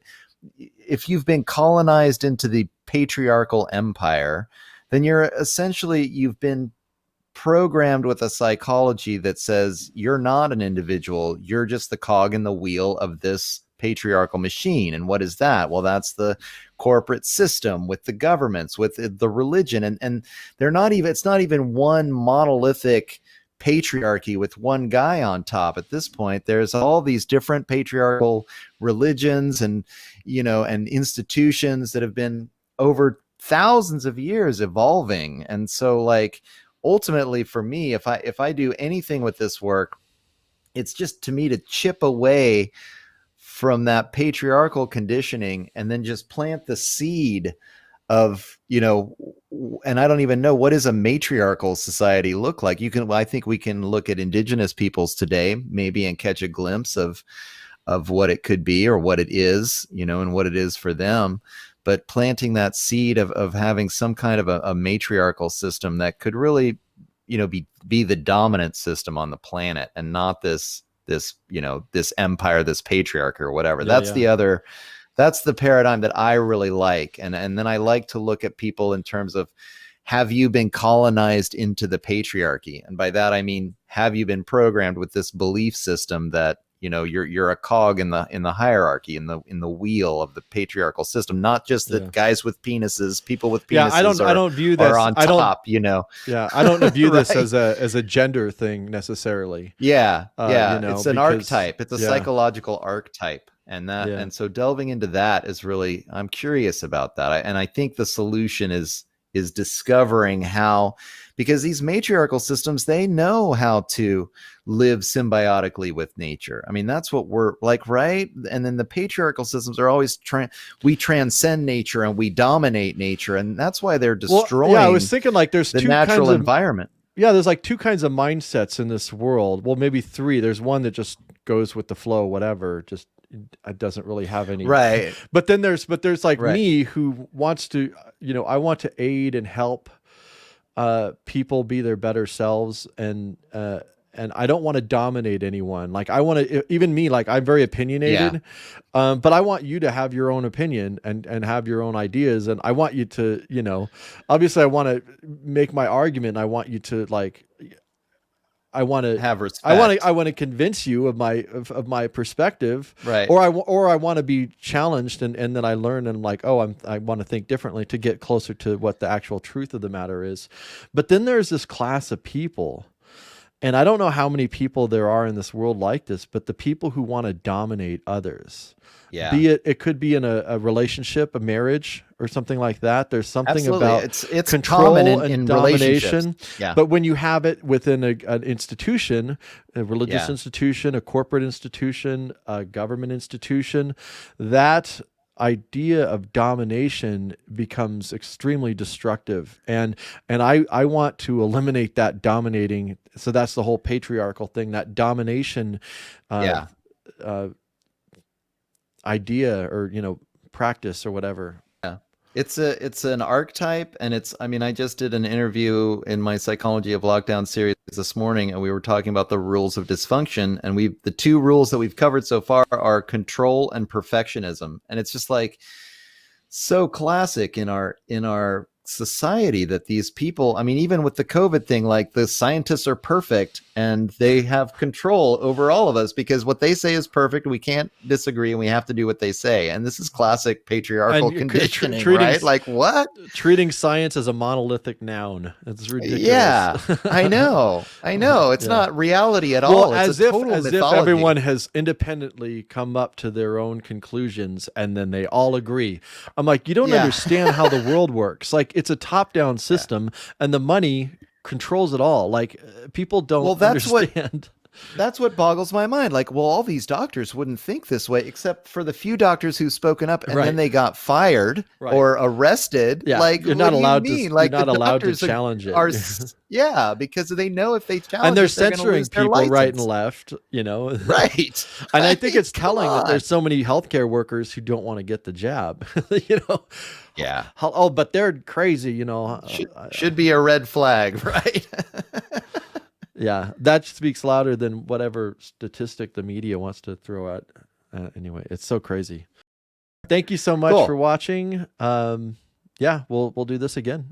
if you've been colonized into the patriarchal empire, then you've been programmed with a psychology that says you're not an individual, you're just the cog in the wheel of this patriarchal machine. And what is that? Well, that's the corporate system with the governments, with the religion, and it's not even one monolithic patriarchy with one guy on top. At this point, there's all these different patriarchal religions and and institutions that have been over thousands of years evolving. And so, like, ultimately for me, if I do anything with this work, it's just, to me, to chip away from that patriarchal conditioning and then just plant the seed of, and I don't even know, what does a matriarchal society look like? I think we can look at indigenous peoples today maybe and catch a glimpse of what it could be or what it is, and what it is for them. But planting that seed of having some kind of a matriarchal system that could really, be the dominant system on the planet, and not this empire, this patriarchy or whatever. That's the paradigm that I really like. And then I like to look at people in terms of, have you been colonized into the patriarchy? And by that, I mean, have you been programmed with this belief system that, you're a cog in the hierarchy, in the wheel of the patriarchal system, not just that guys with penises, people with penises I don't view this, are on top, Yeah, I don't view right? this as a gender thing necessarily. It's an archetype. It's a yeah, psychological archetype. And so delving into that is really, I'm curious about that. And I think the solution is discovering how, because these matriarchal systems, they know how to live symbiotically with nature. I mean, that's what we're like, right? And then the patriarchal systems are always we transcend nature and we dominate nature, and that's why they're destroying. I was thinking, like, there's the two natural kinds of environment. there's like two kinds of mindsets in this world. Well, maybe three. There's one that just goes with the flow, whatever, just it doesn't really have any, right? But there's like right. me, who wants to, I want to aid and help people be their better selves, and I don't want to dominate anyone. Like, I want to, even me, like, I'm very opinionated, but I want you to have your own opinion and have your own ideas. And I want you to, obviously I want to make my argument. I want you to, like, I want to have respect. I want to convince you of my perspective, right? Or I want to be challenged, and then I learn, and I'm like, oh, I want to think differently to get closer to what the actual truth of the matter is. But then there's this class of people, and I don't know how many people there are in this world like this, but the people who want to dominate others. Be it could be in a relationship, a marriage, or something like that. There's something Absolutely. about it's control in domination. Yeah. But when you have it within an institution, a religious institution, a corporate institution, a government institution, that idea of domination becomes extremely destructive. And I want to eliminate that dominating. So that's the whole patriarchal thing, that domination idea, or practice, or whatever. It's an archetype, and I just did an interview in my Psychology of Lockdown series this morning, and we were talking about the rules of dysfunction, and the two rules that we've covered so far are control and perfectionism. And it's just like so classic in our society that these people, even with the COVID thing, like, the scientists are perfect and they have control over all of us because what they say is perfect. We can't disagree and we have to do what they say. And this is classic patriarchal conditioning, right? Like, what? Treating science as a monolithic noun. It's ridiculous. Yeah, I know. It's not reality at all. It's a total mythology. If everyone has independently come up to their own conclusions and then they all agree. I'm like, you don't understand how the world works. Like, Like it's a top-down system, and the money controls it all. Like people don't Well, understand. that's what boggles my mind. Like, well, all these doctors wouldn't think this way, except for the few doctors who've spoken up, and Right. then they got fired Right. or arrested. Yeah, Like, you're not what do you allowed to. mean? You're Like, not the allowed to doctors challenge it. yeah, because they know if they challenge And they're it, they're gonna censoring lose their people right and license. left, you know. Right. And I think it's Come telling that on. there's so many healthcare workers who don't want to get the jab. You know. Yeah. Oh, but they're crazy, you know. Should be a red flag, right? Yeah, that speaks louder than whatever statistic the media wants to throw out. Anyway, it's so crazy. Thank you so much Cool. for watching. Yeah, we'll do this again.